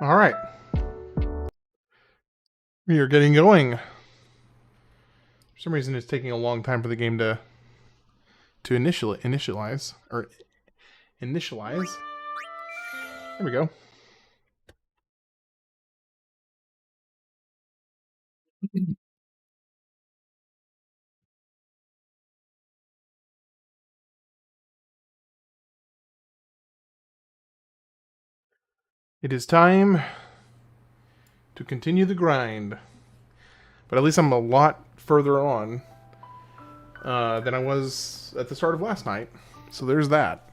All right. We are getting going. For some reason, it's taking a long time for the game to initialize. There we go. It is time to continue the grind. But at least I'm a lot further on than I was at the start of last night. So there's that.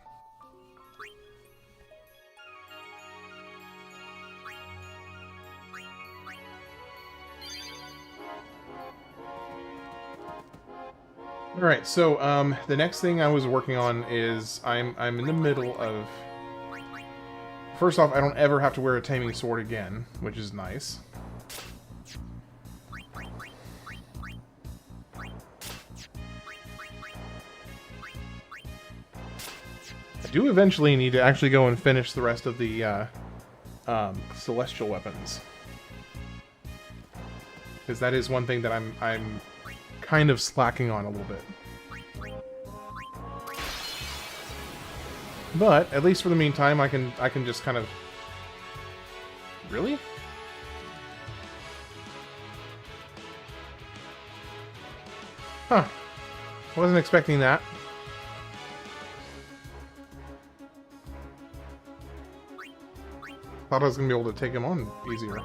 Alright, so the next thing I was working on is I'm in the middle of... First off, I don't ever have to wear a taming sword again, which is nice. I do eventually need to actually go and finish the rest of the celestial weapons, because that is one thing that I'm kind of slacking on a little bit. But at least for the meantime, I can just kind of... Really? Huh. Wasn't expecting that. Thought I was gonna be able to take him on easier.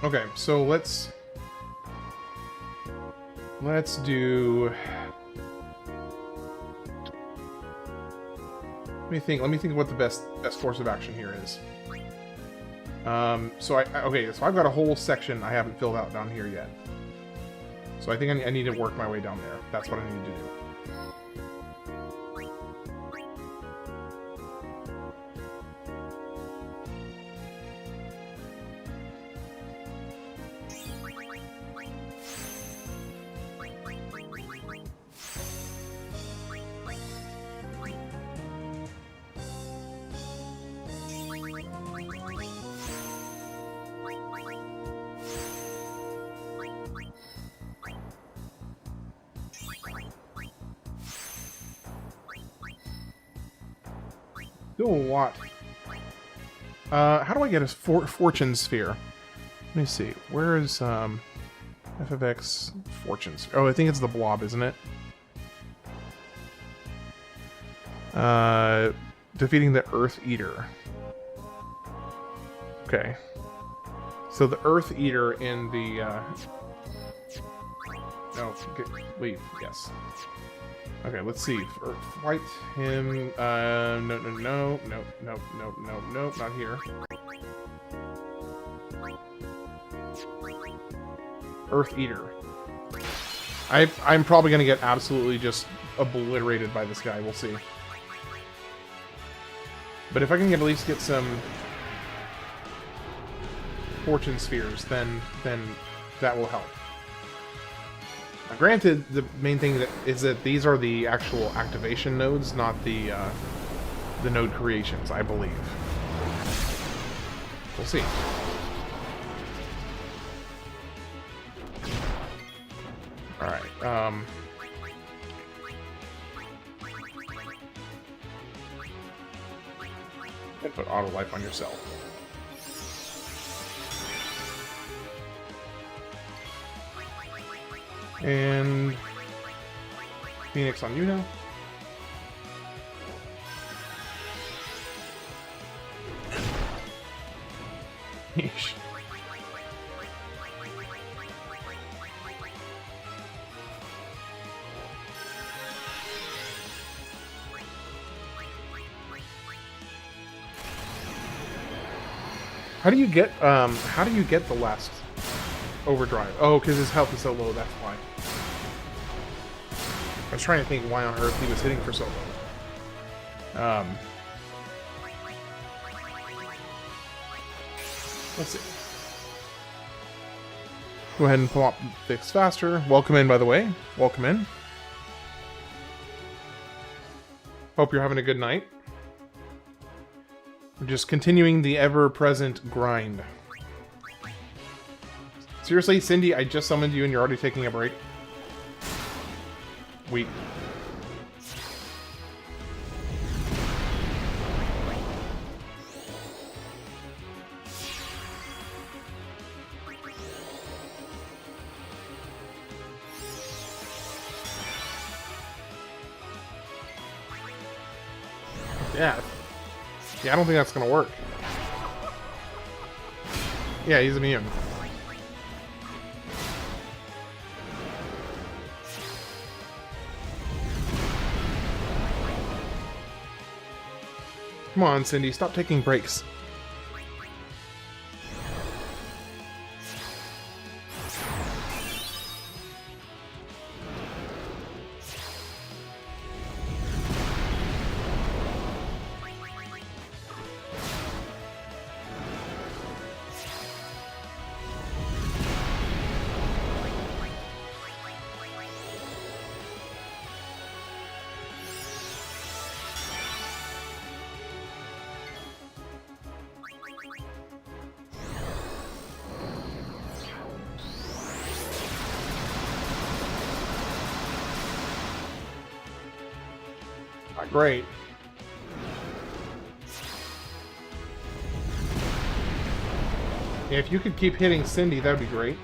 Okay, so let's do... Let me think of what the best course of action here is. So I've got a whole section I haven't filled out down here yet. So I think I need to work my way down there. That's what I need to do. Do a lot. How do I get a fortune sphere? Let me see. Where is FFX fortune sphere? Oh, I think it's the blob, isn't it? Defeating the Earth Eater. Okay. So the Earth Eater in the no, leave. Yes. Okay, let's see. Fight him. No, not here. Earth Eater. I'm probably gonna get absolutely just obliterated by this guy. We'll see. But if I can at least get some fortune spheres, then that will help. Now, granted, the main thing is that these are the actual activation nodes, not the node creations, I believe. We'll see. Alright, and put auto life on yourself. And Phoenix on Yuna. Yeesh. How do you get the last overdrive? Oh, because his health is so low, that's why. I was trying to think why on earth he was hitting for so low. Let's see. Go ahead and pop fix faster. Welcome in, by the way. Welcome in. Hope you're having a good night. We're just continuing the ever-present grind. Seriously, Cindy, I just summoned you and you're already taking a break? Weak. Yeah. Yeah, I don't think that's gonna work. Yeah, he's immune. Come on, Cindy, stop taking breaks. Great. Yeah, if you could keep hitting Cindy, that would be great.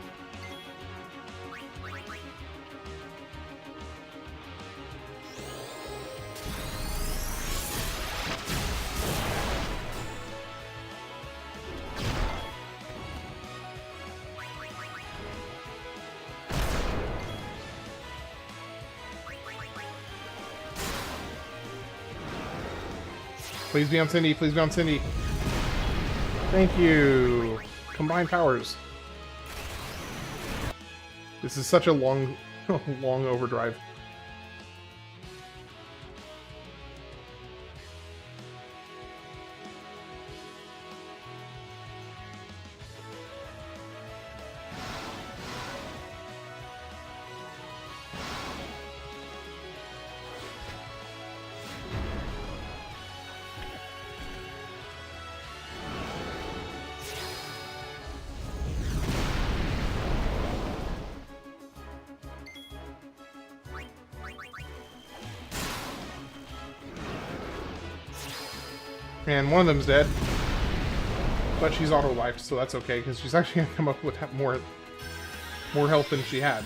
Please be on Cindy, please be on Cindy. Thank you. Combined powers. This is such a long, long overdrive. And one of them's dead. But she's auto-lifed, so that's okay, because she's actually going to come up with more health than she had.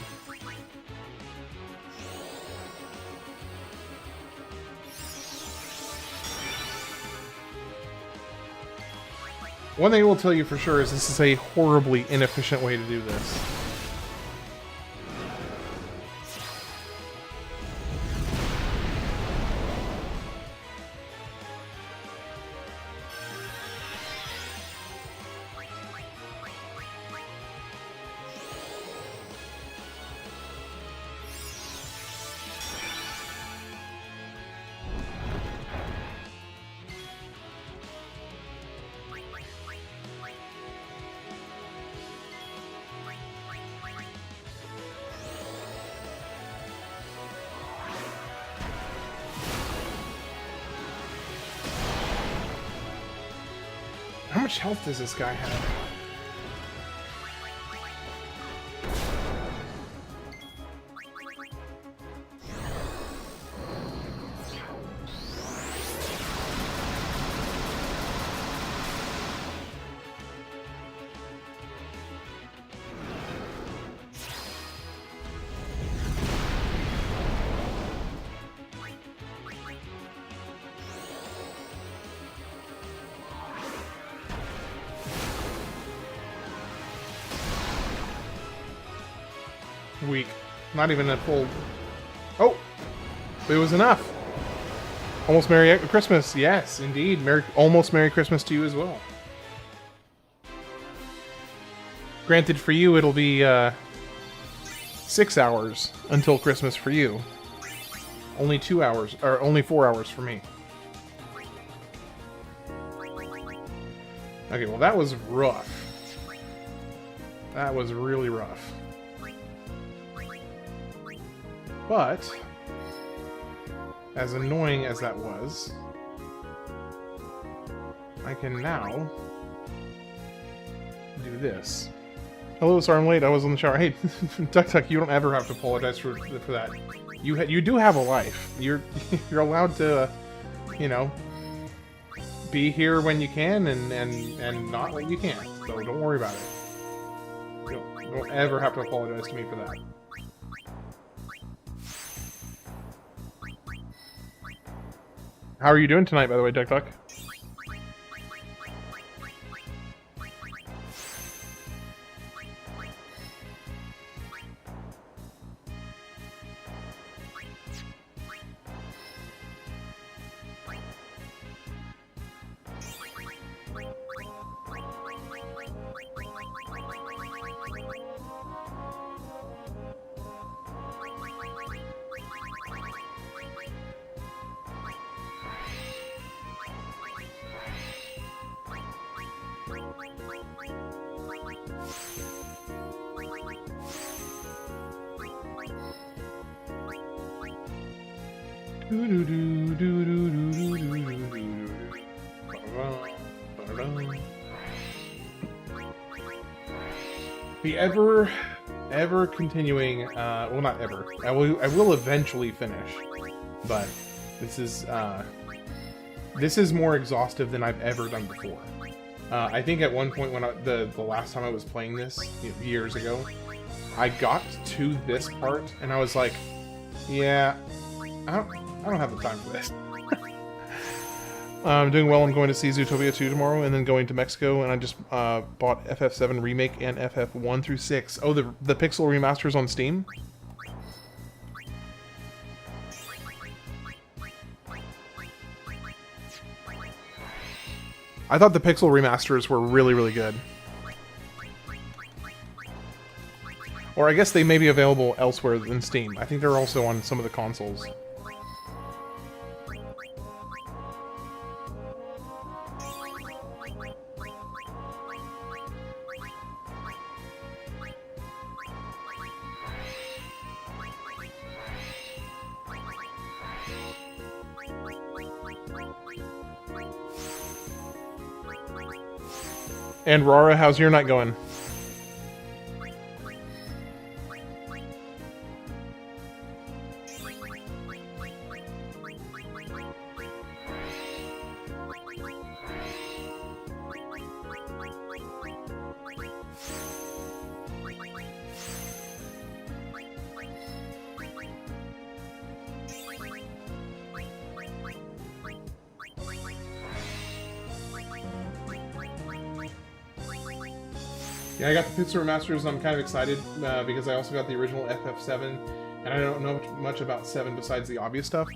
One thing I will tell you for sure is this is a horribly inefficient way to do this. How much health does this guy have? Weak. Not even a full... Oh! It was enough! Almost Merry Christmas. Yes, indeed. Almost Merry Christmas to you as well. Granted, for you, it'll be 6 hours until Christmas for you. Only 2 hours, or only 4 hours for me. Okay, well that was rough. That was really rough. But, as annoying as that was, I can now do this. Hello, sorry I'm late. I was in the shower. Hey, Duck, you don't ever have to apologize for that. You do have a life. You're allowed to, you know, be here when you can and not when you can't. So don't worry about it. Don't ever have to apologize to me for that. How are you doing tonight, by the way, Duck? The ever continuing, well, not ever. I will eventually finish, but this is more exhaustive than I've ever done before. I think at one point when the last time I was playing this, years ago, I got to this part and I was like, yeah, I don't have the time for this. I'm doing well. I'm going to see Zootopia 2 tomorrow and then going to Mexico, and I just bought FF7 Remake and FF 1 through 6. Oh, the Pixel remasters on Steam? I thought the Pixel remasters were really, really good. Or I guess they may be available elsewhere than Steam. I think they're also on some of the consoles. And Rara, how's your night going? Yeah, I got the Pixel remasters and I'm kind of excited because I also got the original FF7 and I don't know much about 7 besides the obvious stuff.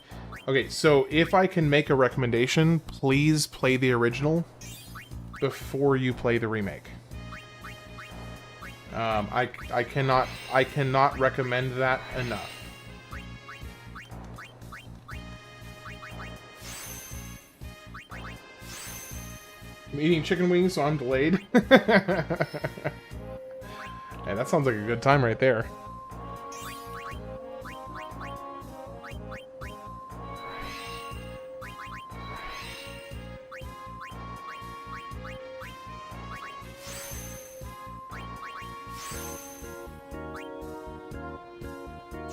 Okay, so if I can make a recommendation, please play the original before you play the remake. I cannot recommend that enough. I'm eating chicken wings, so I'm delayed. Yeah, that sounds like a good time right there.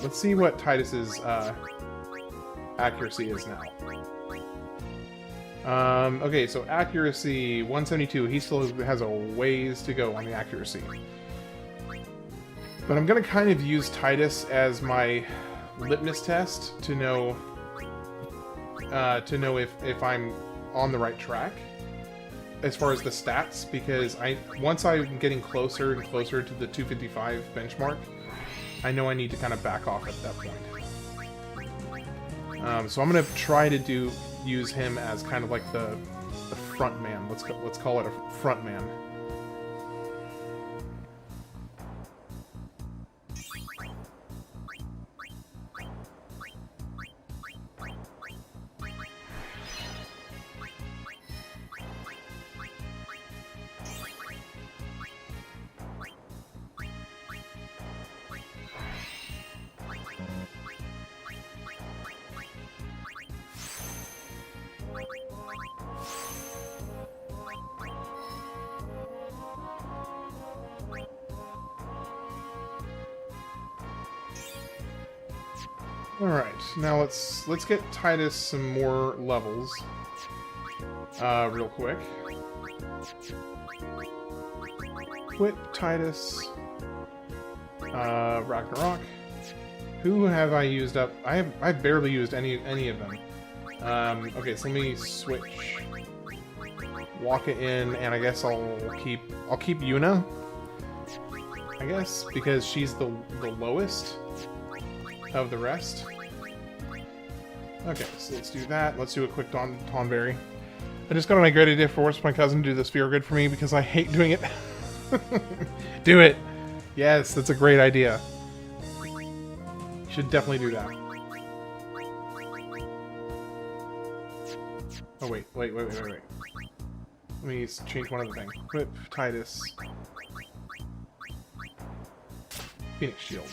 Let's see what Tidus's accuracy is now. Okay, so accuracy 172. He still has a ways to go on the accuracy. But I'm gonna kind of use Tidus as my litmus test to know if I'm on the right track as far as the stats, because once I'm getting closer and closer to the 255 benchmark, I know I need to kind of back off at that point. So I'm gonna try to use him as kind of like the front man. Let's call it a front man. Alright, now let's get Tidus some more levels. Real quick. Quit Tidus. Ragnarok. Who have I used up? I've barely used any of them. Okay, so let me switch. Walk it in, and I guess I'll keep Yuna. I guess because she's the lowest of the rest. Okay, so let's do that. Let's do a quick Tonberry. I just got a great idea for my cousin to do the Spira Grid for me because I hate doing it. Do it! Yes, that's a great idea. You should definitely do that. Oh, wait. Let me change one other thing. Equip Tidus. Phoenix Shield.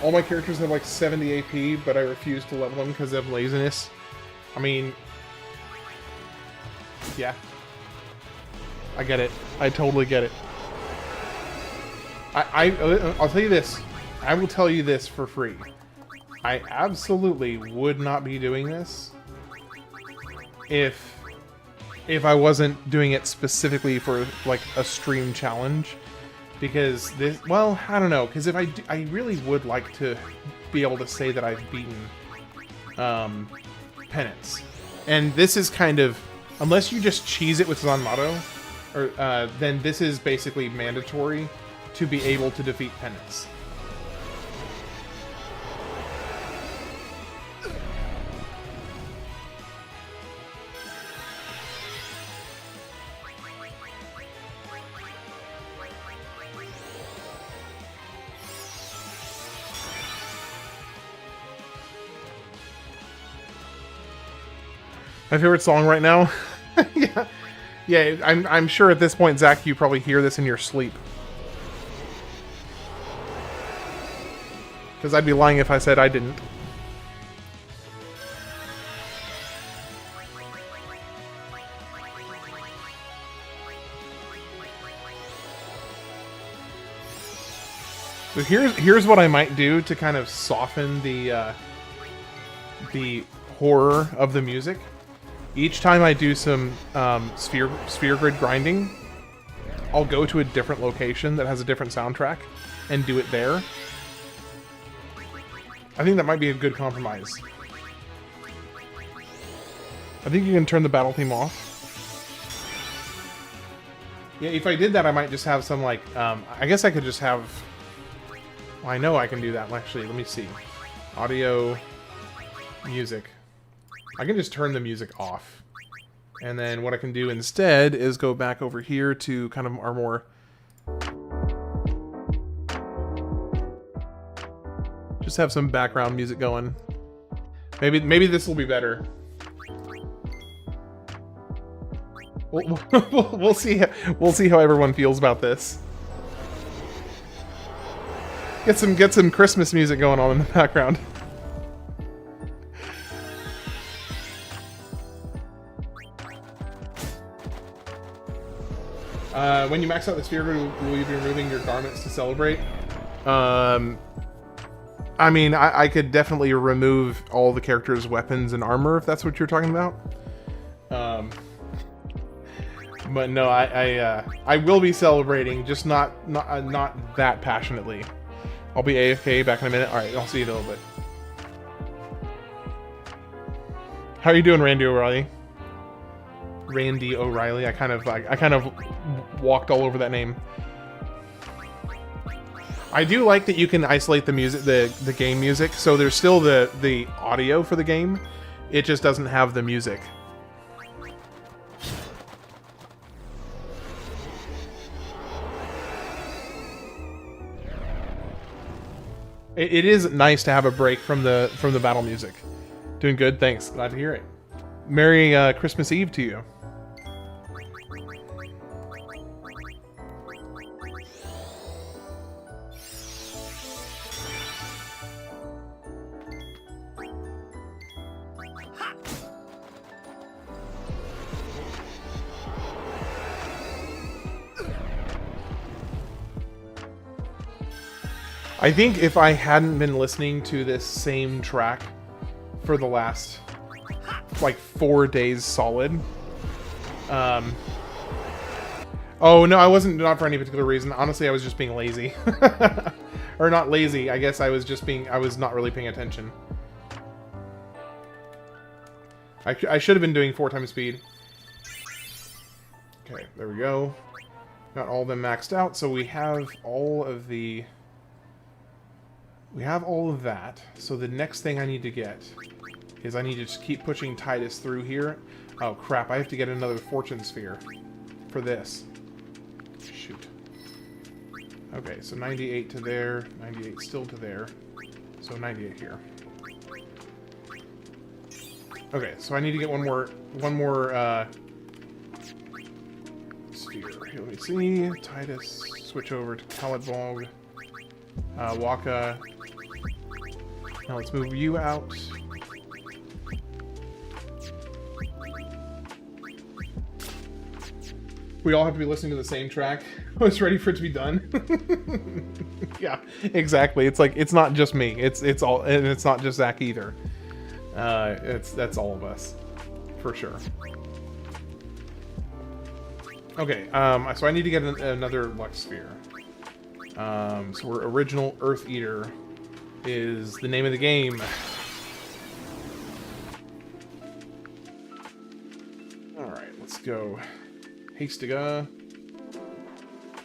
All my characters have like 70 AP, but I refuse to level them because of laziness. I mean, yeah. I get it. I totally get it. I'll tell you this. I will tell you this for free. I absolutely would not be doing this if I wasn't doing it specifically for like a stream challenge. Because this, well, I don't know. Because if I really would like to be able to say that I've beaten Penance, and this is kind of, unless you just cheese it with Zanmato, or then this is basically mandatory to be able to defeat Penance. My favorite song right now? yeah, I'm sure at this point, Zach, you probably hear this in your sleep. Because I'd be lying if I said I didn't. So here's what I might do to kind of soften the horror of the music. Each time I do some sphere grid grinding, I'll go to a different location that has a different soundtrack and do it there. I think that might be a good compromise. I think you can turn the battle theme off. Yeah, if I did that, I might just have some, like, I guess I could just have... Well, I know I can do that. Actually, let me see. Audio, music. I can just turn the music off. And then what I can do instead is go back over here to kind of our more... Just have some background music going. Maybe this will be better. We'll see. We'll see how everyone feels about this. Get some Christmas music going on in the background. When you max out the sphere, will you be removing your garments to celebrate? I mean, I could definitely remove all the characters' weapons and armor if that's what you're talking about. But no, I will be celebrating, just not that passionately. I'll be AFK back in a minute. All right, I'll see you in a little bit. How are you doing, Randy O'Reilly? Randy O'Reilly. I kind of walked all over that name. I do like that you can isolate the music, the game music, so there's still the audio for the game. It just doesn't have the music. It is nice to have a break from the battle music. Doing good, thanks. Glad to hear it. Merry Christmas Eve to you. I think if I hadn't been listening to this same track for the last, like, 4 days solid, oh, no, I wasn't, not for any particular reason. Honestly, I was just being lazy. Or not lazy, I guess I was just being, I was not really paying attention. I should have been doing 4 times speed. Okay, there we go. Got all of them maxed out, so we have all of the... We have all of that. So the next thing I need to get is I need to just keep pushing Tidus through here. Oh, crap, I have to get another Fortune Sphere for this. Shoot. Okay, so 98 to there, 98 still to there, so 98 here. Okay, so I need to get one more sphere. Here, let me see. Tidus, switch over to Kalidbog. Waka. Now let's move you out. We all have to be listening to the same track. I was ready for it to be done. Yeah, exactly. It's like, it's not just me. It's all, and it's not just Zach either. That's all of us, for sure. Okay, so I need to get another Lux Sphere. So we're original Earth Eater is the name of the game. Alright, let's go. Hastiga.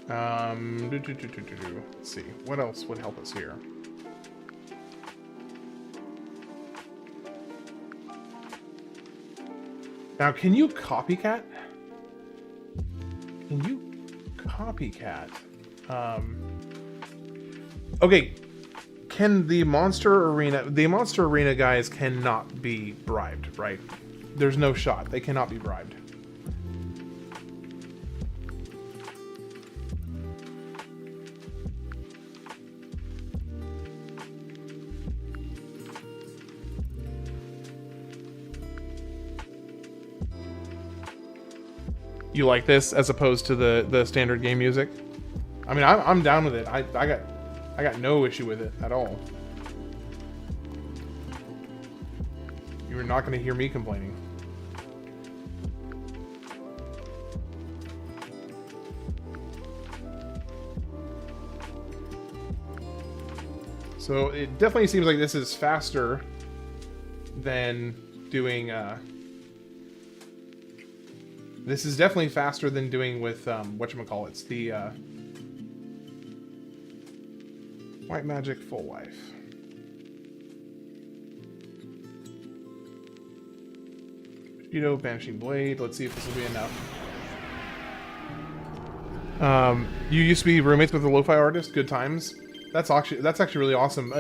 Let's see, what else would help us here? Now, can you copycat? Can you copycat? Okay, can the Monster Arena... The Monster Arena guys cannot be bribed, right? There's no shot. They cannot be bribed. You like this as opposed to the standard game music? I mean, I'm down with it. I got no issue with it at all. You're not going to hear me complaining. So it definitely seems like this is faster than doing... This is definitely faster than doing with, whatchamacallits, the, White Magic Full Life. Bushido, Banishing Blade, let's see if this will be enough. You used to be roommates with a lo-fi artist, good times. That's actually really awesome.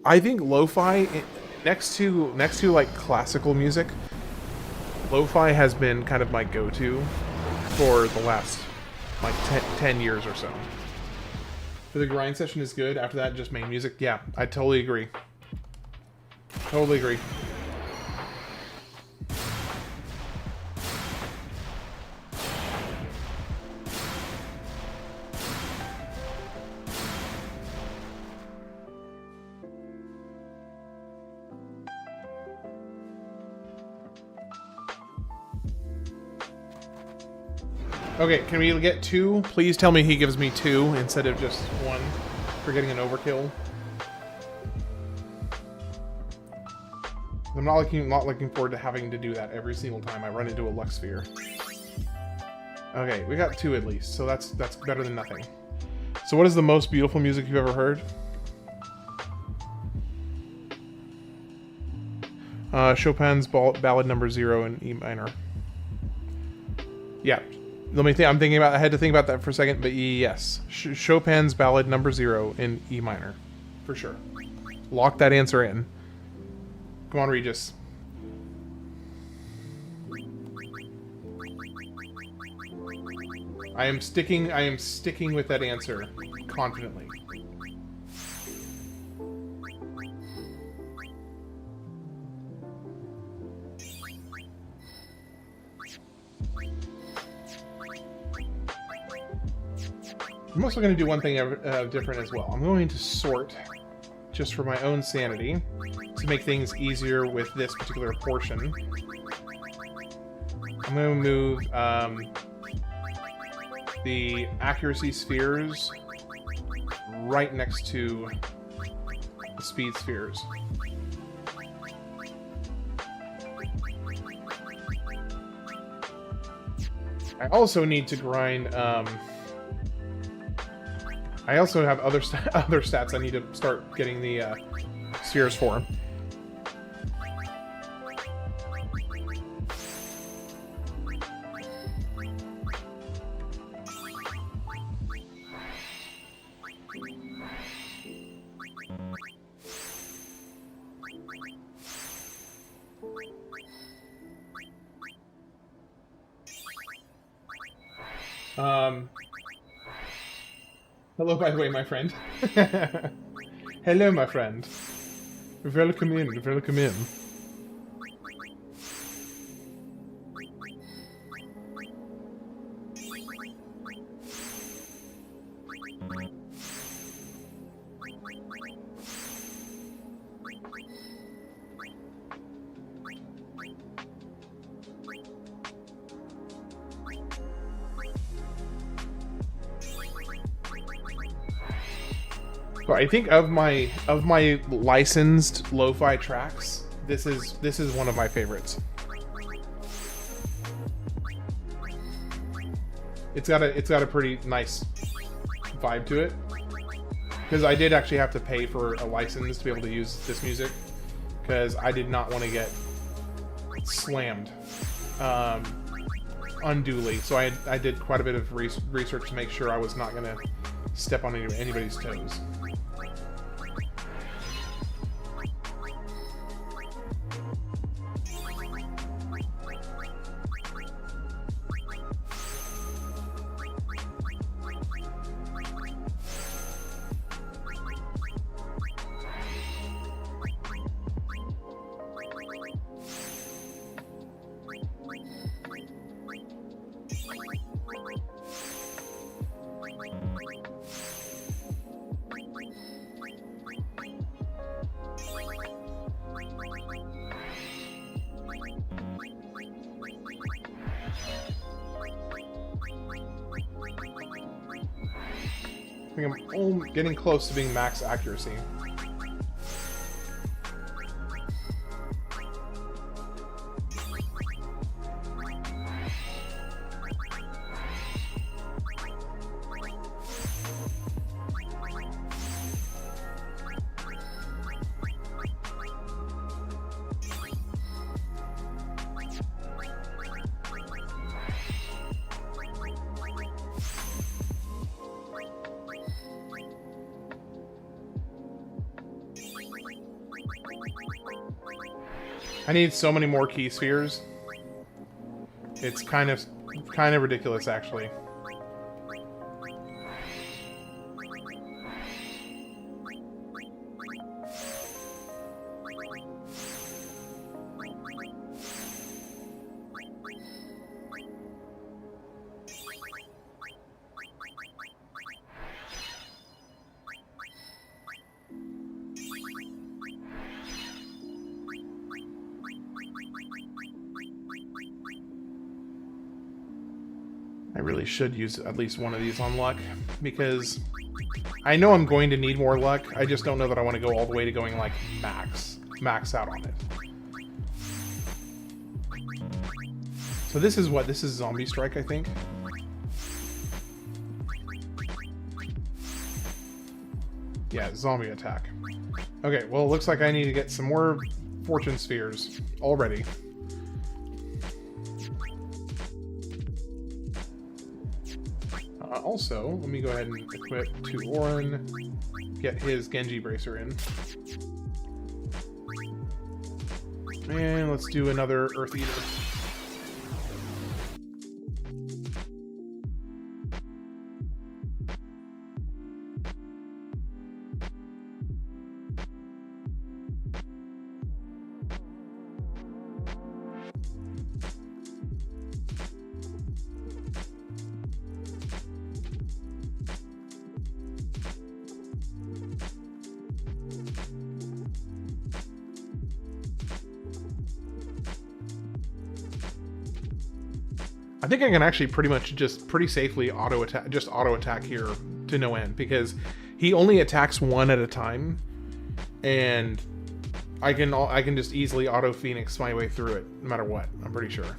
I think lo-fi, next to, like, classical music, lo-fi has been kind of my go-to for the last, like, 10 years or so. For the grind session is good. After that, just main music. Yeah, I totally agree. Totally agree. Okay, can we get 2? Please tell me he gives me 2 instead of just 1 for getting an overkill. I'm not looking forward to having to do that every single time I run into a Lux Sphere. Okay, we got 2 at least, so that's better than nothing. So what is the most beautiful music you've ever heard? Chopin's Ballad Number 0 in E minor. Yeah. Let me think. I had to think about that for a second, but yes. Chopin's Ballad Number 0 in E minor. For sure. Lock that answer in. Come on, Regis. I am sticking with that answer confidently. I'm also going to do one thing different as well. I'm going to sort, just for my own sanity, to make things easier with this particular portion. I'm going to move the accuracy spheres right next to the speed spheres. I also need to grind. I also have other stats I need to start getting the spheres for. Hello, by the way, my friend. Hello, my friend. Welcome in, welcome in. So I think of my licensed lo-fi tracks, this is one of my favorites. It's got a pretty nice vibe to it, because I did actually have to pay for a license to be able to use this music, because I did not want to get slammed unduly. So I did quite a bit of research to make sure I was not going to step on anybody's toes. I think I'm getting close to being max accuracy. I need so many more key spheres. It's kind of ridiculous, actually. I really should use at least one of these on luck, because I know I'm going to need more luck. I just don't know that I want to go all the way to going like max out on it. So this is what? This is Zombie Strike, I think. Yeah, zombie attack. Okay, well, it looks like I need to get some more fortune spheres already. Also, let me go ahead and equip to Auron, get his Genji Bracer in. And let's do another Earth Eater. I think I can actually pretty much just pretty safely auto attack here to no end, because he only attacks one at a time, and I can just easily auto Phoenix my way through it no matter what. I'm pretty sure.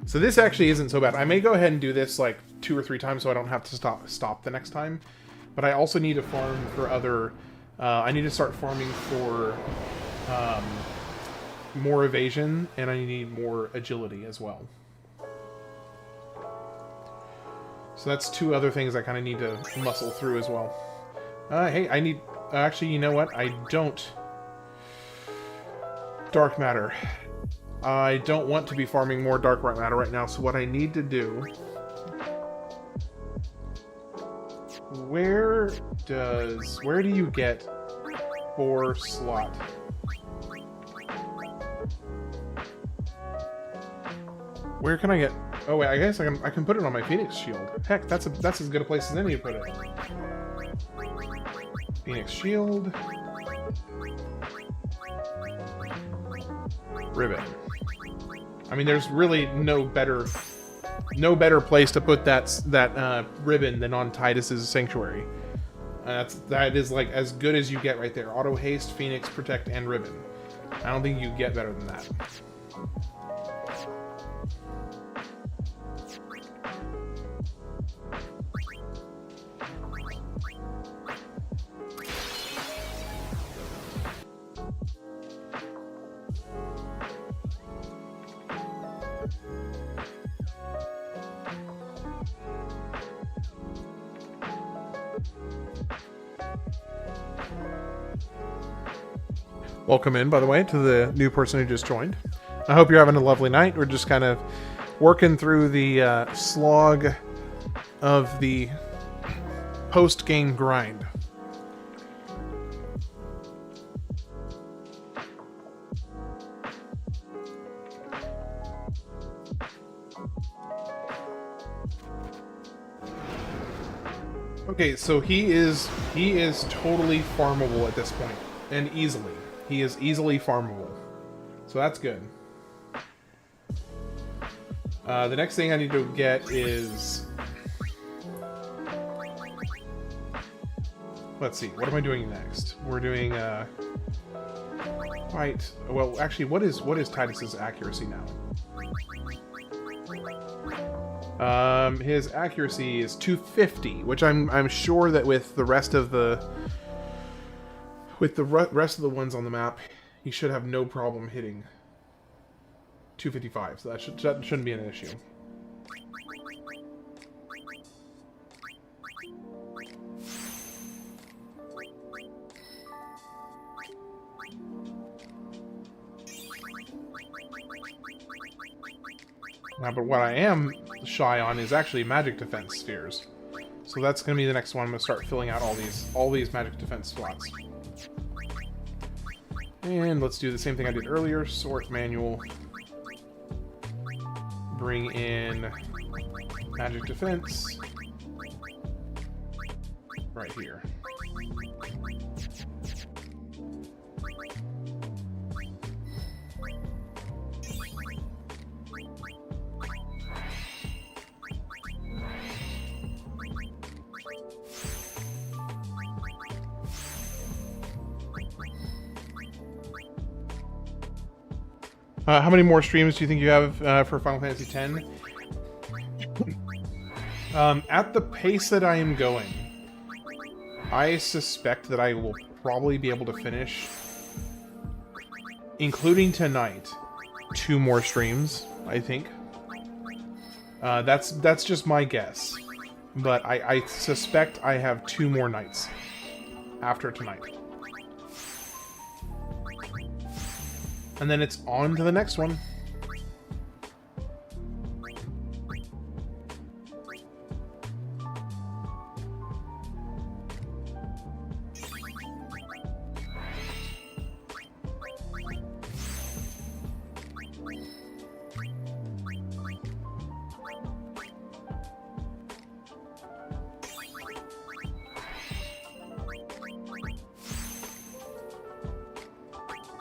So this actually isn't so bad. I may go ahead and do this like 2 or 3 times so I don't have to stop the next time. But I also need to farm for other... I need to start farming for more evasion, and I need more agility as well. So that's 2 other things I kind of need to muscle through as well. Hey, I need... actually, you know what? I don't... Dark matter. I don't want to be farming more dark matter right now, so what I need to do... Where do you get 4 slot? Where can I get... Oh wait, I guess I can put it on my Phoenix shield. Heck, that's as good a place as any to put it. Phoenix shield. Ribbon. I mean, there's really no better place to put that ribbon than on Tidus's Sanctuary. That is like as good as you get right there. Auto haste, Phoenix, protect, and ribbon. I don't think you get better than that. Welcome in, by the way, to the new person who just joined. I hope you're having a lovely night. We're just kind of working through the slog of the post-game grind. Okay, so he is totally farmable at this point, and easily. He is easily farmable. So that's good. The next thing I need to get is... Let's see, what am I doing next? We're doing, right, well, actually, what is Tidus's accuracy now? His accuracy is 250, which I'm sure that with the rest of the... With the rest of the ones on the map, he should have no problem hitting 255, so that shouldn't be an issue. Now, but what I am shy on is actually magic defense spheres. So that's going to be the next one. I'm going to start filling out all these magic defense slots. And let's do the same thing I did earlier. Sort manual. Bring in magic defense. Right here. How many more streams do you think you have for Final Fantasy X? At the pace that I am going, I suspect that I will probably be able to finish, including tonight, 2 more streams, I think. That's just my guess. But I suspect I have 2 more nights after tonight. And then it's on to the next one.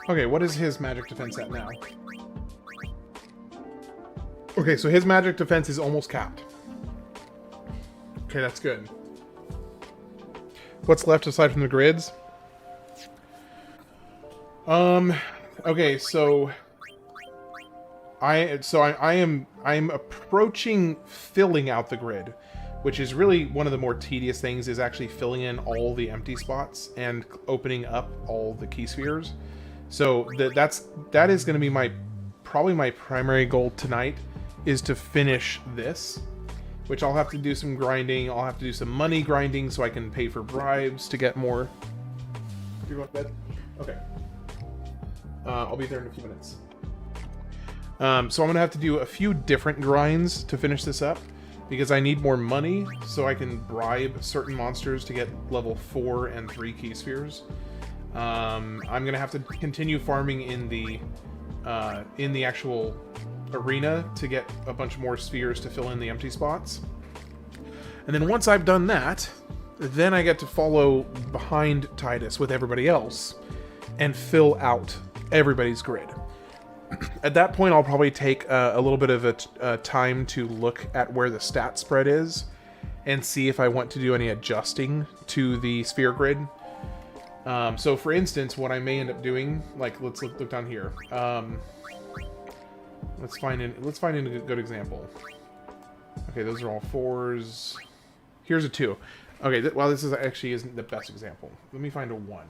Okay, what is his magic defense at now? Okay, so his magic defense is almost capped. Okay, that's good. What's left aside from the grids? Okay, so I'm approaching filling out the grid, which is really one of the more tedious things, is actually filling in all the empty spots and opening up all the key spheres. So that is going to be probably my primary goal tonight, is to finish this, which I'll have to do some grinding. I'll have to do some money grinding so I can pay for bribes to get more. You're going to bed? Okay. I'll be there in a few minutes. So I'm going to have to do a few different grinds to finish this up, because I need more money so I can bribe certain monsters to get level 4 and 3 key spheres. I'm going to have to continue farming in the actual arena to get a bunch more spheres to fill in the empty spots. And then once I've done that, then I get to follow behind Tidus with everybody else and fill out everybody's grid. At that point, I'll probably take a little bit of a time to look at where the stat spread is and see if I want to do any adjusting to the sphere grid. So for instance, what I may end up doing, like, let's look down here. Let's find a good example. Okay, those are all 4s. Here's a 2. Okay, well, this actually isn't the best example. Let me find a 1.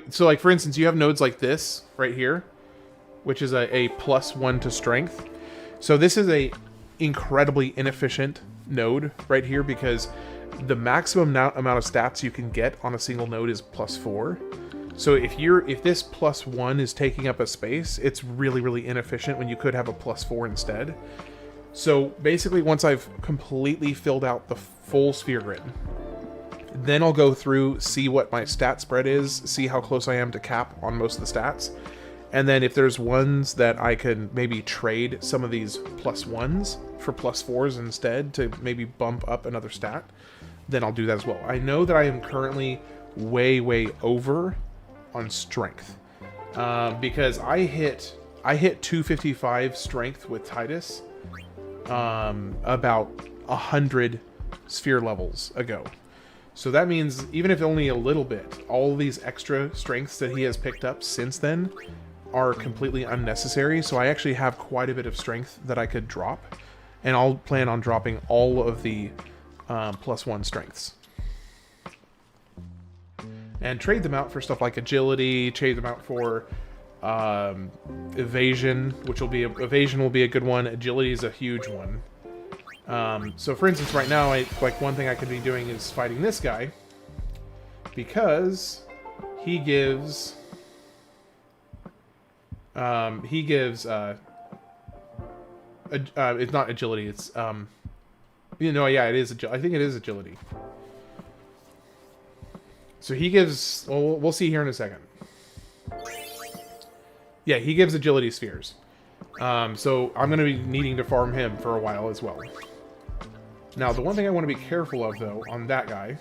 So like, for instance, you have nodes like this right here, which is a +1 to strength. So this is a incredibly inefficient node right here, because the maximum amount of stats you can get on a single node is +4. So if this +1 is taking up a space, it's really, really inefficient when you could have a +4 instead. So basically, once I've completely filled out the full sphere grid, then I'll go through, see what my stat spread is, see how close I am to cap on most of the stats. And then if there's ones that I can maybe trade some of these +1s for +4s instead to maybe bump up another stat, then I'll do that as well. I know that I am currently way, way over on strength, because I hit 255 strength with Tidus about 100 sphere levels ago. So that means, even if only a little bit, all these extra strengths that he has picked up since then are completely unnecessary. So I actually have quite a bit of strength that I could drop, and I'll plan on dropping all of the +1 strengths. And trade them out for stuff like agility, trade them out for evasion, evasion will be a good one. Agility is a huge one. So for instance, right now, one thing I could be doing is fighting this guy, because he gives it's not agility, it's it is I think it is agility. So he gives, well, we'll see here in a second. Yeah, he gives agility spheres. So I'm going to be needing to farm him for a while as well. Now, the one thing I want to be careful of, though, on that guy...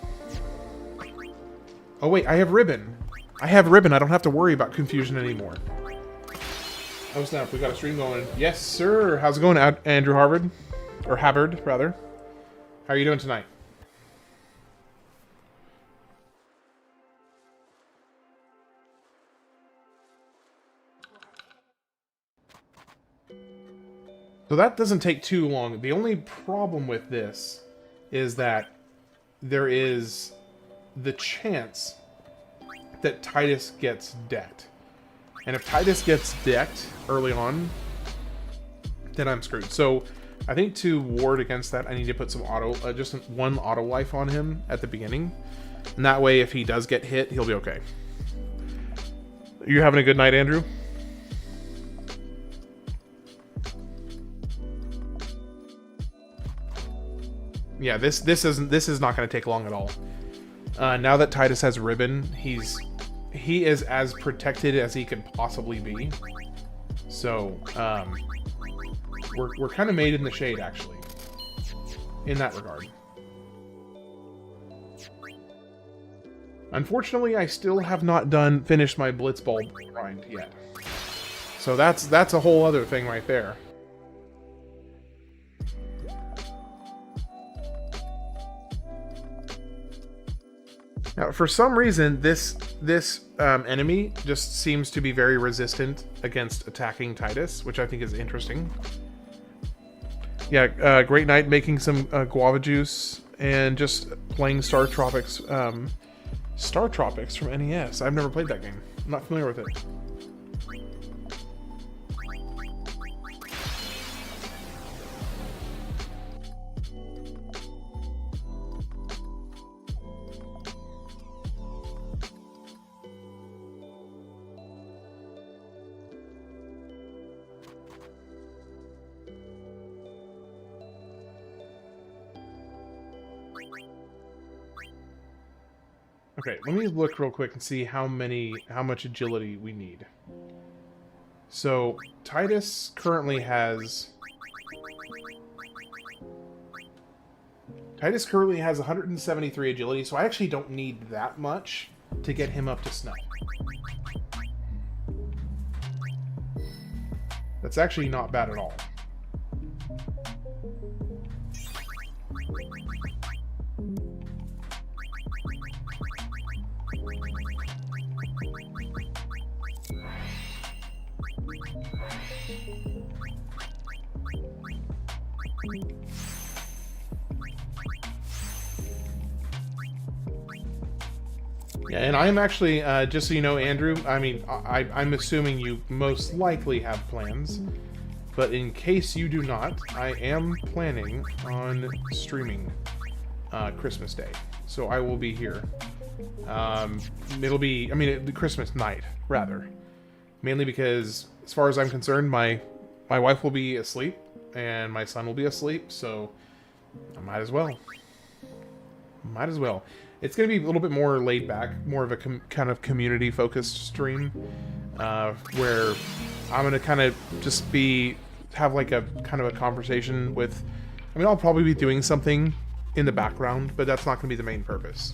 Oh, wait, I have Ribbon. I have Ribbon. I don't have to worry about confusion anymore. Oh, snap. We got a stream going. Yes, sir. How's it going, Andrew Harvard? Or Havard, rather. How are you doing tonight? So that doesn't take too long. The only problem with this is that there is the chance that Tidus gets decked. And if Tidus gets decked early on, then I'm screwed. So I think to ward against that, I need to put some just one auto life on him at the beginning. And that way, if he does get hit, he'll be okay. You having a good night, Andrew? Yeah, this is not going to take long at all. Now that Tidus has Ribbon, he is as protected as he could possibly be. So we're kind of made in the shade, actually, in that regard. Unfortunately, I still have not finished my Blitzball grind yet. So that's a whole other thing right there. Now, for some reason, this enemy just seems to be very resistant against attacking Tidus, which I think is interesting. Yeah, great night making some guava juice and just playing Star Tropics from NES. I've never played that game. I'm not familiar with it. Okay, let me look real quick and see how much agility we need. So, Tidus currently has 173 agility, so I actually don't need that much to get him up to snuff. That's actually not bad at all. Yeah, and I'm actually, just so you know, Andrew, I mean, I'm assuming you most likely have plans, but in case you do not, I am planning on streaming Christmas Day. So I will be here. It'll be, I mean, the Christmas night, rather. Mainly because, as far as I'm concerned, my wife will be asleep, and my son will be asleep, so I might as well. Might as well. It's going to be a little bit more laid back, more of a kind of community-focused stream, where I'm going to kind of just have like a kind of a conversation with, I mean, I'll probably be doing something in the background, but that's not going to be the main purpose.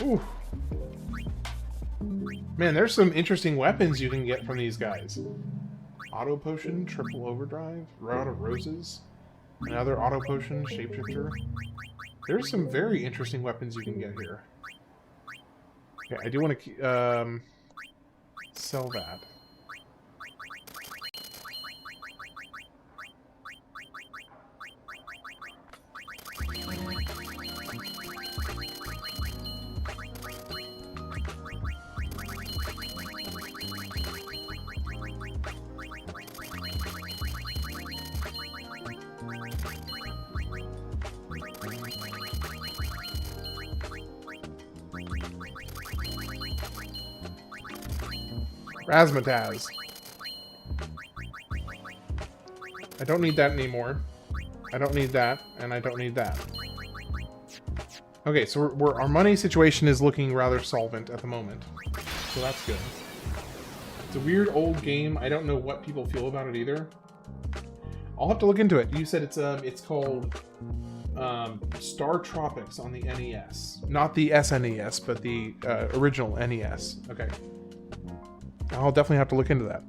Ooh. Man, there's some interesting weapons you can get from these guys. Auto potion, triple overdrive, route of roses, another auto potion, shapeshifter. There's some very interesting weapons you can get here. Okay, I do want to sell that. Razzmatazz. I don't need that anymore. I don't need that, and I don't need that. Okay, so our money situation is looking rather solvent at the moment. So that's good. It's a weird old game. I don't know what people feel about it either. I'll have to look into it. You said it's called Star Tropics on the NES. Not the SNES, but the original NES. Okay. I'll definitely have to look into that.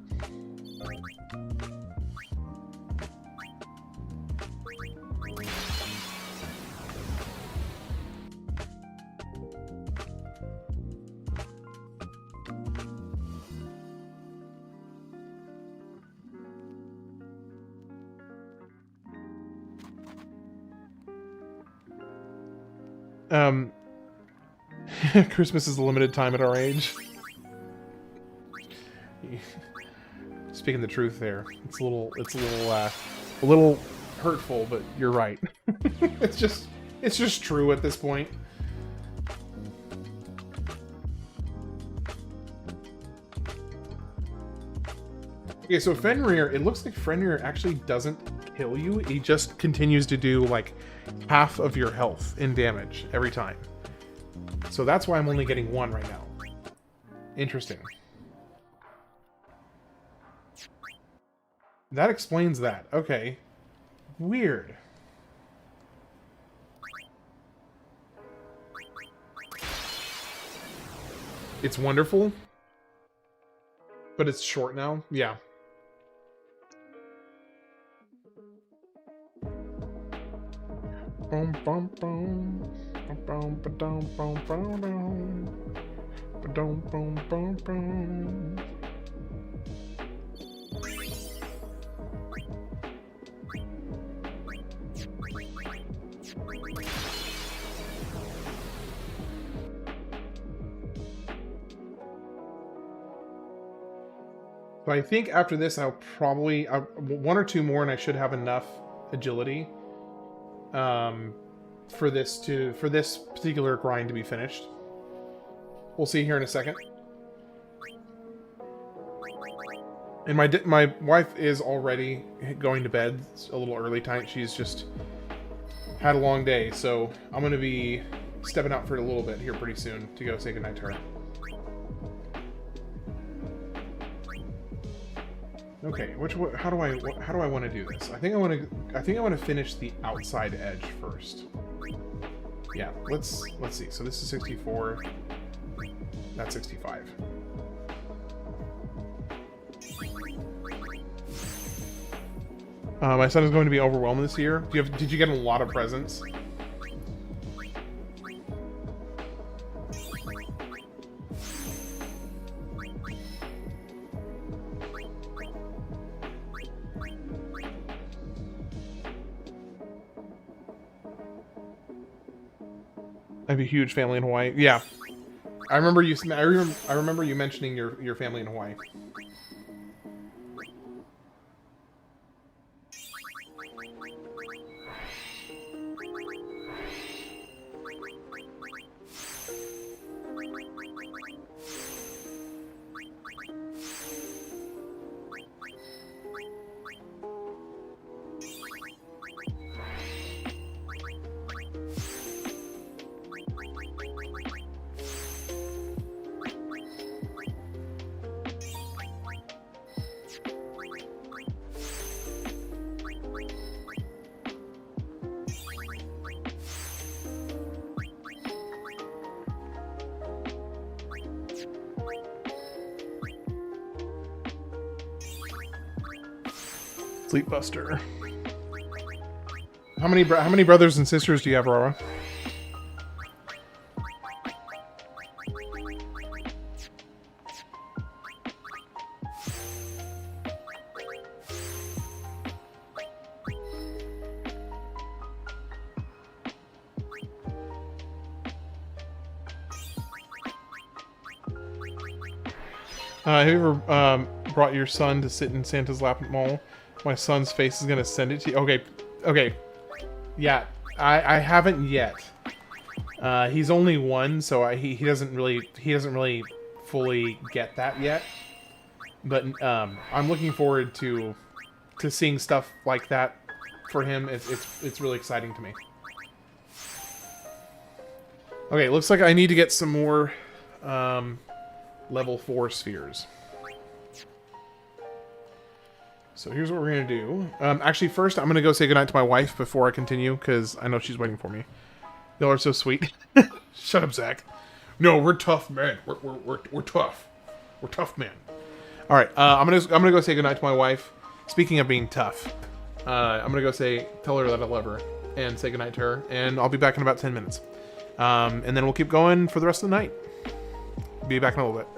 Christmas is a limited time at our age. Speaking the truth there, it's a little hurtful, but you're right. it's just true at this point. Okay, so Fenrir, it looks like Fenrir actually doesn't kill you. He just continues to do, like, half of your health in damage every time. So that's why I'm only getting 1 right now. Interesting. That explains that. Okay. Weird. It's wonderful. But it's short now? Yeah. Boom, boom, boom. Boom, boom, boom, boom, boom. Boom, boom, boom, boom. So I think after this, I'll probably 1 or 2 more, and I should have enough agility for this particular grind to be finished. We'll see here in a second. And my wife is already going to bed. It's a little early tonight. She's just had a long day, so I'm going to be stepping out for a little bit here pretty soon to go say goodnight to her. Okay, how do I want to do this? I think I want to finish the outside edge first. Yeah, let's see. So this is 64. That's 65. My son is going to be overwhelmed this year. Did you get a lot of presents? I have a huge family in Hawaii. Yeah, I remember you. I remember you mentioning your family in Hawaii. Sleepbuster. How many brothers and sisters do you have, Aurora? Have you ever brought your son to sit in Santa's lap at the mall? My son's face is gonna send it to you. Okay. Yeah, I haven't yet. He's only 1, so he doesn't really fully get that yet. But I'm looking forward to seeing stuff like that for him. It's really exciting to me. Okay, looks like I need to get some more level 4 spheres. So here's what we're going to do. Actually, first, I'm going to go say goodnight to my wife before I continue, because I know she's waiting for me. Y'all are so sweet. Shut up, Zach. No, we're tough men. We're tough. We're tough men. All right, I'm gonna go say goodnight to my wife. Speaking of being tough, I'm going to go tell her that I love her and say goodnight to her, and I'll be back in about 10 minutes. And then we'll keep going for the rest of the night. Be back in a little bit.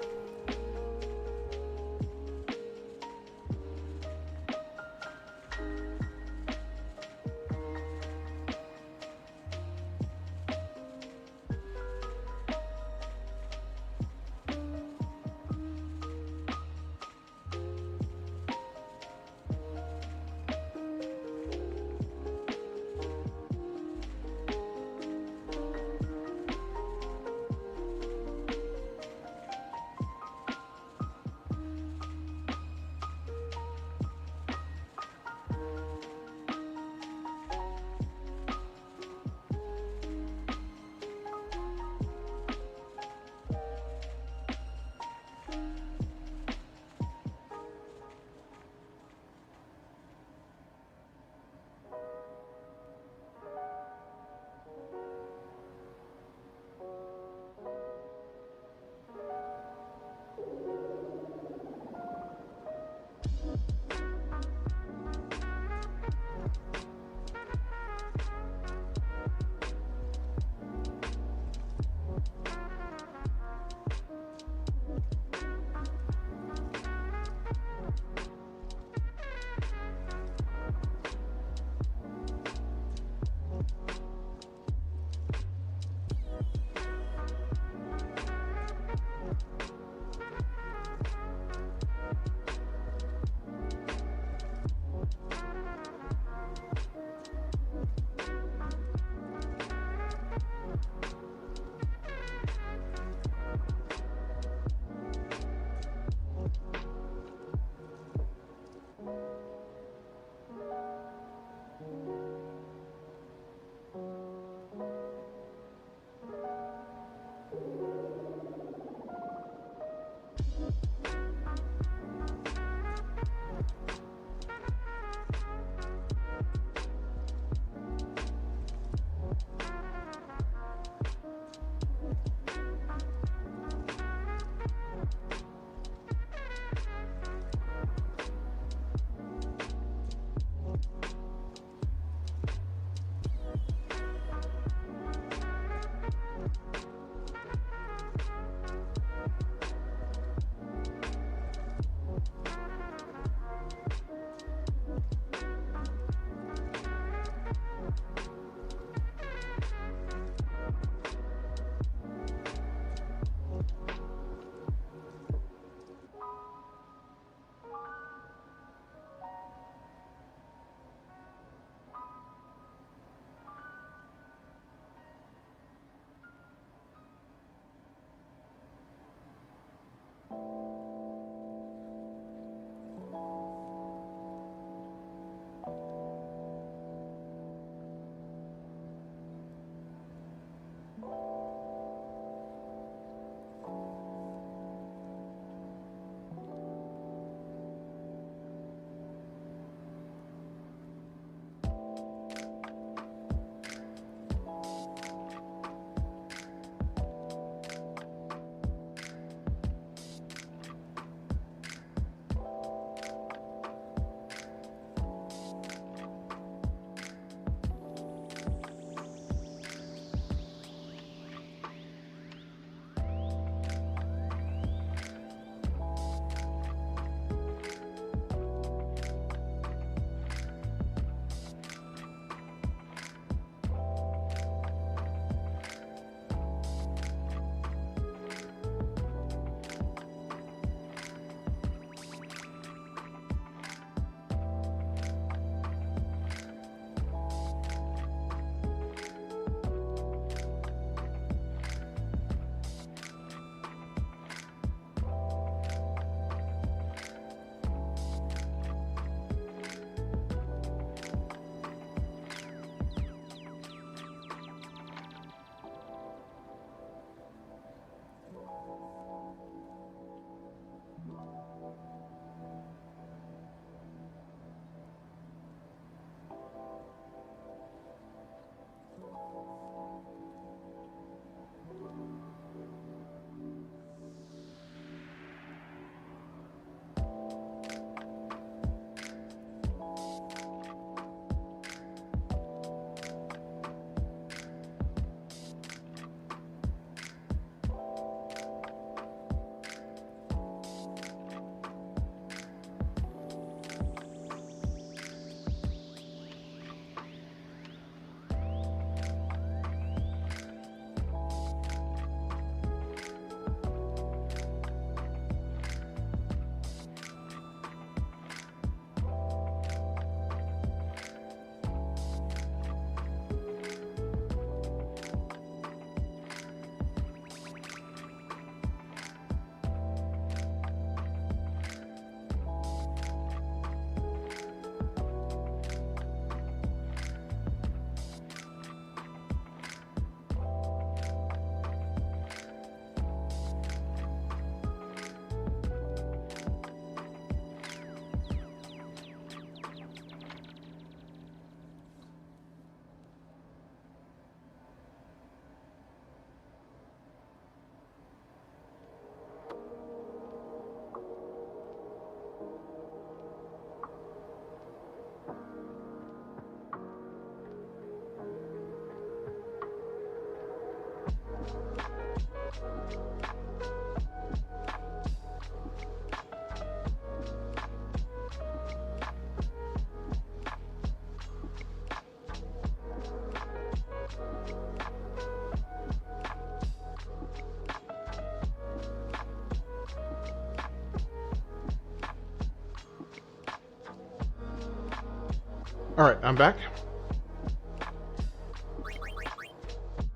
Alright, I'm back.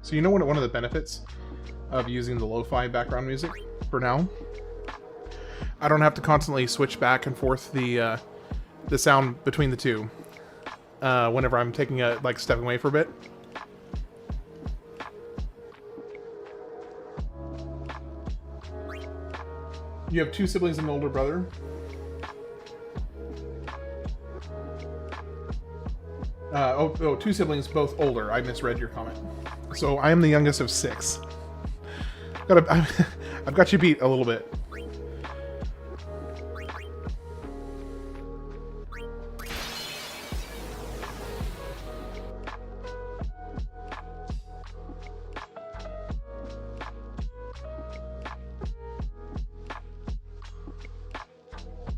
So you know what one of the benefits of using the lo-fi background music for now? I don't have to constantly switch back and forth the sound between the two whenever I'm taking stepping away for a bit. You have 2 siblings and an older brother. Oh, 2 siblings, both older. I misread your comment. So I am the youngest of 6. I've got you beat a little bit.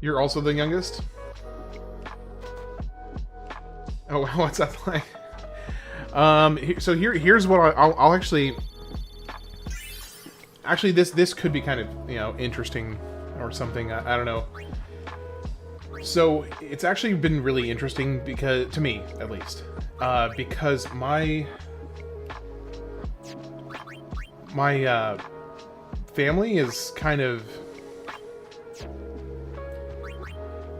You're also the youngest? Oh, wow, what's that like? So here's what I'll actually... Actually, this could be kind of, you know, interesting or something. I don't know. So it's actually been really interesting because, to me, at least, because my family is kind of...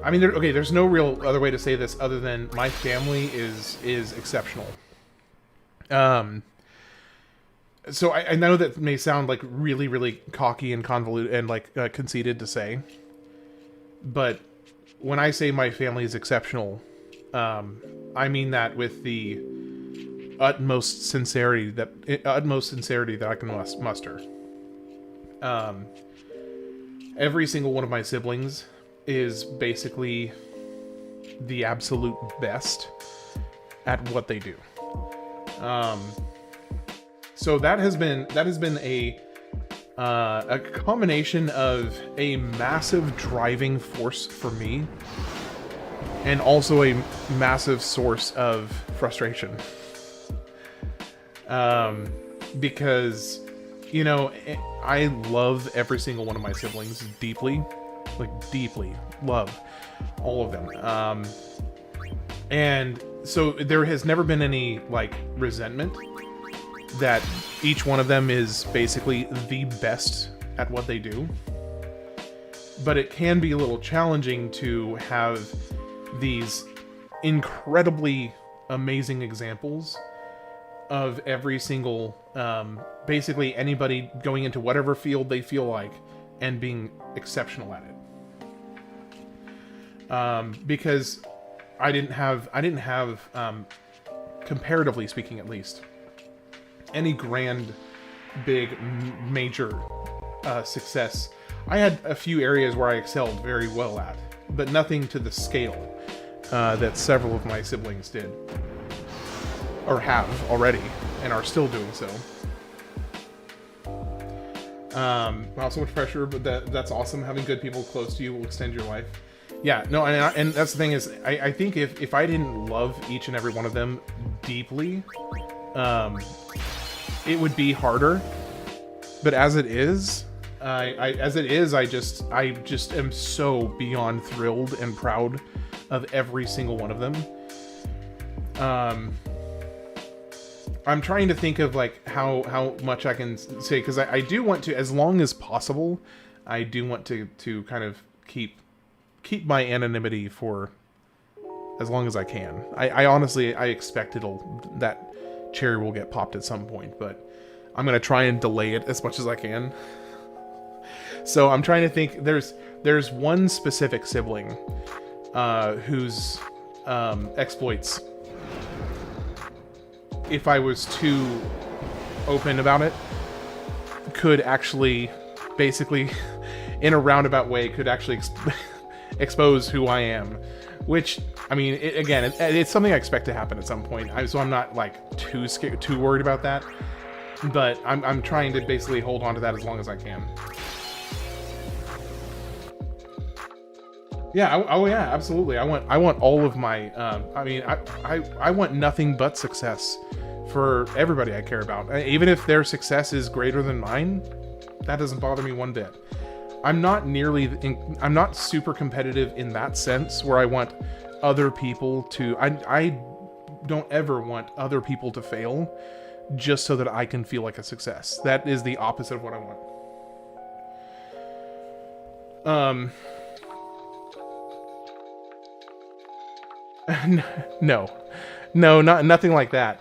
I mean, there's no real other way to say this other than my family is exceptional. So I know that may sound like really, really cocky and convoluted and conceited to say, but when I say my family is exceptional, I mean that with the utmost sincerity that I can muster. Every single one of my siblings is basically the absolute best at what they do. So that has been a combination of a massive driving force for me and also a massive source of frustration. Because, you know, I love every single one of my siblings deeply. Deeply love all of them. And so there has never been any, resentment that each one of them is basically the best at what they do. But it can be a little challenging to have these incredibly amazing examples of every single, basically anybody going into whatever field they feel like and being exceptional at it. Because I didn't have, comparatively speaking at least, any grand, big, major success. I had a few areas where I excelled very well at, but nothing to the scale that several of my siblings did, or have already, and are still doing so. Wow, so much pressure, but that's awesome. Having good people close to you will extend your life. Yeah, no, and that's the thing is, I think if I didn't love each and every one of them deeply, it would be harder. But as it is, I just am so beyond thrilled and proud of every single one of them. I'm trying to think of how much I can say, because I do want to, as long as possible, I do want to kind of keep my anonymity for as long as I can. I honestly expect that cherry will get popped at some point, but I'm gonna try and delay it as much as I can. So I'm trying to think. There's one specific sibling whose exploits, if I was too open about it, could actually, basically, in a roundabout way, could actually expose who I am. Which, I mean, it's something I expect to happen at some point. So I'm not too worried about that. But I'm trying to basically hold on to that as long as I can. Yeah. Oh yeah. Absolutely. I want all of my. I want nothing but success for everybody I care about. Even if their success is greater than mine, that doesn't bother me one bit. I'm not super competitive in that sense, where I want other people to... I don't ever want other people to fail just so that I can feel like a success. That is the opposite of what I want. No, nothing like that.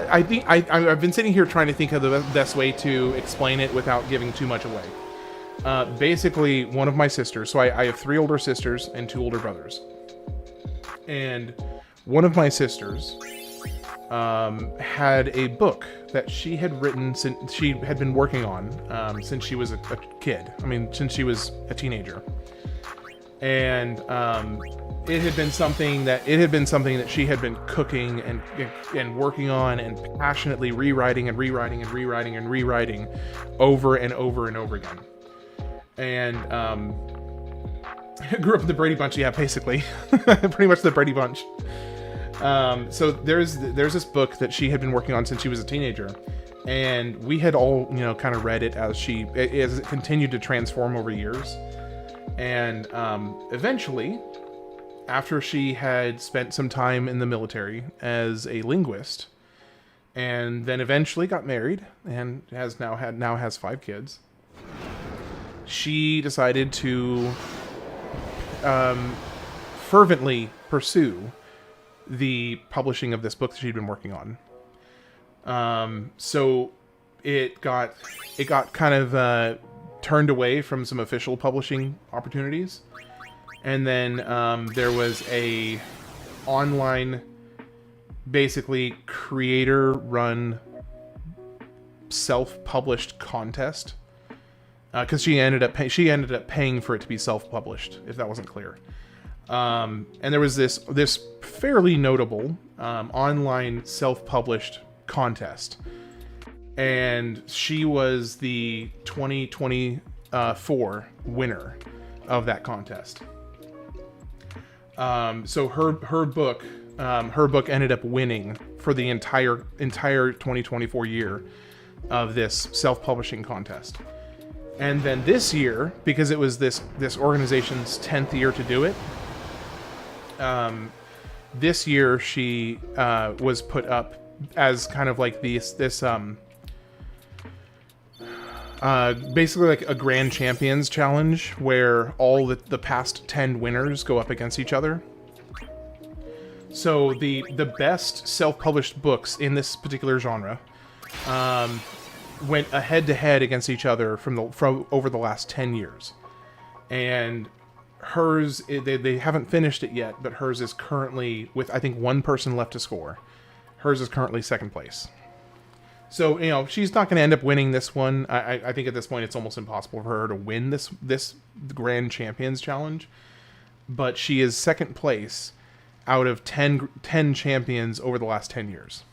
I think I've been sitting here trying to think of the best way to explain it without giving too much away. Basically, one of my sisters, so I have 3 older sisters and 2 older brothers. And one of my sisters had a book that she had written, since she had been working on since she was a kid. I mean, since she was a teenager. And it had been something that she had been cooking and working on and passionately rewriting over and over and over again. And grew up in the Brady Bunch, yeah, basically. Pretty much the Brady Bunch. So there's this book that she had been working on since she was a teenager, and we had all, kind of read it as it continued to transform over years. And eventually, after she had spent some time in the military as a linguist, and then eventually got married and now has 5 kids, she decided to fervently pursue the publishing of this book that she'd been working on. So it got kind of turned away from some official publishing opportunities, and then there was a online, basically creator-run, self-published contest, because she ended up paying for it to be self-published, if that wasn't clear. And there was this fairly notable online self-published contest, and she was the 2024 winner of that contest. So her book ended up winning for the entire 2024 year of this self-publishing contest. And then this year, because it was this organization's 10th year to do it, this year she was put up as kind of like this basically like a grand champions challenge, where all the past 10 winners go up against each other. So the best self-published books in this particular genre went a head-to-head against each other from over the last 10 years. And hers, they haven't finished it yet, but hers is currently, with I think 1 person left to score, hers is currently 2nd place. So, she's not going to end up winning this one. I think at this point it's almost impossible for her to win this Grand Champions Challenge. But she is 2nd place out of 10 champions over the last 10 years.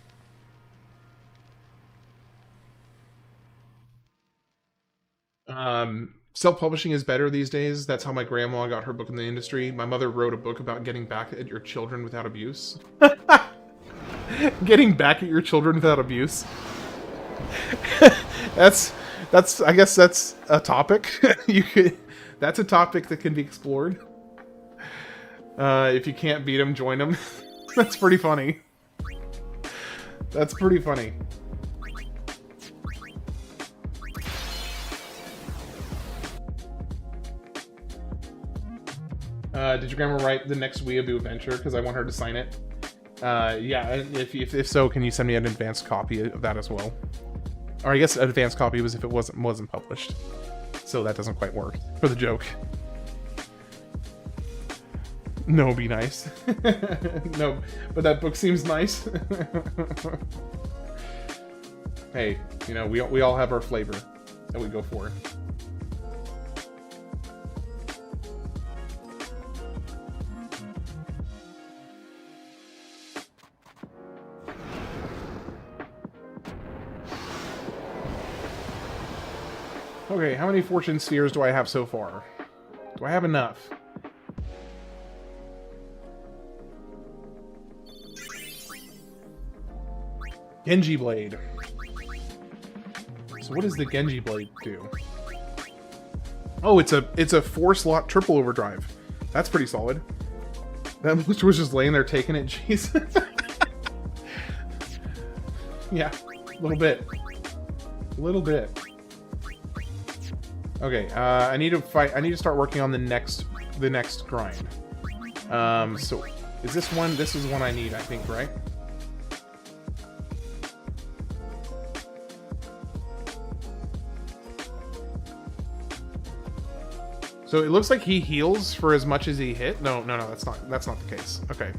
Self-publishing is better these days. That's how my grandma got her book in the industry. My mother wrote a book about getting back at your children without abuse. Getting back at your children without abuse. that's I guess that's a topic. That's a topic that can be explored. If you can't beat them, join them. That's pretty funny. That's pretty funny. Did your grandma write the next Weeaboo Adventure? Because I want her to sign it. Yeah, if so, can you send me an advanced copy of that as well? Or I guess an advanced copy was if it wasn't published. So that doesn't quite work for the joke. No, be nice. No, but that book seems nice. Hey, we all have our flavor that we go for. Okay, how many fortune spheres do I have so far? Do I have enough? Genji Blade. So what does the Genji Blade do? Oh, it's a 4-slot triple overdrive. That's pretty solid. That monster was just laying there taking it. Jeez. Yeah, a little bit. A little bit. Okay, I need to fight. I need to start working on the next grind. So is this one? This is one I need, I think, right? So it looks like he heals for as much as he hit. No, that's not the case. Okay.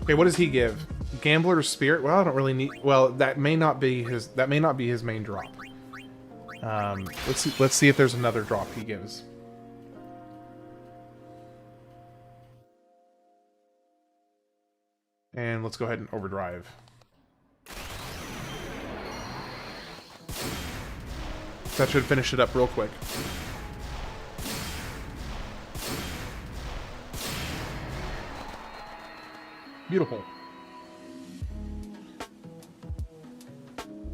Okay, what does he give? Gambler's Spirit? Well, I don't really need... Well, that may not be his main drop. Let's see if there's another drop he gives. And let's go ahead and overdrive. That should finish it up real quick. Beautiful.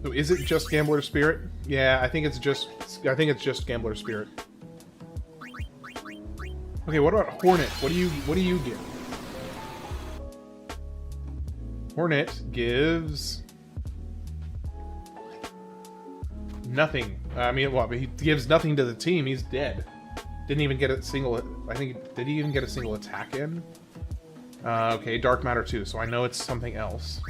So is it just Gambler's Spirit? Yeah, I think it's just Gambler's Spirit. Okay, what about Hornet? What do you give? Hornet gives nothing. I mean, well, he gives nothing to the team. He's dead. Didn't even get a single... I think... Did he even get a single attack in? Okay, Dark Matter 2, so I know it's something else.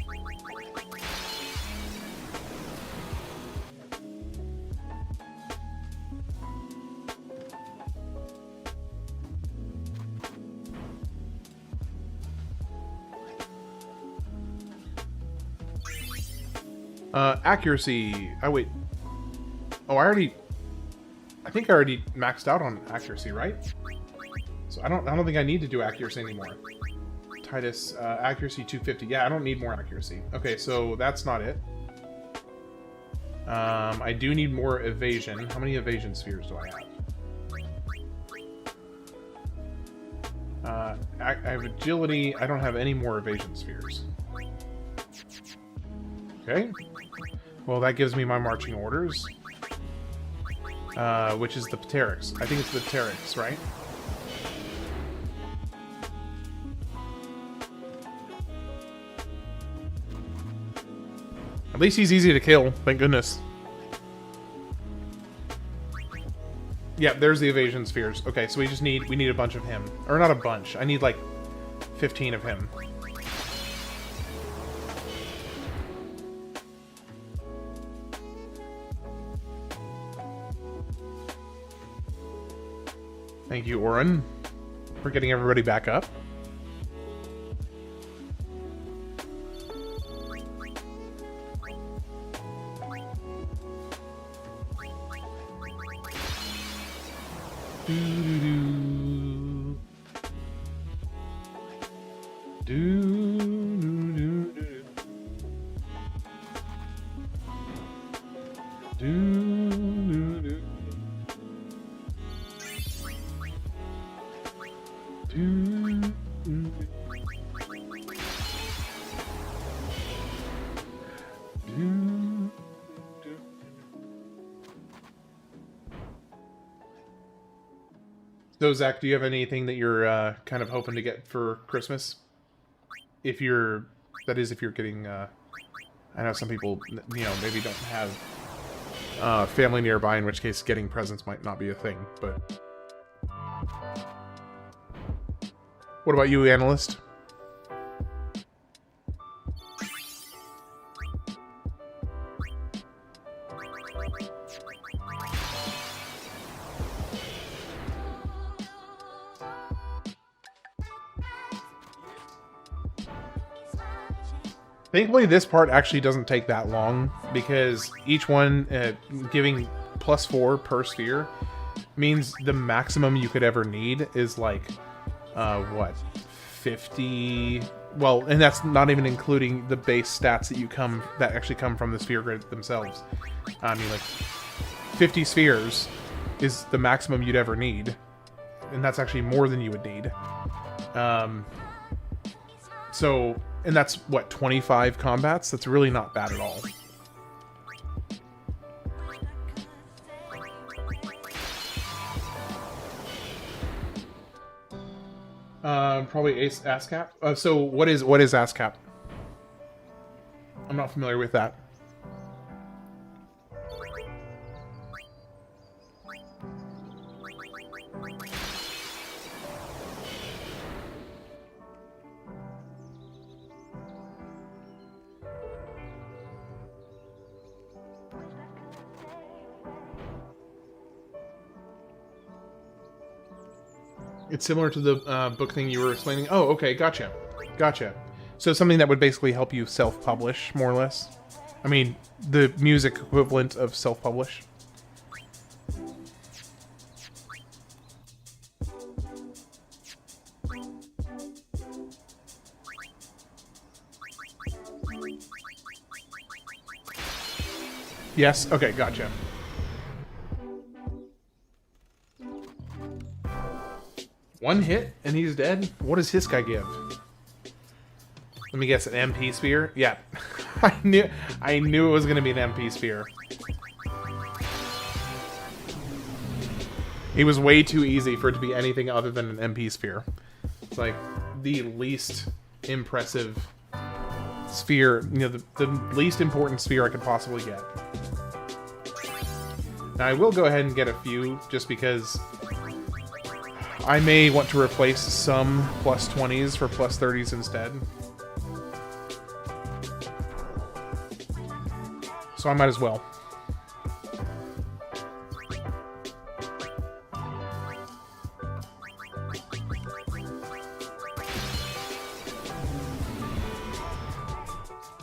Accuracy. Oh, wait. Oh, I think I already maxed out on accuracy, right? So I don't think I need to do accuracy anymore. Tidus, accuracy 250. Yeah, I don't need more accuracy. Okay, so that's not it. I do need more evasion. How many evasion spheres do I have? I have agility. I don't have any more evasion spheres. Okay. Well, that gives me my marching orders. Which is the Pteryx. I think it's the Pteryx, right? At least he's easy to kill, thank goodness. Yeah, there's the evasion spheres. Okay, so we need a bunch of him. Or not a bunch. I need like 15 of him. Thank you, Auron, for getting everybody back up. So, Zach, do you have anything that you're kind of hoping to get for Christmas? If you're getting, I know some people, you know, maybe don't have family nearby, in which case getting presents might not be a thing, but... What about you, Analyst? Thankfully, this part actually doesn't take that long, because each one giving +4 per sphere means the maximum you could ever need is like, what, 50... Well, and that's not even including the base stats that actually come from the sphere grid themselves. I mean, like, 50 spheres is the maximum you'd ever need, and that's actually more than you would need. So... And that's, what, 25 combats? That's really not bad at all. Probably Ace ASCAP. So what is ASCAP? I'm not familiar with that. It's similar to the book thing you were explaining. Oh, okay, gotcha. Gotcha. So something that would basically help you self-publish, more or less. I mean, the music equivalent of self-publish. Yes? Okay, gotcha. One hit and he's dead? What does his guy give? Let me guess, an MP Sphere? Yeah. I knew it was gonna be an MP Sphere. It was way too easy for it to be anything other than an MP Sphere. It's like the least impressive sphere, you know, the least important sphere I could possibly get. Now I will go ahead and get a few, just because I may want to replace some plus 20s for plus 30s instead. So I might as well.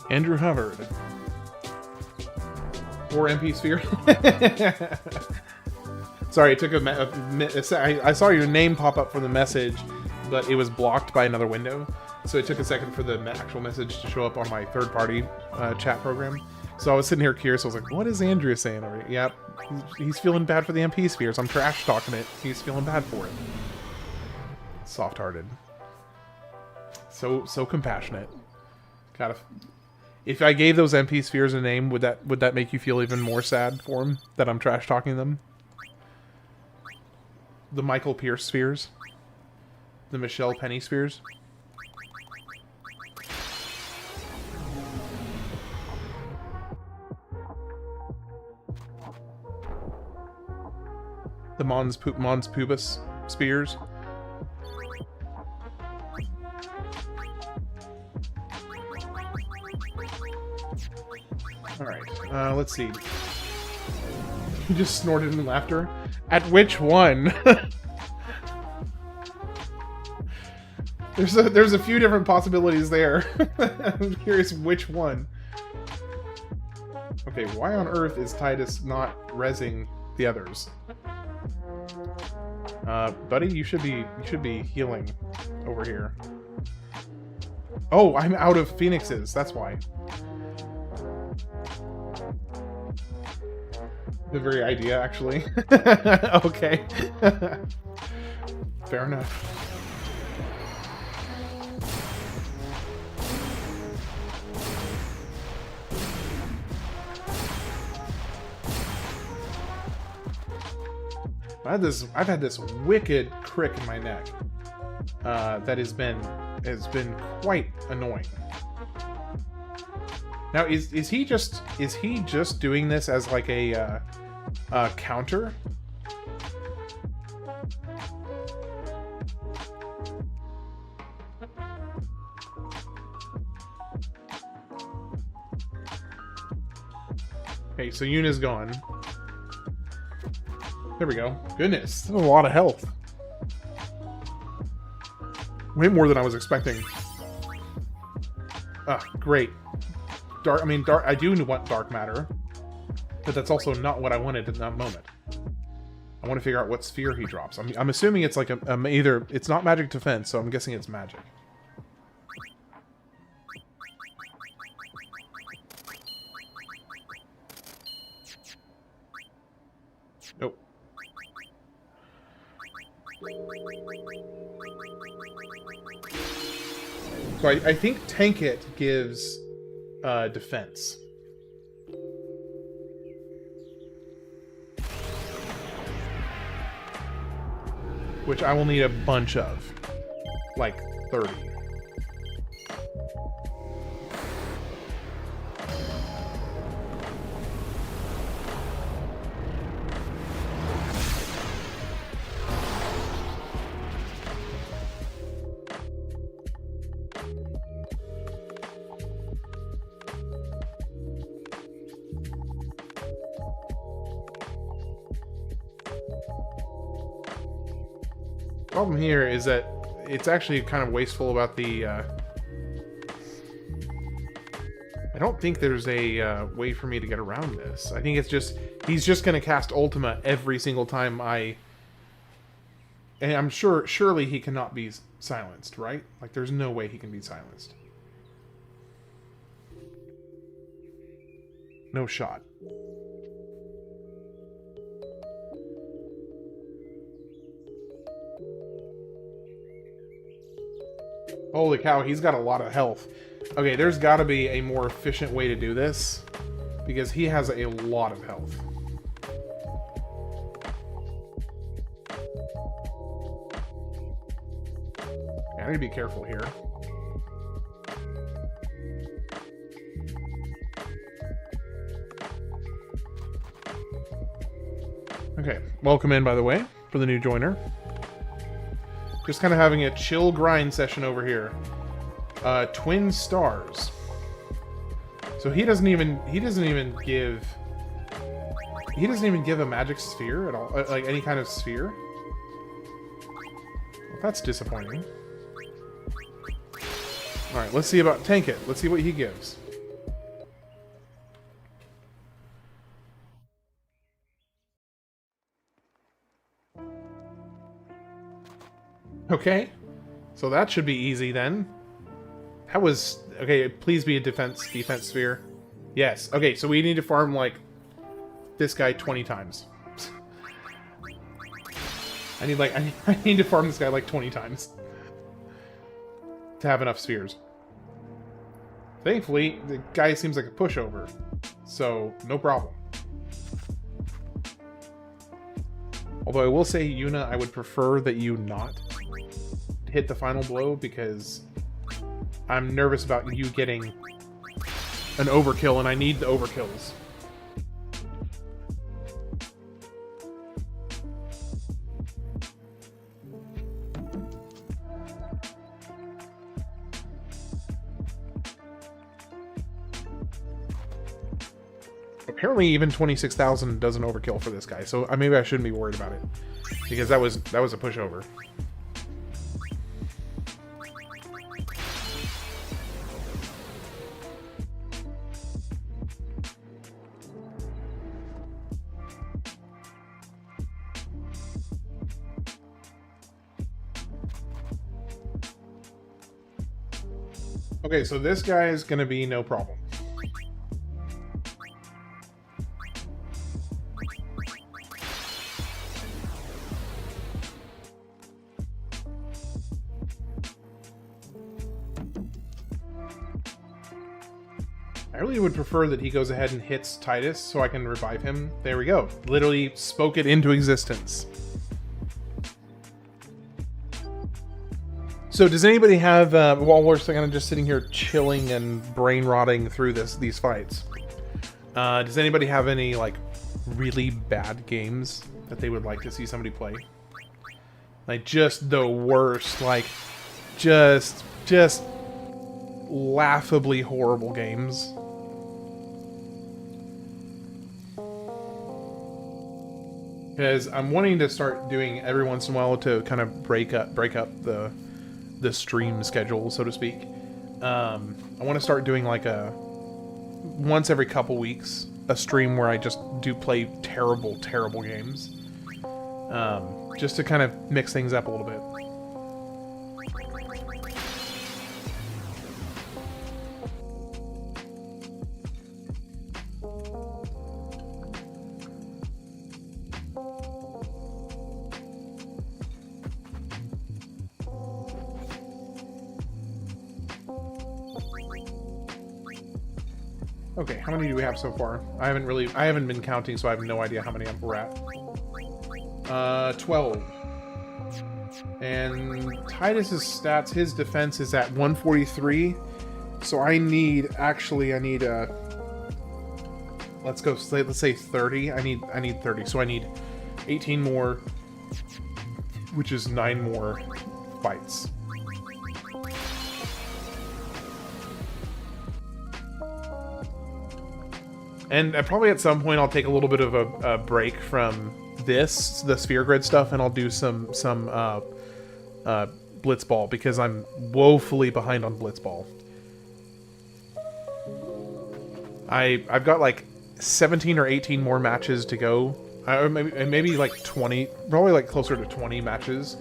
Andrew Hubbard. Or MP Sphere. Sorry, it took I saw your name pop up from the message, but it was blocked by another window. So it took a second for the actual message to show up on my third-party chat program. So I was sitting here curious. I was like, what is Andrew saying over here? Yep, he's feeling bad for the MP Spheres. I'm trash-talking it. He's feeling bad for it. Soft-hearted. So compassionate. Gotta... If I gave those MP Spheres a name, would that make you feel even more sad for him that I'm trash-talking them? The Michael Pierce Spheres? The Michelle Penny Spheres? The Mons Pubis Spears? Alright, let's see. He just snorted in laughter. At which one? There's a few different possibilities there. I'm curious which one. Okay, why on earth is Tidus not rezzing the others? Buddy, you should be healing over here. Oh, I'm out of phoenixes. That's why. The very idea, actually. Okay. Fair enough. I've had this wicked crick in my neck that has been quite annoying. Now, is he just doing this as like a counter? Okay, so Yuna's gone. There we go. Goodness, that's a lot of health. Way more than I was expecting. Ah, great. Dark. I mean, dark. I do want dark matter, but that's also not what I wanted in that moment. I want to figure out what sphere he drops. I'm assuming it's like either it's not magic defense, so I'm guessing it's magic. Nope. So I think Tank It gives defense. Which I will need a bunch of. like 30. Problem here is that it's actually kind of wasteful about the... I don't think there's a way for me to get around this. I think it's just... He's just going to cast Ultima every single time I... And I'm sure... Surely he cannot be silenced, right? Like, there's no way he can be silenced. No shot. Holy cow, he's got a lot of health. Okay, there's got to be a more efficient way to do this, because he has a lot of health. Yeah, I need to be careful here. Okay, welcome in, by the way, for the new joiner. Just kind of having a chill grind session over here. Twin stars. So he doesn't even give a magic sphere at all, like any kind of sphere. Well, that's disappointing. All right, let's see about tank it. Let's see what he gives. Okay, so that should be easy then. That was... Okay, please be a defense sphere. Yes, okay, so we need to farm, like, this guy 20 times. I need to farm this guy, like, 20 times. To have enough spheres. Thankfully, the guy seems like a pushover. So, no problem. Although I will say, Yuna, I would prefer that you not hit the final blow, because I'm nervous about you getting an overkill, and I need the overkills. Apparently even 26,000 does an overkill for this guy, so maybe I shouldn't be worried about it, because that was a pushover. Okay, so this guy is going to be no problem. I really would prefer that he goes ahead and hits Tidus so I can revive him. There we go. Literally spoke it into existence. So does anybody have, while we're kind of just sitting here chilling and brain rotting through these fights, does anybody have any, like, really bad games that they would like to see somebody play? Like, just the worst, like, just laughably horrible games. Because I'm wanting to start doing every once in a while to kind of break up the stream schedule, so to speak. I want to start doing like a once every couple weeks a stream where I just do play terrible games, just to kind of mix things up a little bit. Okay, how many do we have so far? I haven't been counting, so I have no idea how many we're at. 12. And Tidus's stats, his defense is at 143. So I need let's say 30. I need 30. So I need 18 more, which is 9 more fights. And probably at some point I'll take a little bit of a break from the Sphere Grid stuff, and I'll do some Blitzball, because I'm woefully behind on Blitzball. I've got like 17 or 18 more matches to go. Maybe like 20, probably like closer to 20 matches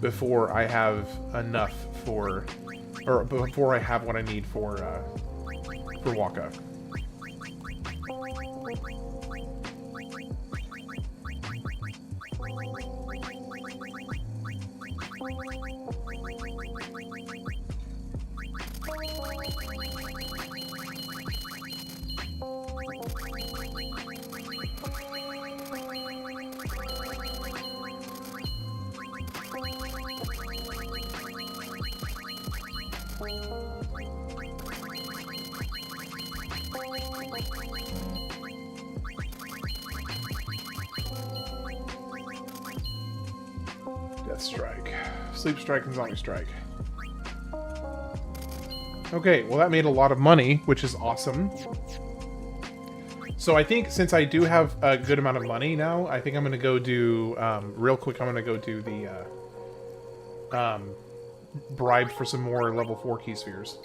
before I have enough for, or before I have what I need for Waka. Death Strike. Sleep Strike and Zombie Strike. Okay, well that made a lot of money, which is awesome. So I think since I do have a good amount of money now, I think I'm going to go do, real quick, I'm going to go do the, bribe for some more level 4 key spheres.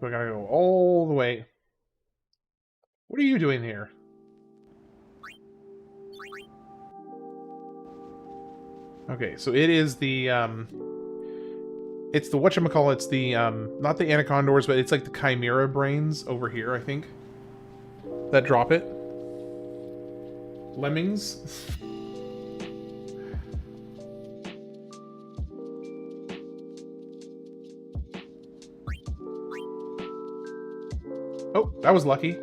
So I gotta go all the way. What are you doing here? Okay, so it is the, it's the whatchamacallit, it's the, not the Anacondors, but it's like the Chimera brains over here, I think, that drop it. Lemmings. Oh, that was lucky.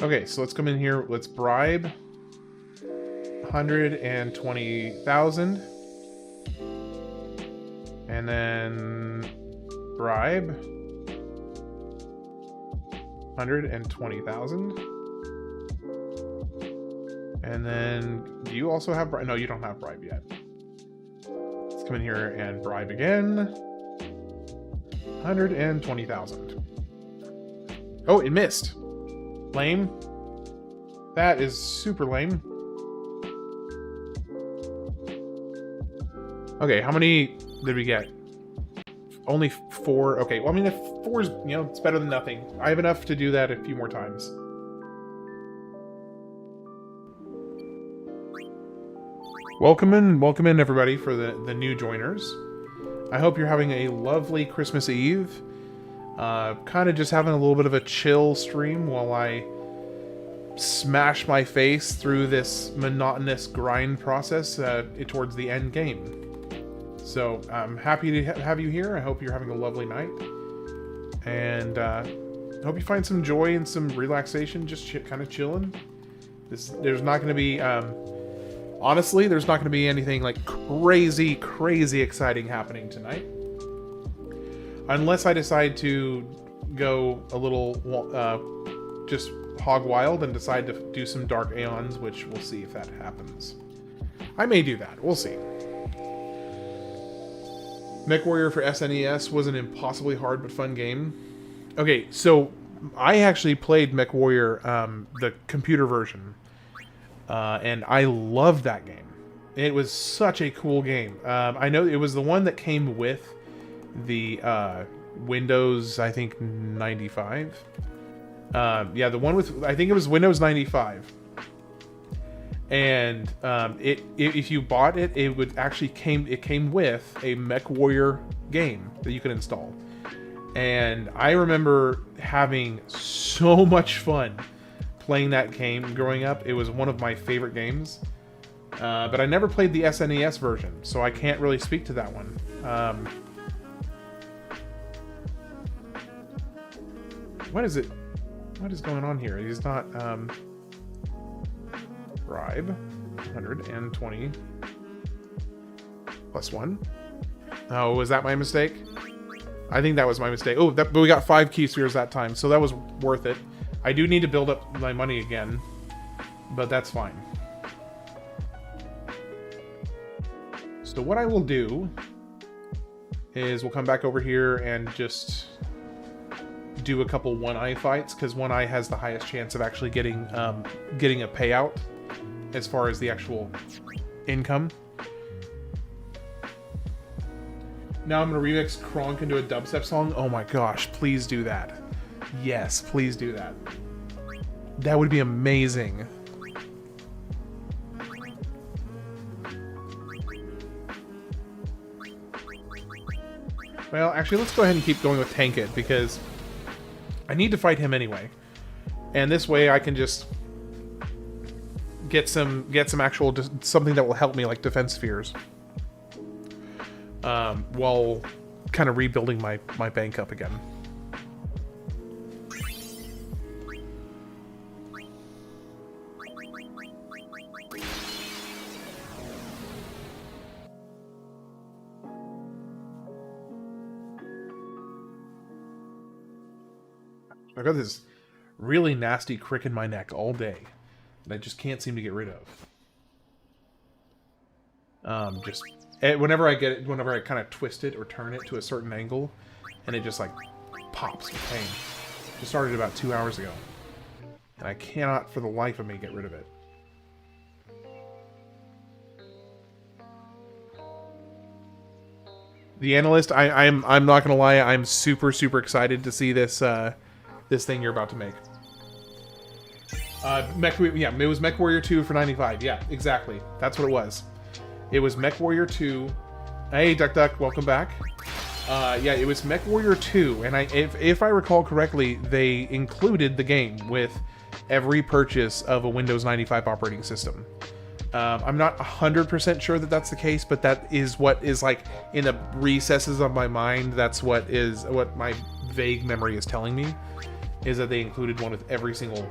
Okay, so let's come in here. Let's bribe 120,000. And then bribe 120,000. And then, do you also have bribe? No, you don't have bribe yet. Let's come in here and bribe again. 120,000. Oh, it missed. Lame. That is super lame. Okay, how many did we get? Only 4. Okay, well, I mean, if 4 is, you know, it's better than nothing. I have enough to do that a few more times. Welcome in everybody for the new joiners. I hope you're having a lovely Christmas Eve. Kind of just having a little bit of a chill stream while I smash my face through this monotonous grind process towards the end game. So I'm happy to have you here. I hope you're having a lovely night. And hope you find some joy and some relaxation just kind of chilling. There's not going to be... honestly, there's not going to be anything like crazy exciting happening tonight. Unless I decide to go a little just hog wild and decide to do some Dark Aeons, which we'll see if that happens. I may do that. We'll see. MechWarrior for SNES was an impossibly hard but fun game. Okay, so I actually played MechWarrior, the computer version. And I loved that game. It was such a cool game. I know it was the one that came with the Windows, I think, 95. Yeah, the one with, I think it was Windows 95. And if you bought it, it would actually came with a MechWarrior game that you could install. And I remember having so much fun playing that game growing up. It was one of my favorite games. But I never played the SNES version, so I can't really speak to that one. What is it? What is going on here? He's not... Bribe. 120. Plus 1. Oh, was that my mistake? I think that was my mistake. Oh, but we got 5 key spheres that time, so that was worth it. I do need to build up my money again, but that's fine. So what I will do is we'll come back over here and just do a couple one-eye fights, because one-eye has the highest chance of actually getting a payout as far as the actual income. Now I'm going to remix Kronk into a dubstep song. Oh my gosh, please do that. Yes, please do that. That would be amazing. Well, actually, let's go ahead and keep going with Tank It, because I need to fight him anyway. And this way I can just get some actual, something that will help me, like defense spheres. While kind of rebuilding my bank up again. I've got this really nasty crick in my neck all day that I just can't seem to get rid of. Just whenever I get it, whenever I kind of twist it or turn it to a certain angle, and it just like pops with pain. Just started about 2 hours ago, and I cannot for the life of me get rid of it. The Analyst, I'm not gonna lie, I'm super excited to see this this thing you're about to make. Yeah, it was Mech Warrior 2 for 95. Yeah, exactly. That's what it was. It was Mech Warrior 2. Hey, Duck, welcome back. Yeah, it was Mech Warrior 2, and if I recall correctly, they included the game with every purchase of a Windows 95 operating system. I'm not 100% sure that that's the case, but that is what is like in the recesses of my mind. That's what my vague memory is telling me, is that they included one with every single one.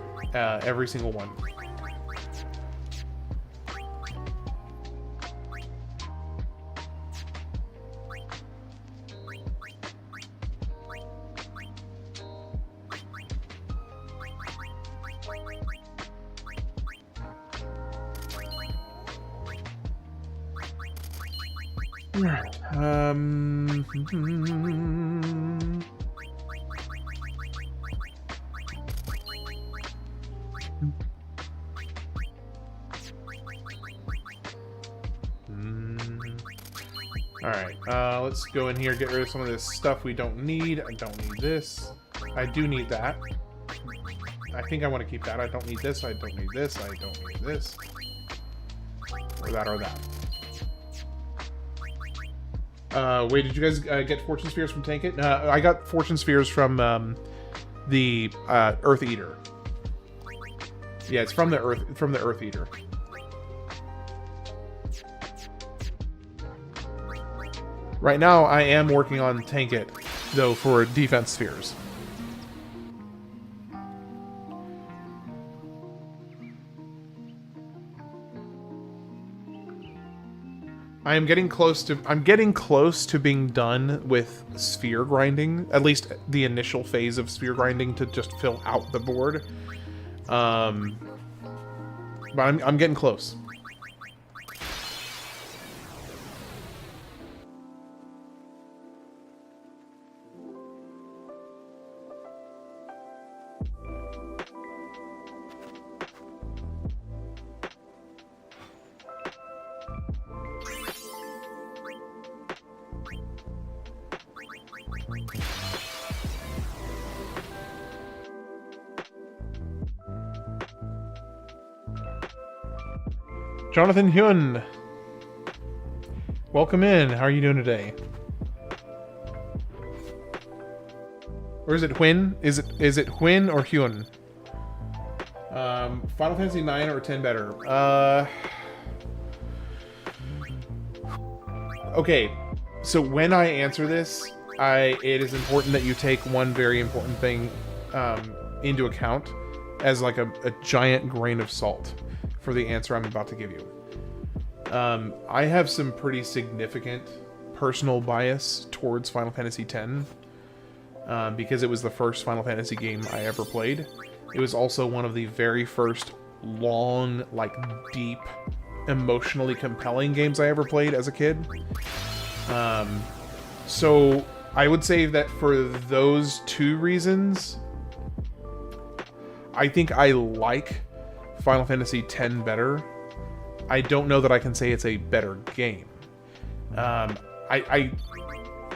Alright, let's go in here, get rid of some of this stuff we don't need. I don't need this. I do need that. I think I want to keep that. I don't need this. I don't need this. I don't need this. Or that or that. Wait, did you guys get Fortune Spheres from Tank It? I got Fortune Spheres from the Earth Eater. Yeah, it's from the Earth Eater. Right now, I am working on Tank It, though, for defense spheres. I'm getting close to being done with sphere grinding, at least the initial phase of sphere grinding, to just fill out the board. But I'm getting close. Jonathan Hyun, welcome in. How are you doing today? Or is it Hyun? Is it Hyun or Hyun? Final Fantasy 9 or 10 better? Okay, so when I answer this, it is important that you take one very important thing into account as like a giant grain of salt. for the answer I'm about to give you. I have some pretty significant personal bias towards Final Fantasy X, because it was the first Final Fantasy game I ever played. It was also one of the very first long, like, deep, emotionally compelling games I ever played as a kid. So I would say that for those two reasons, I think I like Final Fantasy X better. I don't know that I can say it's a better game.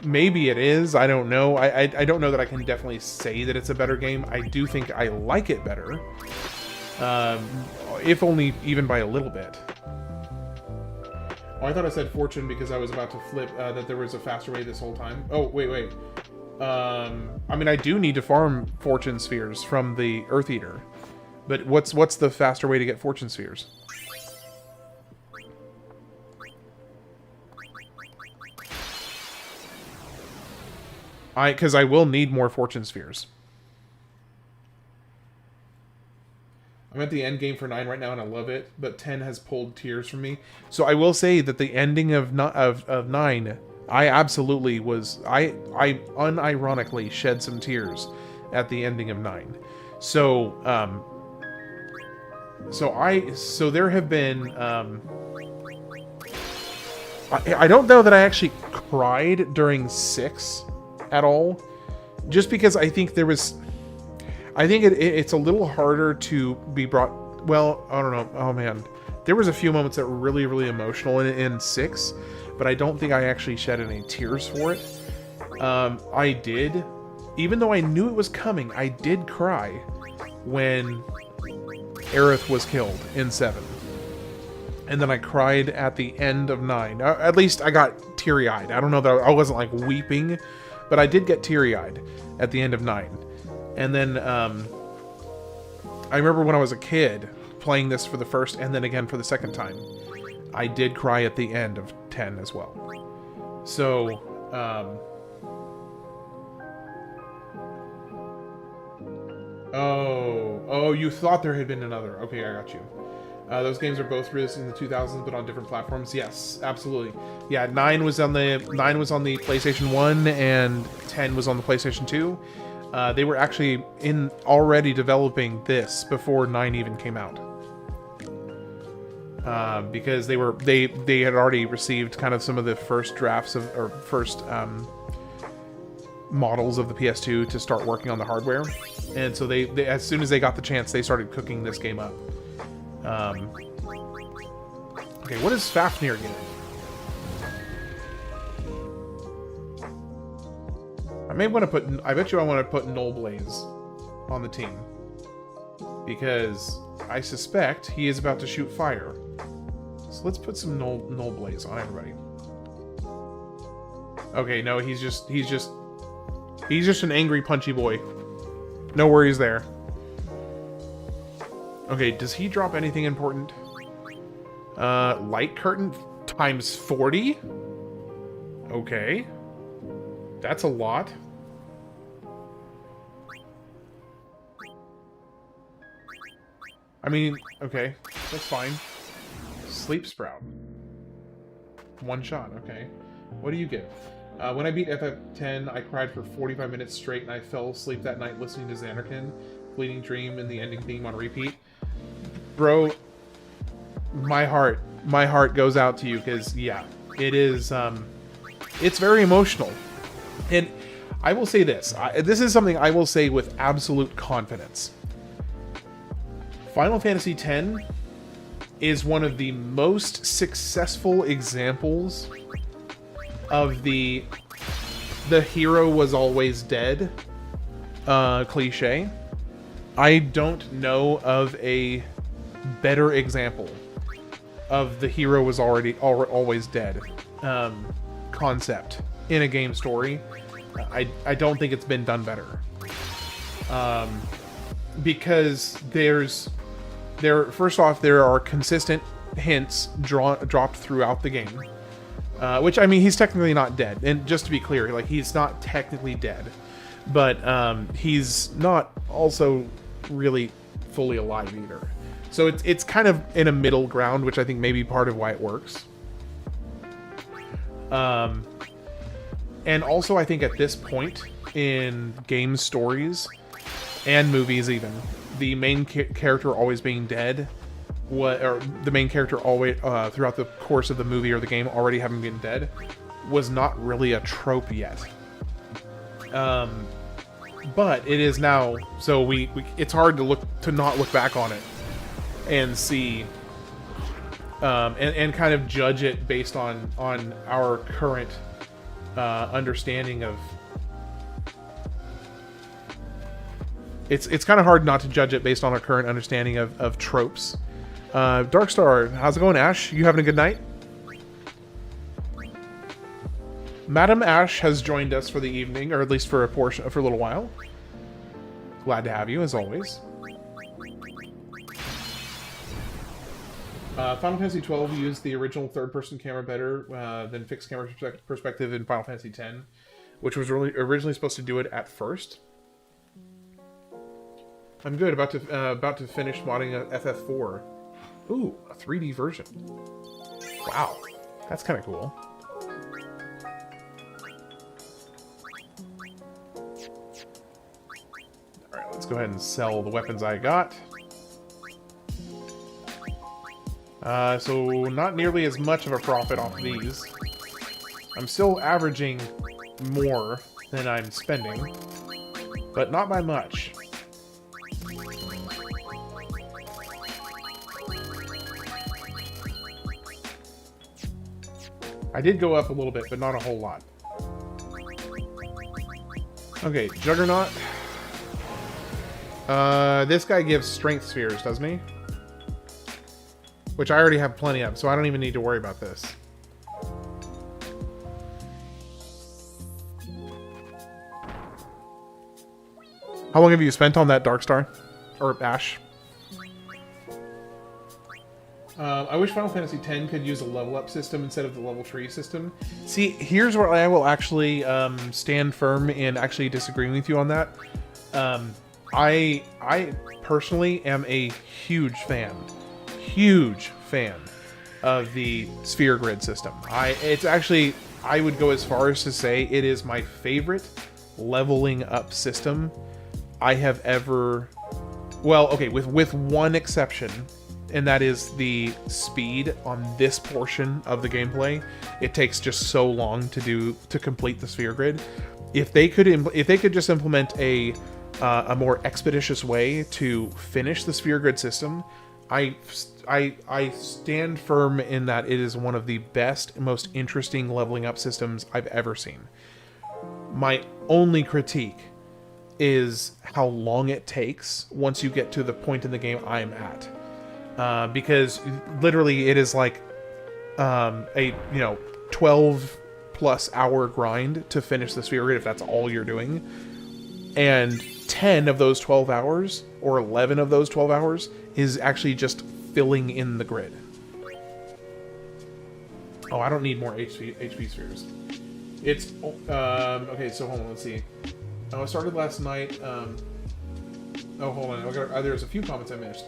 Maybe it is. I don't know. I don't know that I can definitely say that it's a better game. I do think I like it better. If only even by a little bit. Oh, I thought I said fortune because I was about to flip that there was a faster way this whole time. Oh, wait. I mean, I do need to farm fortune spheres from the Earth Eater. But what's the faster way to get fortune spheres? Because I will need more fortune spheres. I'm at the end game for 9 right now, and I love it, but 10 has pulled tears from me. So I will say that the ending of 9, I absolutely was... I unironically shed some tears at the ending of 9. So, so there have been... I don't know that I actually cried during 6 at all, just because I think there was... I think it's a little harder to be brought... Well, I don't know. Oh, man. There was a few moments that were really, really emotional in 6, but I don't think I actually shed any tears for it. I did. Even though I knew it was coming, I did cry when Aerith was killed in 7. And then I cried at the end of 9. At least I got teary-eyed. I don't know that I wasn't, like, weeping, but I did get teary-eyed at the end of 9. And then, I remember when I was a kid, playing this for the first and then again for the second time, I did cry at the end of 10 as well. So, Oh, you thought there had been another. Okay, I got you. Those games are both released in the 2000s, but on different platforms. Yes, absolutely. Yeah, 9 was on the PlayStation 1, and 10 was on the PlayStation 2. They were actually already developing this before 9 even came out, because they had already received kind of some of the first drafts of models of the PS2 to start working on the hardware, and so they as soon as they got the chance, they started cooking this game up. Okay, what is Fafnir getting? I bet you I want to put Nullblaze on the team, because I suspect he is about to shoot fire. So let's put some Nullblaze on everybody. Okay, no, he's just an angry punchy boy. No worries there. Okay, does he drop anything important? Light curtain times 40? Okay. That's a lot. I mean, okay, that's fine. Sleep Sprout. One shot, okay. What do you give? When I beat FF10, I cried for 45 minutes straight, and I fell asleep that night listening to Xanarkin, Fleeting Dream, and the ending theme on repeat. Bro, my heart goes out to you, because, yeah, it is, it's very emotional. And I will say this. This is something I will say with absolute confidence. Final Fantasy X is one of the most successful examples of the hero was always dead cliche. I don't know of a better example of the hero was always dead concept in a game story. I don't think it's been done better. Because first off, there are consistent hints dropped throughout the game. Which, I mean, he's technically not dead. And just to be clear, like, he's not technically dead. But he's not also really fully alive either. So it's kind of in a middle ground, which I think may be part of why it works. And also I think at this point in game stories and movies even, the main character always being dead, or the main character always throughout the course of the movie or the game already having been dead, was not really a trope yet. But it is now, so it's hard to not look back on it and see and kind of judge it based on our current understanding of. It's kind of hard not to judge it based on our current understanding of tropes. Darkstar, how's it going, Ash? You having a good night? Madam Ash has joined us for the evening, or at least for a little while. Glad to have you, as always. Final Fantasy XII used the original third-person camera better than fixed camera perspective in Final Fantasy X, which was originally supposed to do it at first. I'm good. About to finish modding FF4. Ooh, a 3D version. Wow, that's kind of cool. All right, let's go ahead and sell the weapons I got. So not nearly as much of a profit off of these. I'm still averaging more than I'm spending, but not by much. I did go up a little bit, but not a whole lot. Okay, Juggernaut. This guy gives strength spheres, doesn't he? Which I already have plenty of, so I don't even need to worry about this. How long have you spent on that, Darkstar? Or Ash? I wish Final Fantasy X could use a level up system instead of the level tree system. See, here's where I will actually stand firm in actually disagreeing with you on that. I personally am a huge fan of the sphere grid system. It's actually, I would go as far as to say it is my favorite leveling up system I have ever. Well, okay, with one exception. And that is the speed on this portion of the gameplay. It takes just so long to complete the sphere grid. If they could just implement a more expeditious way to finish the sphere grid system, I stand firm in that it is one of the best, most interesting leveling up systems I've ever seen. My only critique is how long it takes once you get to the point in the game I'm at. Because literally it is like a 12 plus hour grind to finish the sphere grid if that's all you're doing, and 10 of those 12 hours or 11 of those 12 hours is actually just filling in the grid. Oh, I don't need more HP spheres. It's okay, so hold on, let's see. I started last night. Oh, hold on, there's a few comments I missed.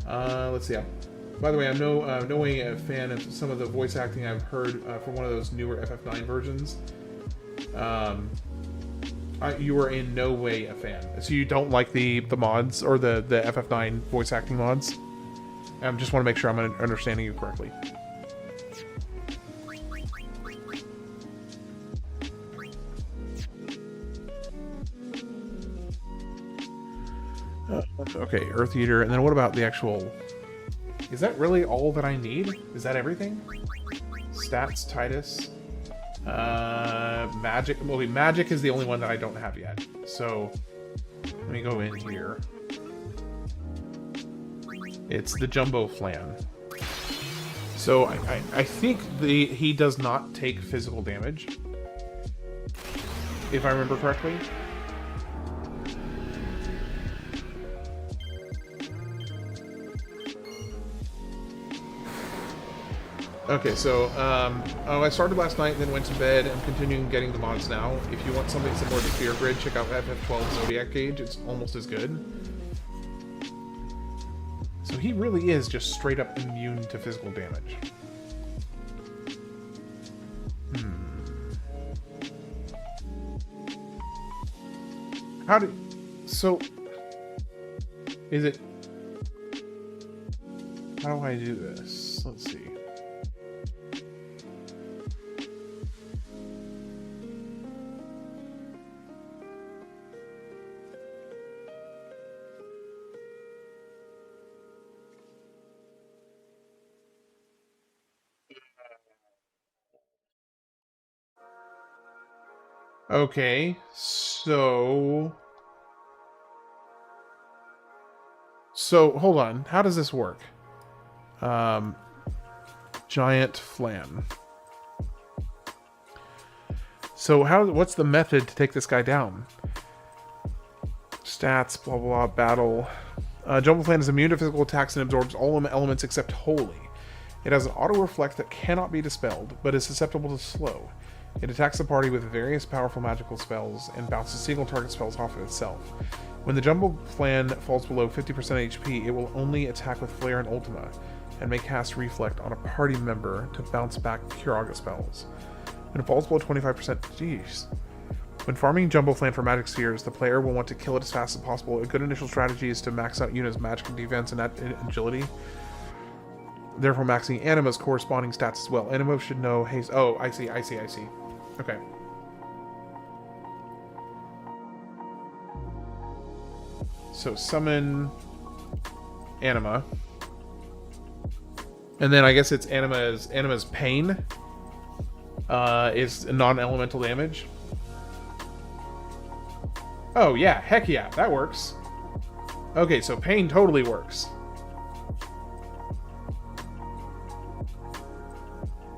Let's see. By the way, I'm no way a fan of some of the voice acting I've heard for one of those newer FF9 versions. You are in no way a fan. So you don't like the mods or the FF9 voice acting mods? I just want to make sure I'm understanding you correctly. Okay, Earth Eater, and then what about the actual... Is that really all that I need? Is that everything? Stats, Tidus. Magic. Well, Magic is the only one that I don't have yet. So, let me go in here. It's the Jumbo Flan. So, I think he does not take physical damage. If I remember correctly. Okay, so, I started last night and then went to bed. I'm continuing getting the mods now. If you want something similar to Sphere Grid, check out FF12 Zodiac Gauge. It's almost as good. So he really is just straight up immune to physical damage. So, is it... How do I do this? Let's see. Okay, so hold on. How does this work? Giant flan. So what's the method to take this guy down? Stats, blah blah, battle. Jumbo Flan is immune to physical attacks and absorbs all elements except holy. It has an auto reflect that cannot be dispelled, but is susceptible to slow. It attacks the party with various powerful magical spells and bounces single target spells off of itself. When the Jumbo Flan falls below 50% HP, it will only attack with Flare and Ultima, and may cast Reflect on a party member to bounce back Kiraga spells. When it falls below 25%, jeez. When farming Jumbo Flan for magic spheres, the player will want to kill it as fast as possible. A good initial strategy is to max out Yuna's magic defense and agility. Therefore, maxing Anima's corresponding stats as well. Anima should know haste. Oh, I see. Okay. So summon Anima. And then I guess it's Anima's pain. Is non-elemental damage. Oh yeah, heck yeah, that works. Okay, so pain totally works.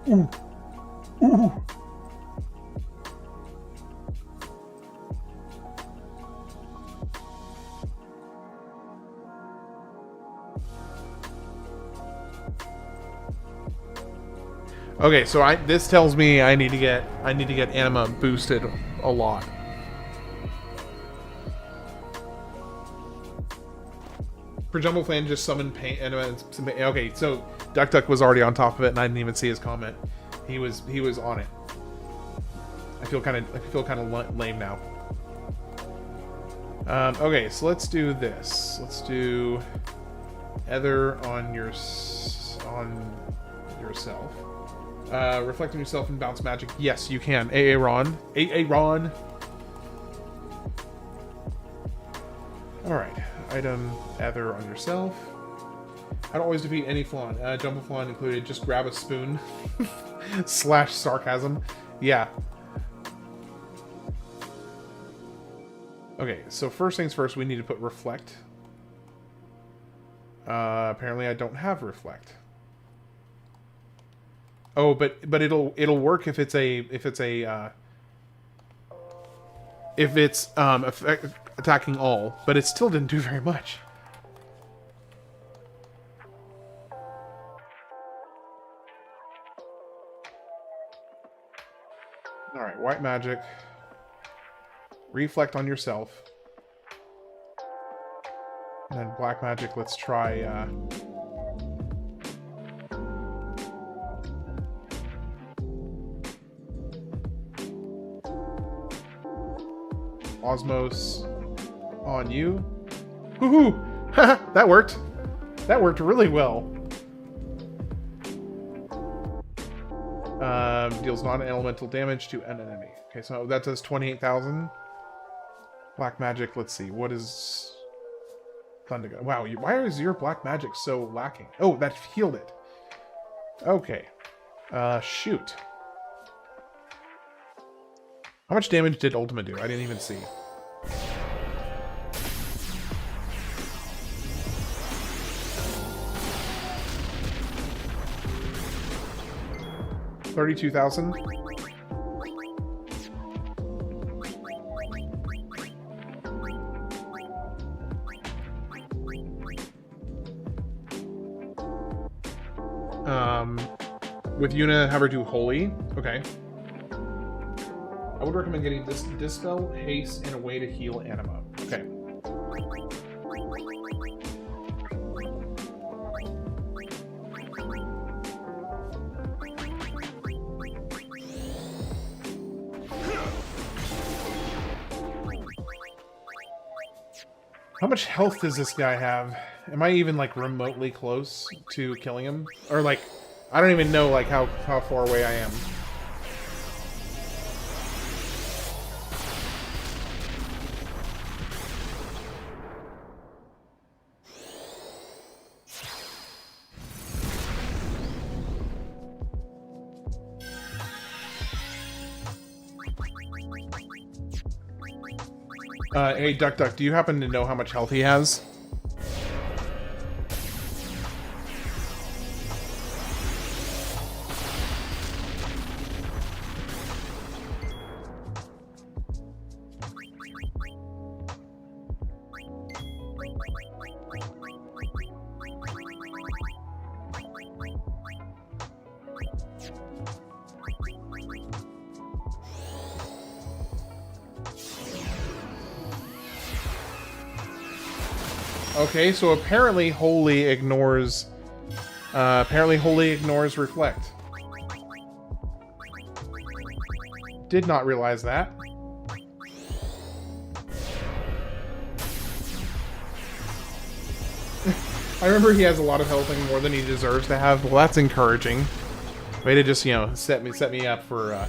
Ooh. Ooh. Okay, so this tells me I need to get Anima boosted a lot. For Jumbo Flan, just summon pain Anima. Okay, so Duck was already on top of it, and I didn't even see his comment. He was on it. I feel kind of lame now. Okay, so let's do this. Let's do Ether on yourself. Reflect on yourself and bounce magic. Yes, you can. Auron. Alright. Item Ether on yourself. How to always defeat any flan. Jumbo Flan included. Just grab a spoon. / sarcasm. Yeah. Okay, so first things first, we need to put Reflect. Apparently I don't have Reflect. Oh, but it'll work if it's attacking all, but it still didn't do very much. All right, white magic. Reflect on yourself. And then black magic, let's try Osmos on you. Woohoo! That worked. That worked really well. Deals non-elemental damage to an enemy. Okay, so that does 28,000. Black magic, let's see. What is Thundergun? Wow, why is your black magic so lacking? Oh, that healed it. Okay. Shoot. How much damage did Ultima do? I didn't even see. $32,000. With Yuna, have her do Holy. Okay. I would recommend getting this Dispel, Haste, and a way to heal Anima. Okay. How much health does this guy have? Am I even, like, remotely close to killing him? Or, like, I don't even know, like, how far away I am. Hey, Duck, do you happen to know how much health he has? Okay, so apparently Holy ignores Reflect. Did not realize that. I remember he has a lot of health and more than he deserves to have. Well, that's encouraging. Way to just, you know, set me up for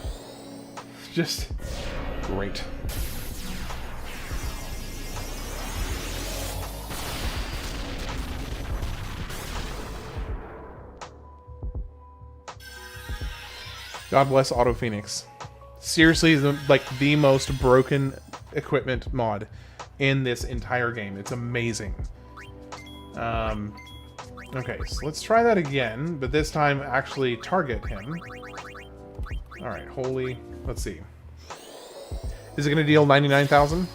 just great. God bless Auto Phoenix. Seriously, the most broken equipment mod in this entire game. It's amazing. Okay, so let's try that again, but this time actually target him. Alright, Holy. Let's see. Is it going to deal 99,000?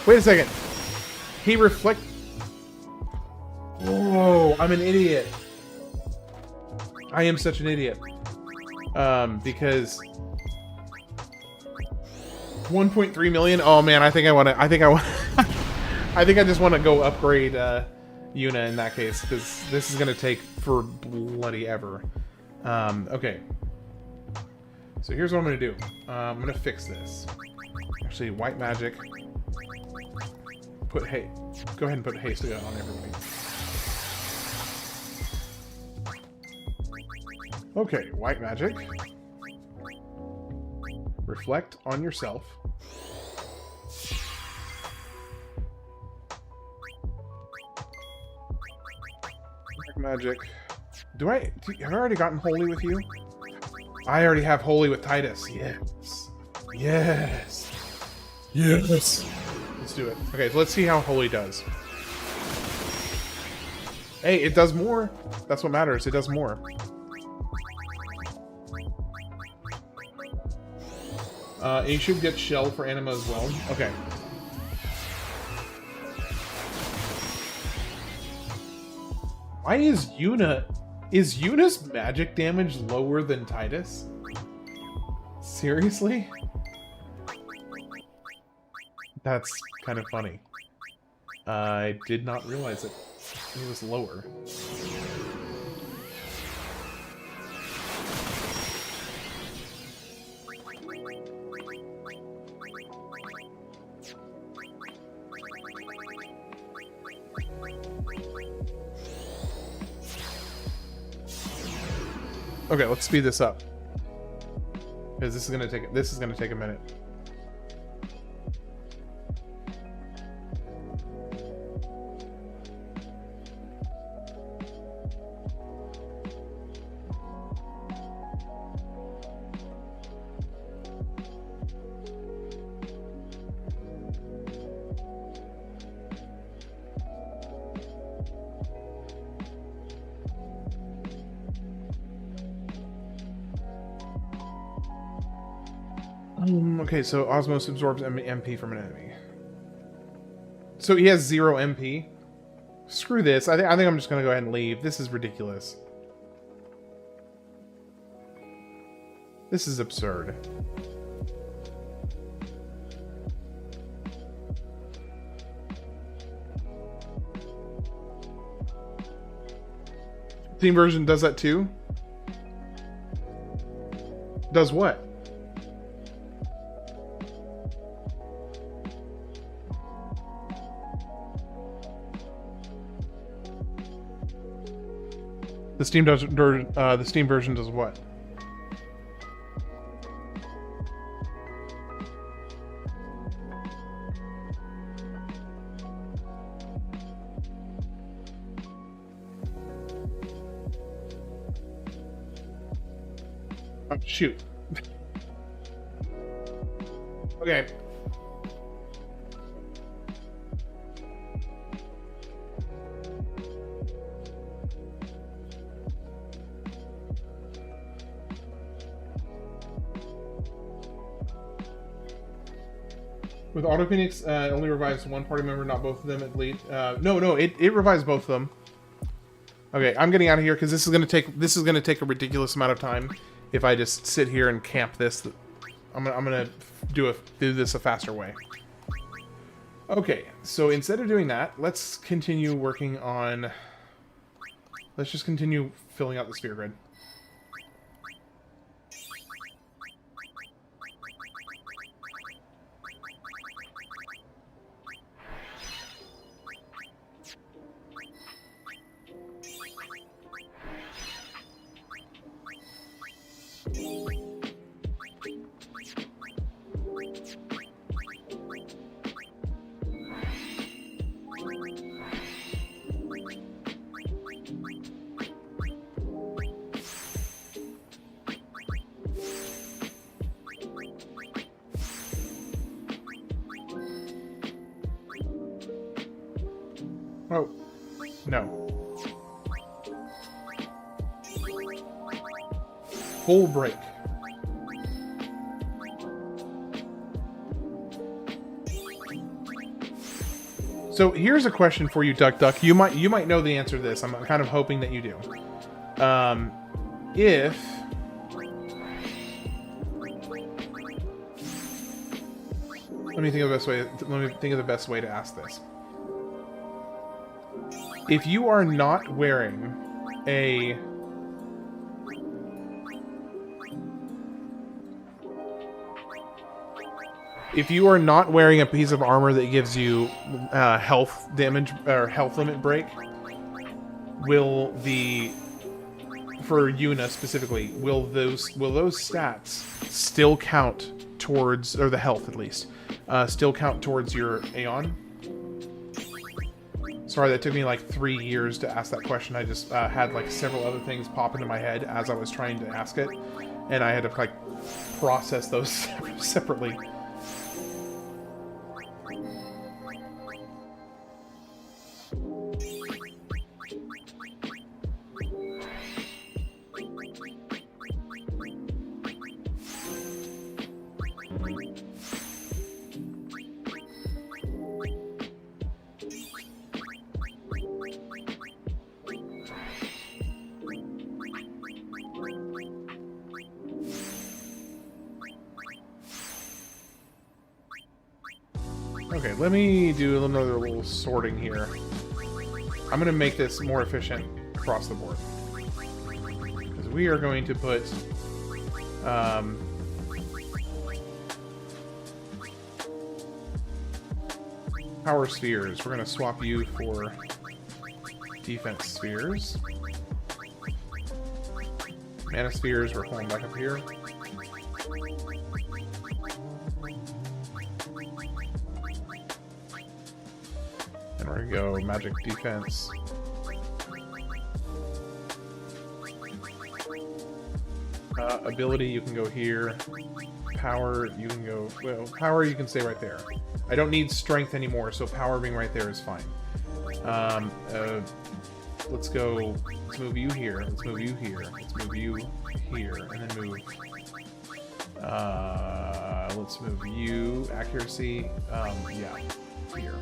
Wait a second. He reflect... Whoa, I'm an idiot. I am such an idiot. Because 1.3 million. Oh man, I think I just want to go upgrade Yuna in that case, because this is gonna take for bloody ever. Okay. So here's what I'm gonna do. I'm gonna fix this. Actually, white magic. Go ahead and put haste on everybody. Okay, white magic. Reflect on yourself. Black magic. Have I already gotten holy with you? I already have holy with Tidus. Yes. Yes. Yes. Let's do it. Okay, so let's see how holy does. Hey, it does more. That's what matters. It does more. You should get shell for anima as well. Okay. Why is Yuna's magic damage lower than Tidus? Seriously? That's kind of funny. I did not realize it was lower. Okay, let's speed this up, because this is gonna take a minute. Okay, so Osmos absorbs MP from an enemy. So he has 0 MP? Screw this. I think I'm just going to go ahead and leave. This is ridiculous. This is absurd. Steam version does that too? Does what? The Steam does. The Steam version does what? Oh, shoot. Okay. With Auto Phoenix, it only revives one party member, not both of them at least. No, it revives both of them. Okay, I'm getting out of here because this is gonna take a ridiculous amount of time. If I just sit here and camp this, I'm gonna do this a faster way. Okay, so instead of doing that, let's continue working on. Let's just continue filling out the sphere grid. Oh, no. Full break. So here's a question for you, Duck Duck. You might know the answer to this. I'm kind of hoping that you do. If let me think of the best way to ask this. If you are not wearing a piece of armor that gives you health damage or health limit break, for Yuna specifically, will those stats still count towards, or the health at least, still count towards your Aeon? Sorry, that took me like 3 years to ask that question. I just had like several other things pop into my head as I was trying to ask it, and I had to like process those separately. Okay, let me do another little sorting here. I'm going to make this more efficient across the board. Because we are going to put... power spheres. We're going to swap you for defense spheres. Mana spheres, we're pulling back up here. And we're going to go magic defense. Ability, you can go here. Power, you can go... Well, power, you can stay right there. I don't need strength anymore, so power being right there is fine. Let's go... Let's move you here. Let's move you here. Let's move you here. And then move... let's move you... Accuracy... yeah. Here.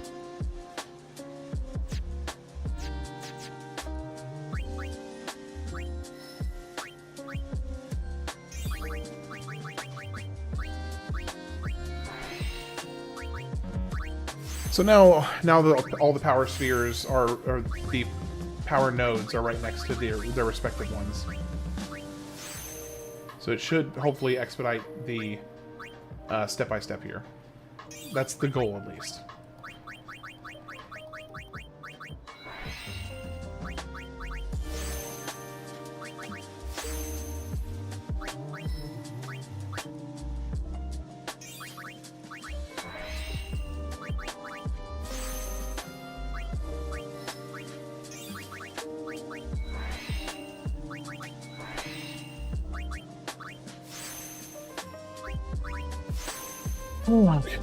So now all the power spheres or the power nodes are right next to their respective ones. So it should hopefully expedite the step-by-step here. That's the goal, at least. Oh, okay.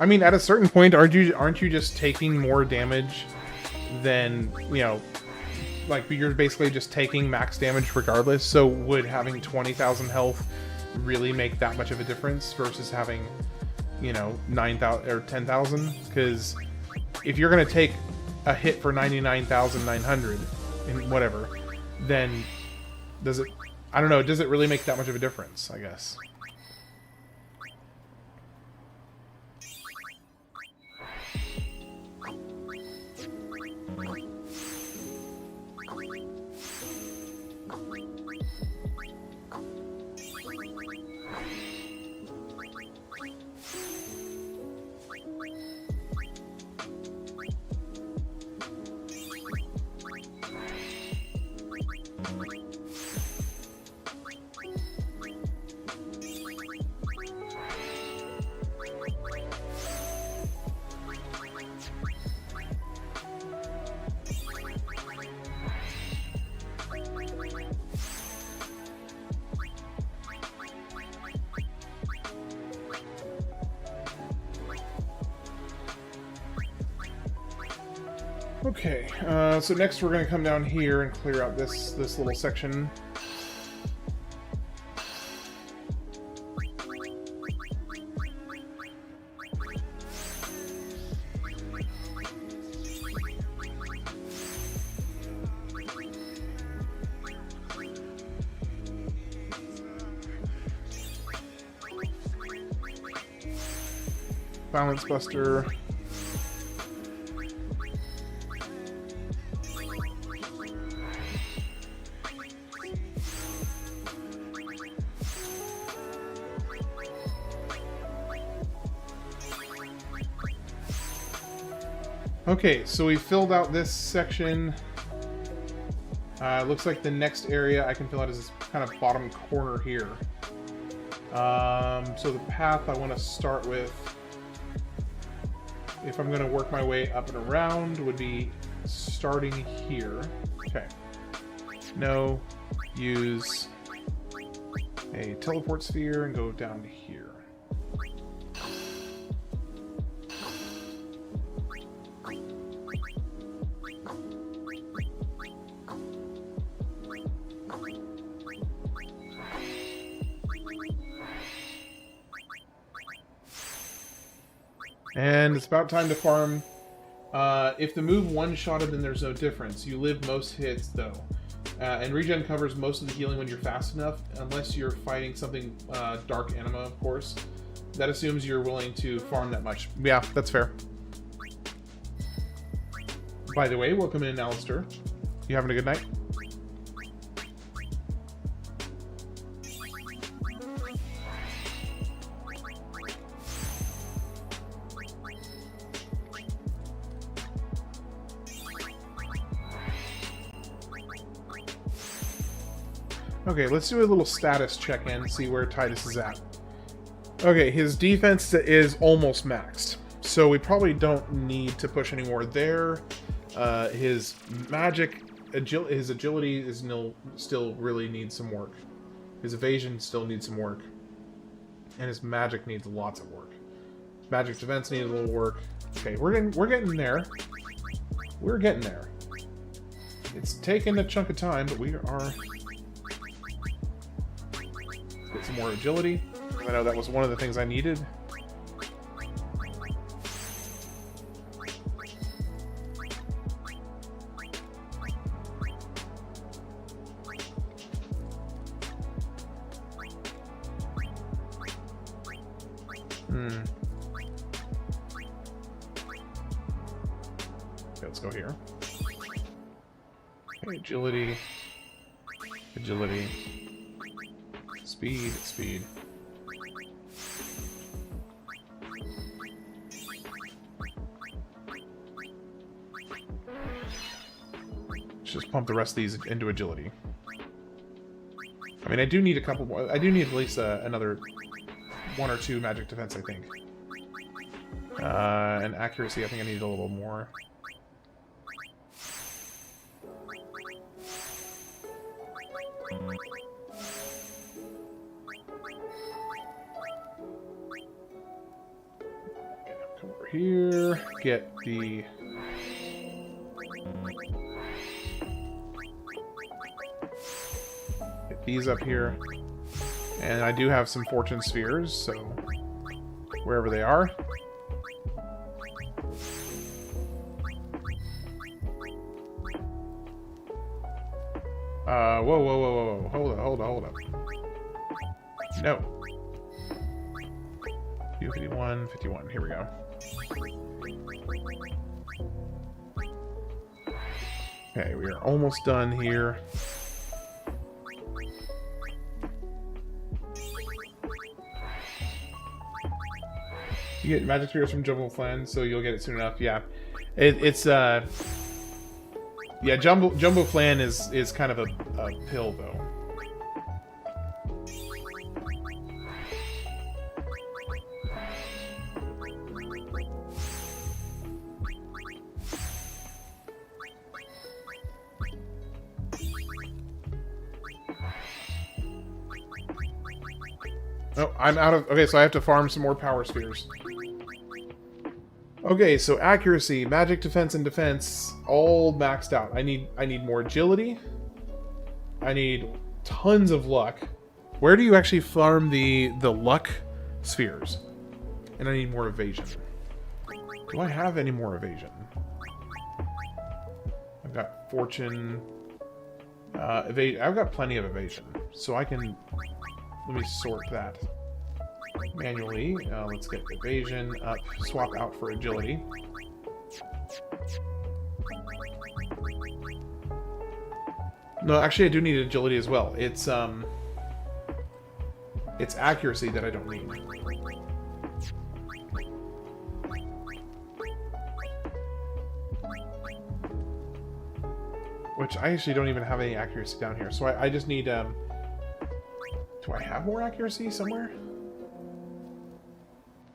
I mean, at a certain point, aren't you just taking more damage than, you know, like you're basically just taking max damage regardless? So would having 20,000 health really make that much of a difference versus having, you know, 9,000 or 10,000? Because if you're gonna take a hit for 99,900 and whatever, then does it? I don't know. Does it really make that much of a difference? I guess. Okay, so next we're going to come down here and clear out this little section. Balance Buster. Okay, so we filled out this section. Looks like the next area I can fill out is this kind of bottom corner here. So the path I want to start with, if I'm going to work my way up and around, would be starting here. Okay. No, use a teleport sphere and go down here. And it's about time to farm. If the move one-shotted, then there's no difference. You live most hits, though. And regen covers most of the healing when you're fast enough, unless you're fighting something dark anima, of course. That assumes you're willing to farm that much. Yeah, that's fair. By the way, welcome in, Alistair. You having a good night? Okay, let's do a little status check-in, see where Tidus is at. Okay, his defense is almost maxed, so we probably don't need to push any more there. His magic, his agility is still really needs some work. His evasion still needs some work. And his magic needs lots of work. Magic defense needs a little work. Okay, we're getting there. We're getting there. It's taken a chunk of time, but we are... Get some more agility. I know that was one of the things I needed. Okay, let's go here. Okay, agility. Agility. Speed, speed. Let's just pump the rest of these into agility. I mean, I do need a couple more. I do need at least another 1 or 2 magic defense, I think. And accuracy, I think I need a little more. Come over here, get the... Get these up here. And I do have some fortune spheres, so wherever they are. Whoa, whoa, whoa, whoa, whoa. Hold up, hold up, hold up. No. 51, 51. Here we go. Okay, we are almost done here. You get magic spheres from Jumbo Flan, so you'll get it soon enough. Yeah, yeah, Jumbo Flan is kind of a pill though. Oh, I'm out of... Okay, so I have to farm some more power spheres. Okay, so accuracy, magic, defense, and defense, all maxed out. I need more agility. I need tons of luck. Where do you actually farm the luck spheres? And I need more evasion. Do I have any more evasion? I've got fortune. I've got plenty of evasion, so I can... Let me sort that manually. Let's get evasion up, swap out for agility. No, actually I do need agility as well. It's accuracy that I don't need. Which I actually don't even have any accuracy down here. So I just need... Do I have more accuracy somewhere?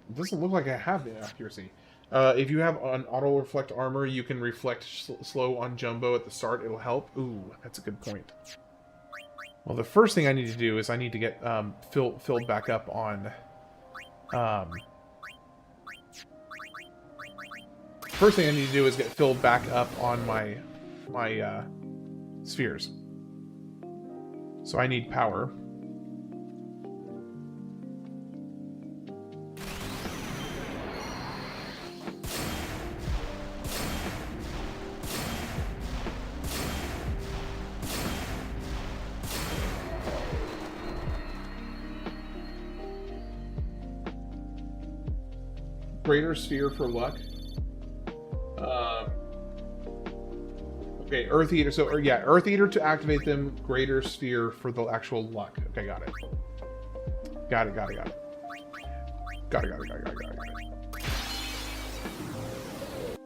It doesn't look like I have the accuracy. If you have an auto-reflect armor, you can reflect slow on Jumbo at the start. It'll help. Ooh, that's a good point. Well, the first thing I need to do is I need to get filled back up on... First thing I need to do is get filled back up on my spheres. So I need power. Greater sphere for luck. Okay, Earth Eater. So, yeah, Earth Eater to activate them. Greater sphere for the actual luck. Okay, got it. Got it. Got it.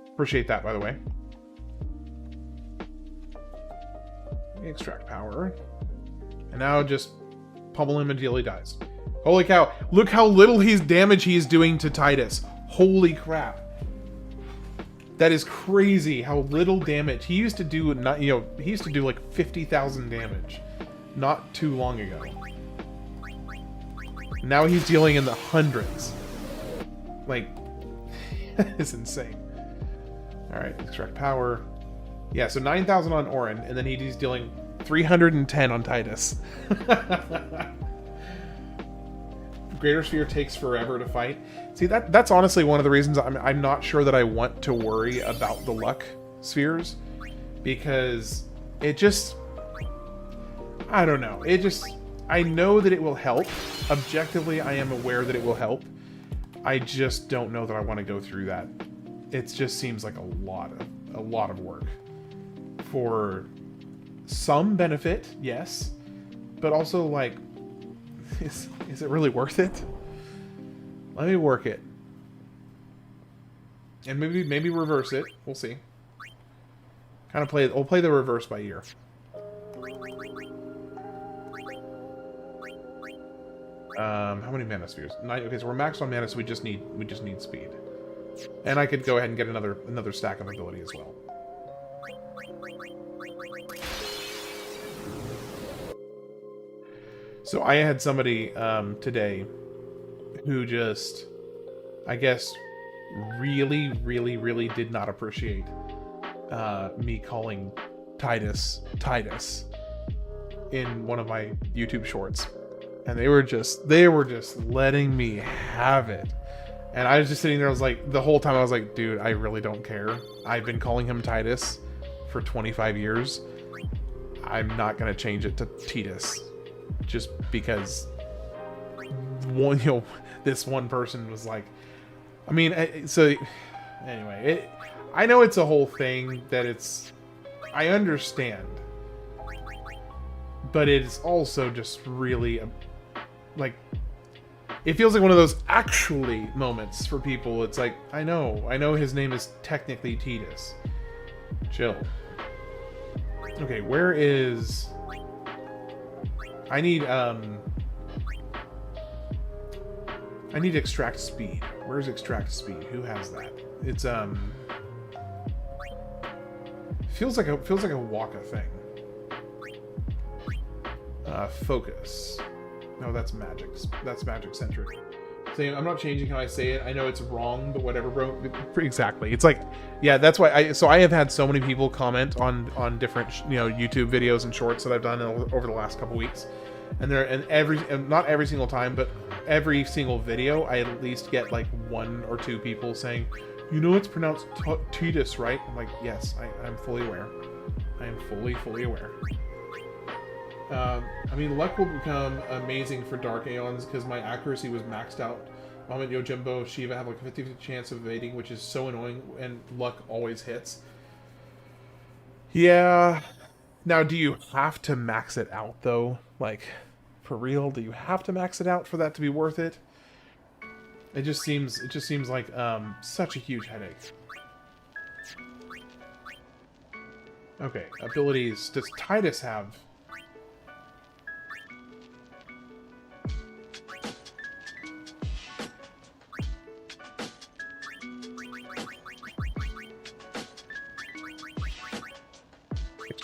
Appreciate that, by the way. Let me extract power. And now just pummel him until he dies. Holy cow. Look how little damage he is doing to Tidus. Holy crap. That is crazy how little damage. He used to do, he used to do like 50,000 damage not too long ago. Now he's dealing in the hundreds. Like, that is insane. Alright, extract power. Yeah, so 9,000 on Auron, and then he's dealing 310 on Tidus. Greater Sphere takes forever to fight. See, that's honestly one of the reasons I'm not sure that I want to worry about the luck spheres. Because it just... I don't know. It just... I know that it will help. Objectively, I am aware that it will help. I just don't know that I want to go through that. It just seems like a lot of work. For some benefit, yes. But also, like... Is it really worth it? Let me work it. And maybe reverse it. We'll see. We'll play the reverse by ear. How many mana spheres? 9. Okay, so we're maxed on mana, so we just need speed. And I could go ahead and get another stack of ability as well. So I had somebody today who just, I guess, really, really, really did not appreciate me calling Tidus in one of my YouTube shorts. And they were just letting me have it. And I was just sitting there, I was like, the whole time I was like, dude, I really don't care. I've been calling him Tidus for 25 years. I'm not going to change it to Tidus. Just because this one person was like, I mean, so anyway, I know it's a whole thing that I understand, but it's also just really like, it feels like one of those actually moments for people. It's like, I know his name is technically Tidus. Chill. Okay, where is... I need extract speed. Where's extract speed? Who has that? It's feels like a Waka thing. Focus. No, that's magic. That's magic centric. So I'm not changing how I say it. I know it's wrong, but whatever, bro. Exactly. It's like, yeah, that's why I have had so many people comment on different, YouTube videos and shorts that I've done over the last couple weeks. And not every single time, but every single video, I at least get like 1 or 2 people saying, it's pronounced Tidus, right? I'm like, yes, I'm fully aware. I am fully aware. I mean, luck will become amazing for Dark Aeons because my accuracy was maxed out. Moment Yojimbo, Shiva have like a 50-50 chance of evading, which is so annoying, and luck always hits. Yeah. Now, do you have to max it out, though? Like, for real? Do you have to max it out for that to be worth it? It just seems like such a huge headache. Okay, abilities. Does Tidus have...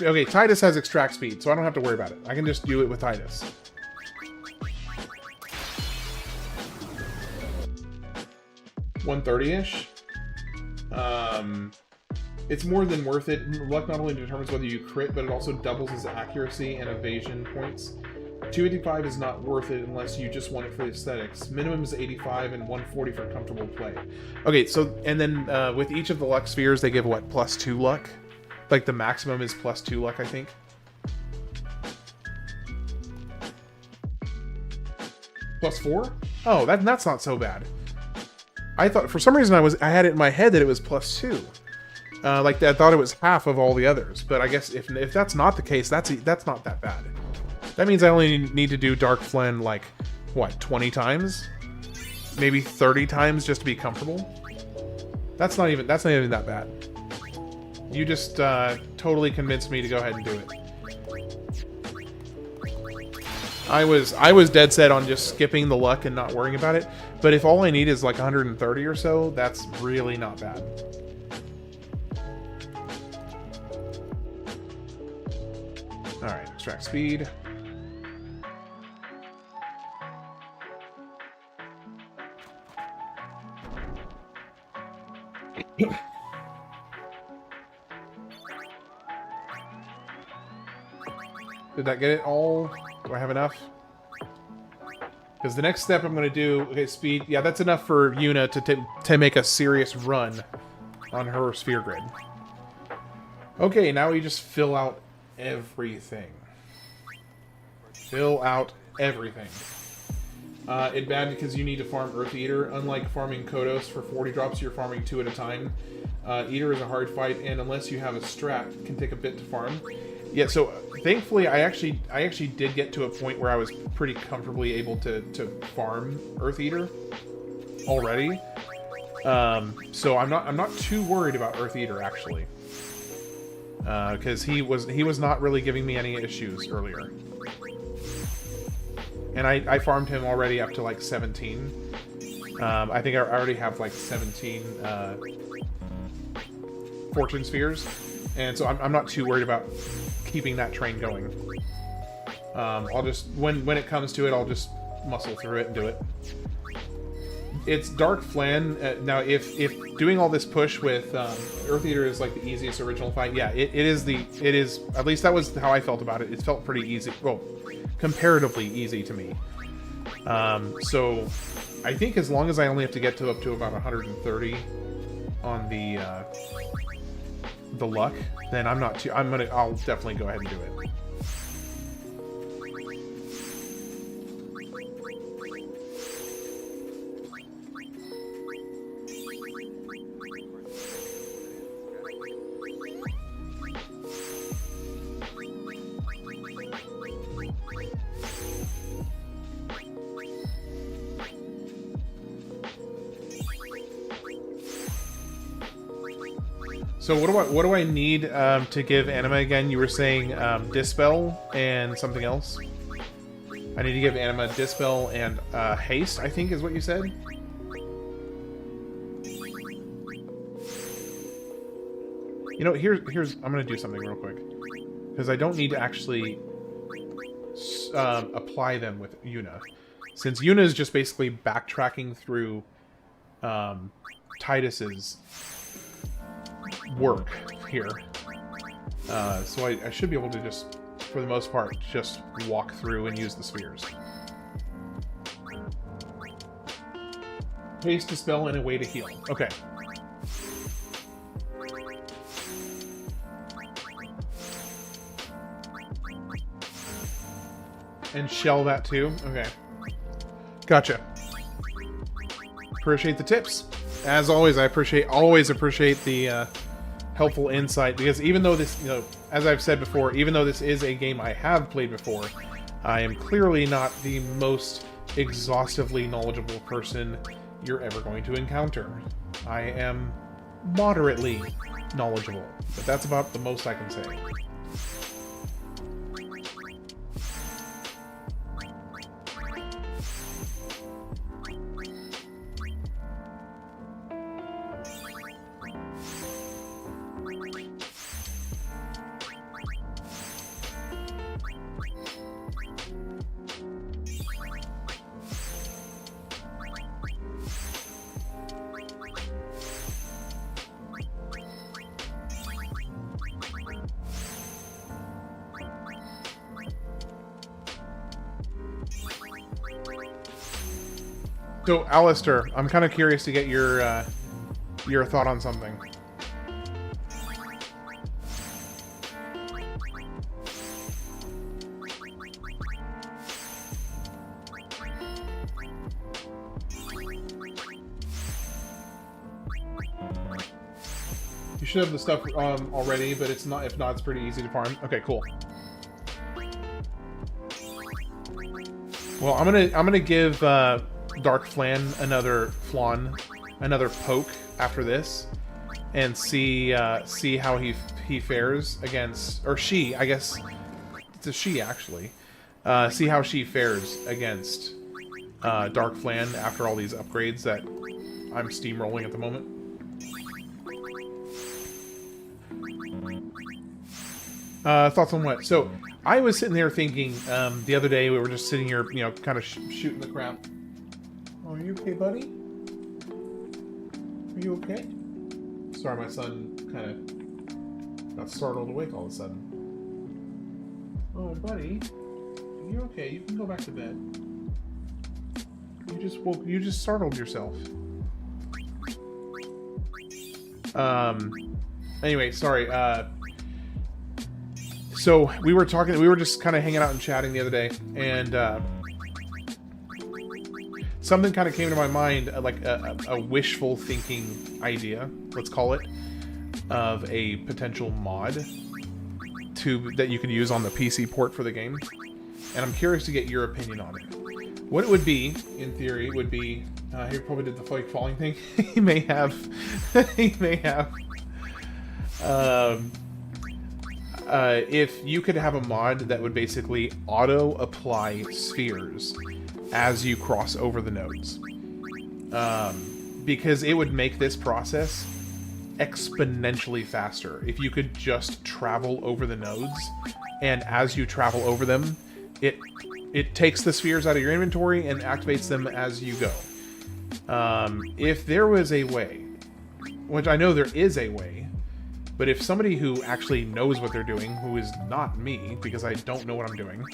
Okay, Tidus has extract speed, so I don't have to worry about it. I can just do it with Tidus. $130-ish. It's more than worth it. Luck not only determines whether you crit, but it also doubles his accuracy and evasion points. 285 is not worth it unless you just want it for the aesthetics. Minimum is 85 and 140 for comfortable play. Okay, so, and then with each of the luck spheres, they give, what, +2 luck? Like, the maximum is +2 luck, I think. +4? Oh, that's not so bad. I thought, for some reason, I had it in my head that it was +2. Like, I thought it was half of all the others. But I guess if that's not the case, that's not that bad. That means I only need to do Dark Flynn, like, what, 20 times? Maybe 30 times just to be comfortable? That's not even that bad. You just totally convinced me to go ahead and do it. I was dead set on just skipping the luck and not worrying about it, but if all I need is like 130 or so, that's really not bad. Alright, extract speed. Did that get it all? Do I have enough? Because the next step I'm going to do... Okay, speed. Yeah, that's enough for Yuna to make a serious run on her sphere grid. Okay, now we just fill out everything. Fill out everything. It's bad because you need to farm Earth Eater. Unlike farming Kodos for 40 drops, you're farming 2 at a time. Eater is a hard fight, and unless you have a strat, it can take a bit to farm. Yeah, so thankfully I actually did get to a point where I was pretty comfortably able to farm Earth Eater already. So I'm not too worried about Earth Eater actually. Because he was not really giving me any issues earlier. And I farmed him already up to like 17. I think I already have like 17 fortune spheres, and so I'm not too worried about keeping that train going. I'll just, when it comes to it, I'll just muscle through it and do it. It's Dark Flan. Now, if doing all this push with Earth Eater is like the easiest original fight, yeah, it is, at least that was how I felt about it. It felt pretty easy, well, comparatively easy to me. So I think as long as I only have to get to up to about 130 on the luck, then I'm not too, I'll definitely go ahead and do it. So what do I need to give Anima again? You were saying Dispel and something else. I need to give Anima Dispel and Haste, I think is what you said. You know, here's I'm gonna do something real quick because I don't need to actually apply them with Yuna, since Yuna is just basically backtracking through Tidus's work here. So I should be able to just, for the most part, just walk through and use the spheres. Haste, Dispel, and a way to heal. Okay. And shell that too? Okay. Gotcha. Appreciate the tips. As always, I always appreciate the helpful insight, because even though this, you know, as I've said before, even though this is a game I have played before, I am clearly not the most exhaustively knowledgeable person you're ever going to encounter. I am moderately knowledgeable, but that's about the most I can say. So, Alistair, I'm kind of curious to get your thought on something. You should have the stuff already, but it's not. If not, it's pretty easy to farm. Okay, cool. Well, I'm gonna give Dark Flan another poke after this, and see how he fares against, or she, I guess it's a she actually. See how she fares against Dark Flan after all these upgrades that I'm steamrolling at the moment. Thoughts on what? So I was sitting there thinking the other day, we were just sitting here, you know, kind of shooting the crap. Oh, are you okay, buddy? Are you okay? Sorry, my son kind of got startled awake all of a sudden. Oh, buddy, you're okay. You can go back to bed. You just startled yourself. Anyway, sorry. So we were just kind of hanging out and chatting the other day, and something kind of came to my mind, like a wishful thinking idea, let's call it, of a potential mod that you could use on the PC port for the game. And I'm curious to get your opinion on it. What it would be, in theory, would be, he probably did the fake falling thing. he may have, if you could have a mod that would basically auto-apply spheres as you cross over the nodes. because it would make this process exponentially faster if you could just travel over the nodes, and as you travel over them, it takes the spheres out of your inventory and activates them as you go. If there was a way, which I know there is a way, but if somebody who actually knows what they're doing, who is not me, because I don't know what I'm doing,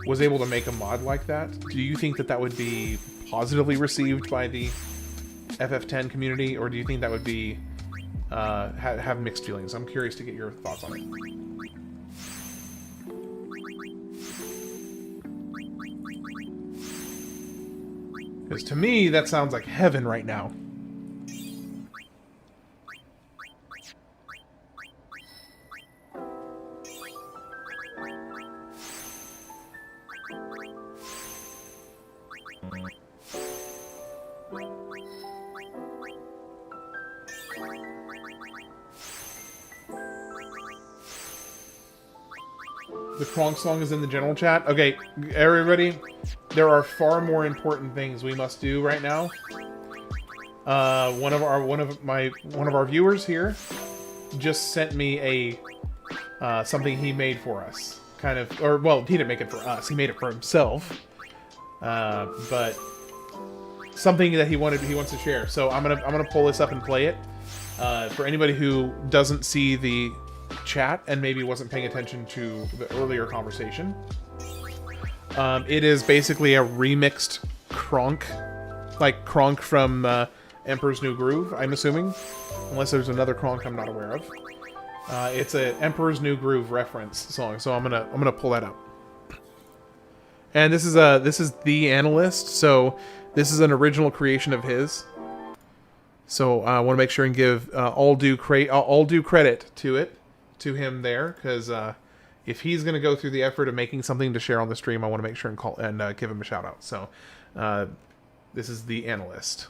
was able to make a mod like that, do you think that that would be positively received by the FF10 community, or do you think that would be have mixed feelings? I'm curious to get your thoughts on it. Because to me, that sounds like heaven right now. The Kronk song is in the general chat. Okay, everybody, there are far more important things we must do right now. One of our viewers here just sent me a something he made for us. Kind of, or well, he didn't make it for us. He made it for himself. But something that he wants to share. So I'm gonna pull this up and play it. For anybody who doesn't see the chat and maybe wasn't paying attention to the earlier conversation, it is basically a remixed Kronk, like Kronk from Emperor's New Groove, I'm assuming, unless there's another Kronk I'm not aware of. It's a Emperor's New Groove reference song, so I'm gonna pull that up. And this is the analyst, so this is an original creation of his. So I want to make sure and give all due credit to him there, because if he's going to go through the effort of making something to share on the stream, I want to make sure and give him a shout out. So this is the analyst.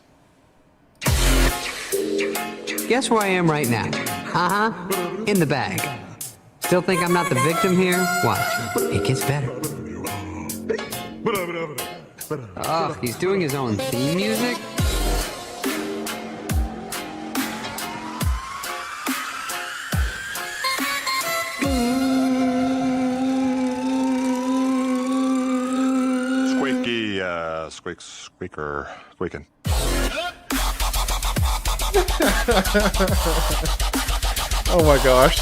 Guess where I am right now? In the bag. Still think I'm not the victim here? Watch, it gets better. Oh, he's doing his own theme music? Squeaking. Oh my gosh.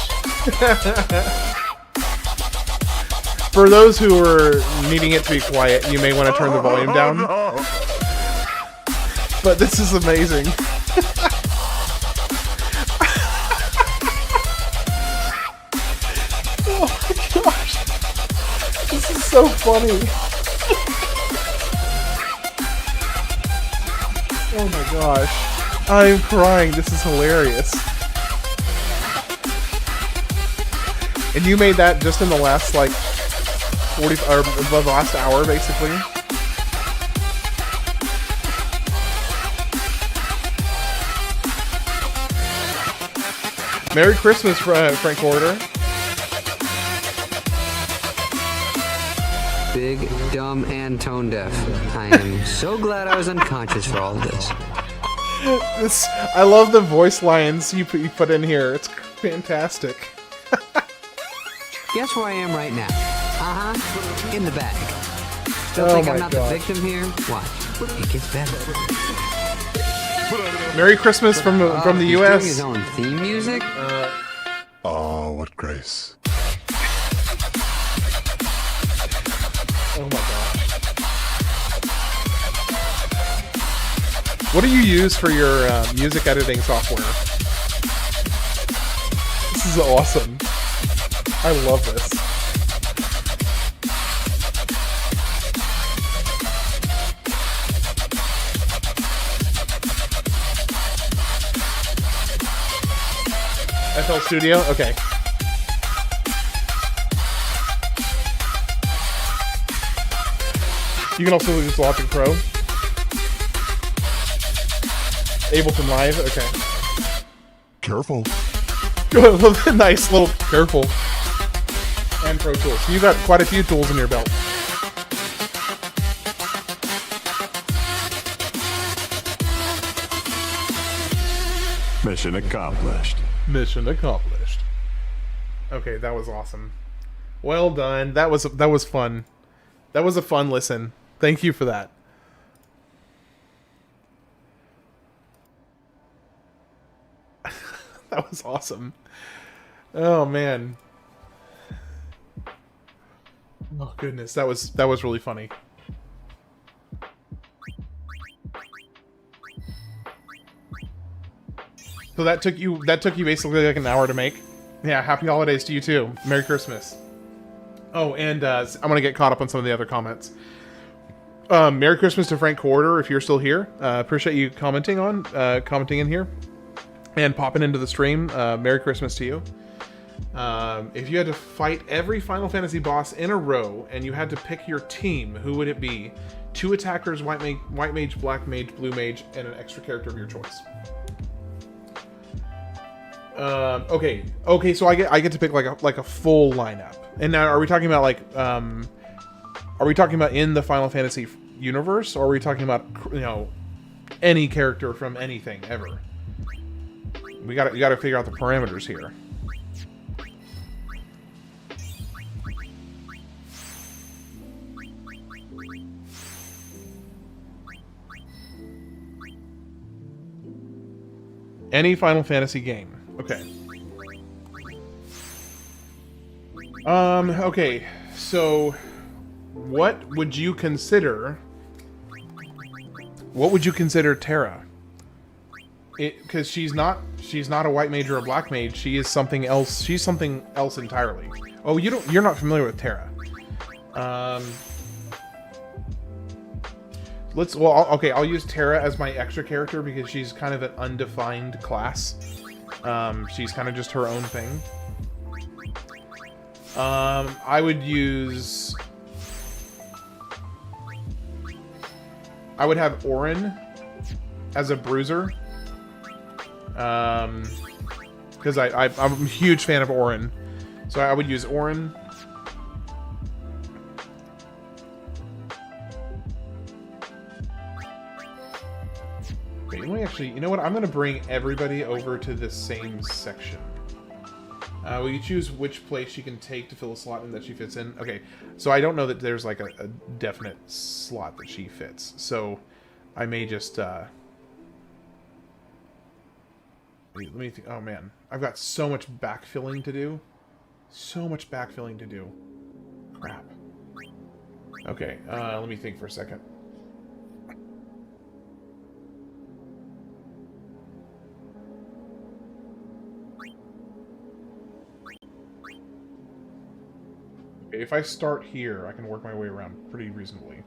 For those who are needing it to be quiet, you may want to turn the volume down. But this is amazing. Oh my gosh. This is so funny. Oh my gosh. I'm crying. This is hilarious. And you made that just in the last, like, 40, or the last hour, basically? Merry Christmas, Frank Order. Big, dumb, and tone deaf. I am so glad I was unconscious for all of this. I love the voice lines you put in here. It's fantastic. Guess where I am right now? In the bag. Still think I'm not the victim here? Watch, it gets better. Merry Christmas from the U.S. He's doing his own theme music? Oh, what grace. Oh my gosh. What do you use for your music editing software? This is awesome. I love this. FL Studio? Okay. You can also use Logic Pro. Ableton Live? Okay. Careful. Nice little careful. And Pro Tools. So you got quite a few tools in your belt. Mission accomplished. Mission accomplished. Okay, that was awesome. Well done. That was fun. That was a fun listen. Thank you for that. That was awesome. Oh man. Oh goodness, that was really funny. So that took you basically like an hour to make. Yeah, happy holidays to you too. Merry Christmas. Oh, and I'm gonna get caught up on some of the other comments. Merry Christmas to Frank Corder if you're still here. Appreciate you commenting in here and popping into the stream. Merry Christmas to you. If you had to fight every Final Fantasy boss in a row and you had to pick your team, who would it be? 2 attackers, white mage, black mage, blue mage, and an extra character of your choice. Okay, so I get to pick like a full lineup. And now, are we talking about like, are we talking about in the Final Fantasy universe, or are we talking about, you know, any character from anything ever? We gotta figure out the parameters here. Any Final Fantasy game. Okay. Okay, so what would you consider Terra? Because she's not a white mage or a black mage. She is something else. She's something else entirely. Oh, you're not familiar with Terra. I'll use Terra as my extra character because she's kind of an undefined class. She's kind of just her own thing. I would have Auron as a bruiser. Because I'm a huge fan of Auron. So I would use Auron. Okay, let me actually, you know what? I'm going to bring everybody over to the same section. We choose which place she can take to fill a slot that she fits in. Okay, so I don't know that there's like a definite slot that she fits. So I may just, let me think. Oh man, I've got so much backfilling to do. So much backfilling to do. Crap. Okay, let me think for a second. If I start here, I can work my way around pretty reasonably.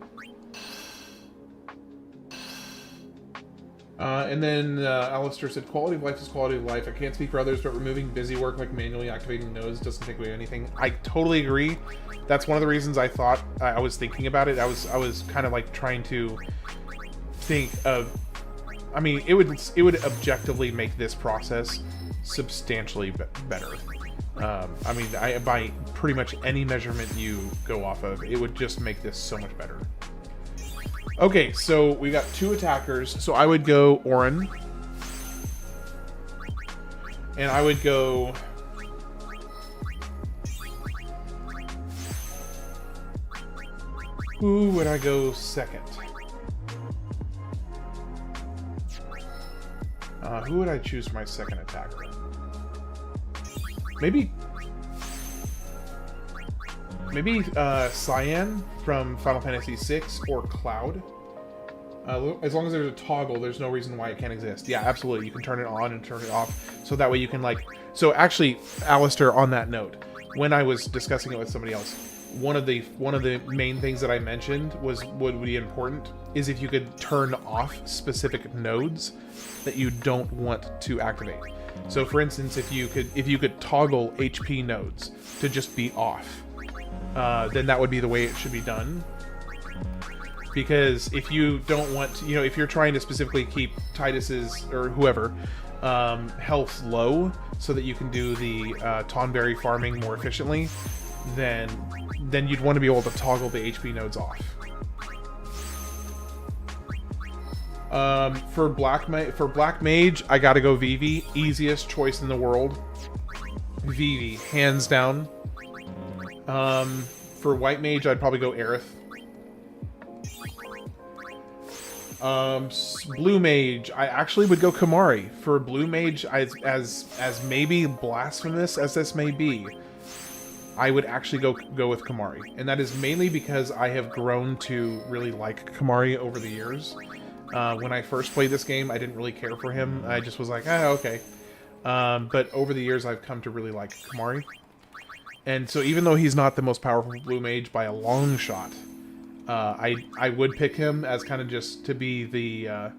And then Alistair said, quality of life is quality of life. I can't speak for others, but removing busy work like manually activating nodes doesn't take away anything. I totally agree. That's one of the reasons I thought I was thinking about it. I was kind of like trying to think of. I mean, it would objectively make this process substantially better. I mean, by pretty much any measurement you go off of, it would just make this so much better. Okay, so we got 2 attackers. So I would go Auron. And I would go... Who would I go second? Who would I choose for my second attacker? Maybe Cyan from Final Fantasy VI or Cloud. As long as there's a toggle, there's no reason why it can't exist. Yeah, absolutely. You can turn it on and turn it off, so that way you can like... So actually, Alistair, on that note, when I was discussing it with somebody else, one of the main things that I mentioned would be important is if you could turn off specific nodes that you don't want to activate. So for instance, if you could toggle HP nodes to just be off, then that would be the way it should be done. Because if you don't want, you know, if you're trying to specifically keep Tidus's or whoever health low so that you can do the Tonberry farming more efficiently, then you'd want to be able to toggle the HP nodes off. For Black Mage, I gotta go Vivi. Easiest choice in the world. Vivi, hands down. For White Mage, I'd probably go Aerith. Blue Mage, I actually would go Kamari. For Blue Mage, as maybe blasphemous as this may be, I would actually go with Kamari. And that is mainly because I have grown to really like Kamari over the years. When I first played this game, I didn't really care for him. I just was like, okay. But over the years, I've come to really like Kamari. And so even though he's not the most powerful Blue Mage by a long shot, I would pick him as kind of just to be the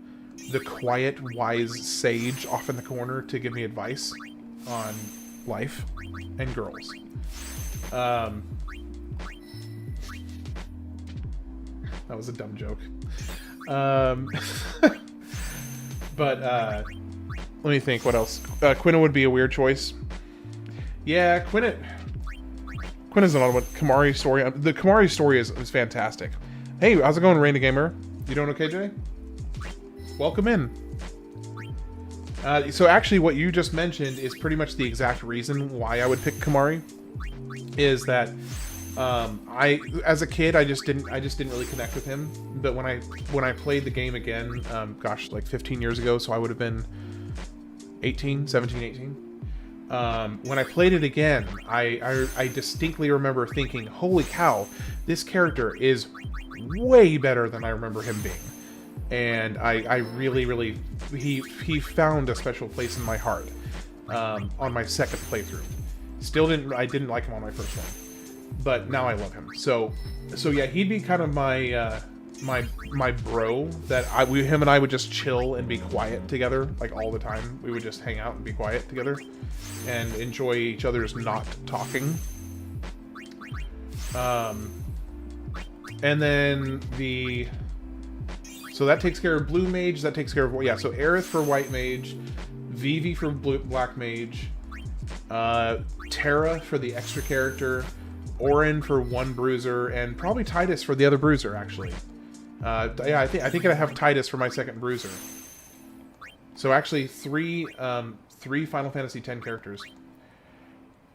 quiet, wise sage off in the corner to give me advice on life and girls. That was a dumb joke. But let me think. What else? Quina would be a weird choice. Yeah, Quina's another one. Kamari story. The Kamari story is fantastic. Hey, how's it going, Raina Gamer? You doing okay, Jay? Welcome in. So actually, what you just mentioned is pretty much the exact reason why I would pick Kamari. Is that as a kid, I just didn't really connect with him. But when I played the game again, gosh, like 15 years ago, so I would have been 17, 18. When I played it again, I distinctly remember thinking, holy cow, this character is way better than I remember him being. And I really, he found a special place in my heart on my second playthrough. I didn't like him on my first one, but now I love him. So yeah, he'd be kind of my my bro that him and I would just chill and be quiet together, like all the time. We would just hang out and be quiet together and enjoy each other's not talking. And then so that takes care of Blue Mage, that takes care of, yeah, so Aerith for White Mage, Vivi for Black Mage, Terra for the extra character, Auron for one bruiser, and probably Tidus for the other bruiser, actually. Yeah, I think I have Tidus for my second bruiser. So actually, three Final Fantasy X characters.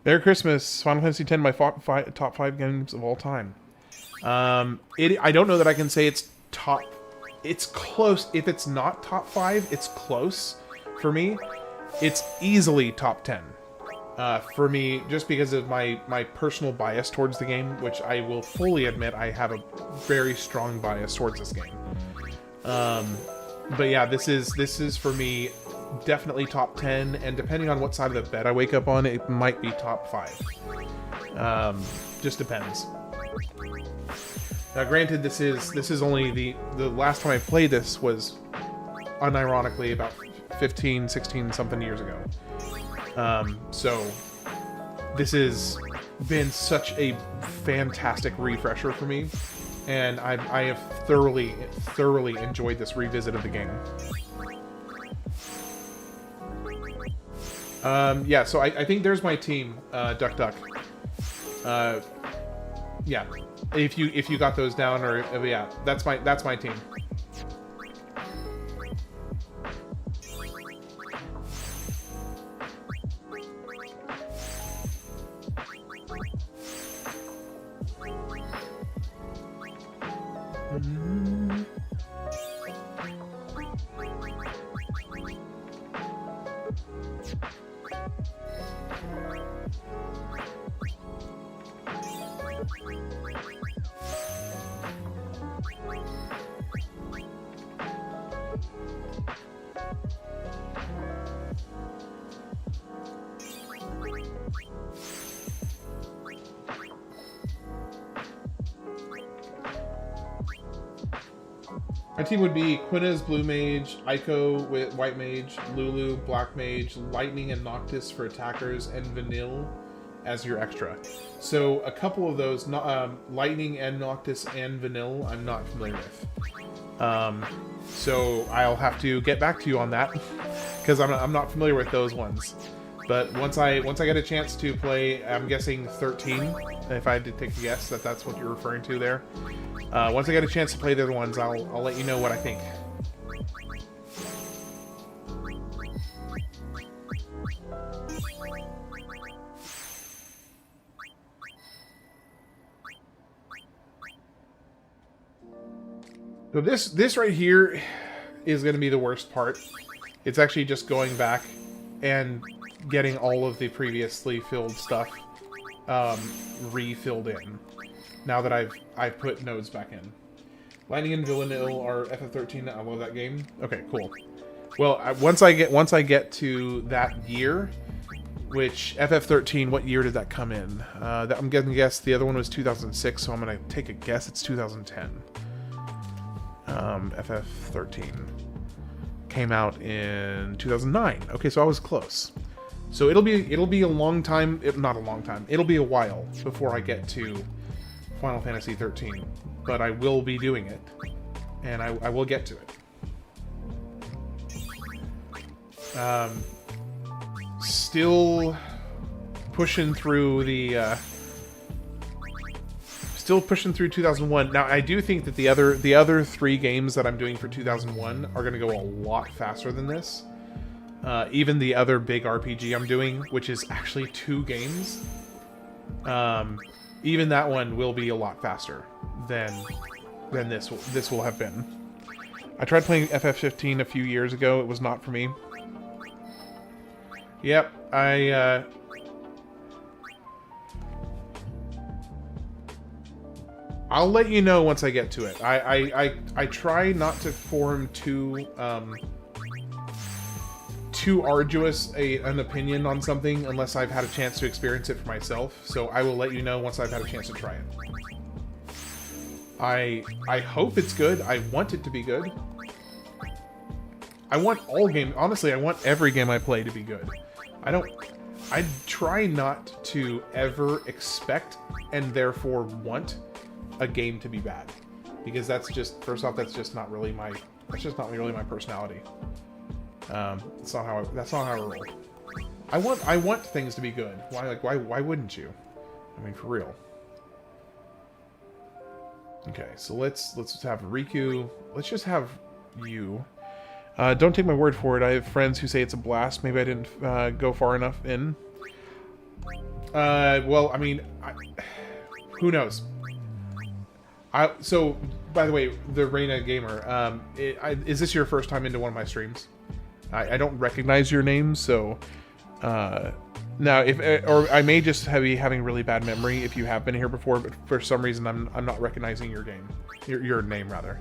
Merry Christmas, Final Fantasy X, my top 5 games of all time. I don't know that I can say it's top. It's close. If it's not top 5, it's close for me. It's easily top 10 for me, just because of my personal bias towards the game, which I will fully admit I have a very strong bias towards this game. But yeah, this is for me definitely top 10, and depending on what side of the bed I wake up on, it might be top 5. Just depends. Now, granted, this is only the last time I played this was unironically about 15, 16 something years ago. So this has been such a fantastic refresher for me, and I have thoroughly enjoyed this revisit of the game. Yeah, so I think there's my team, Duck Duck. Yeah, if you got those down, or yeah, that's my team. My team would be Quina's Blue Mage, Aiko with White Mage, Lulu Black Mage, Lightning and Noctis for attackers, and Vanille as your extra. So a couple of those, Lightning and Noctis and Vanille, I'm not familiar with. So I'll have to get back to you on that because I'm not familiar with those ones. But once I get a chance to play, I'm guessing 13. If I had to take a guess, that's what you're referring to there. Once I get a chance to play the other ones, I'll let you know what I think. So this right here is going to be the worst part. It's actually just going back and getting all of the previously filled stuff refilled in. Now that I've put nodes back in. Lightning and Villanille are FF13. I love that game. Okay, cool. Well, once I get to that year, which FF13, what year did that come in? I'm going to guess the other one was 2006, so I'm going to take a guess it's 2010. FF13 came out in 2009. Okay, so I was close. So it'll be a long time, not a long time. It'll be a while before I get to Final Fantasy 13, but I will be doing it, and I will get to it. Still pushing through the still pushing through 2001. Now I do think that the other 3 games that I'm doing for 2001 are going to go a lot faster than this. Even the other big RPG I'm doing, which is actually 2 games, even that one will be a lot faster than this will have been. I tried playing FF15 a few years ago. It was not for me. Yep, I'll let you know once I get to it. I try not to form too arduous an opinion on something unless I've had a chance to experience it for myself. So I will let you know once I've had a chance to try it. I hope it's good. I want it to be good. I want all games. Honestly, I want every game I play to be good. I try not to ever expect and therefore want a game to be bad, because that's just, first off, that's just not really my personality. That's not how I roll. I want things to be good. Why wouldn't you? I mean, for real. Okay, so let's have Riku. Let's just have you. Don't take my word for it. I have friends who say it's a blast. Maybe I didn't go far enough in. Well, I mean, who knows? So, by the way, the Reina Gamer, is this your first time into one of my streams? I don't recognize your name, so now or I may just be having really bad memory if you have been here before, but for some reason I'm not recognizing your name rather.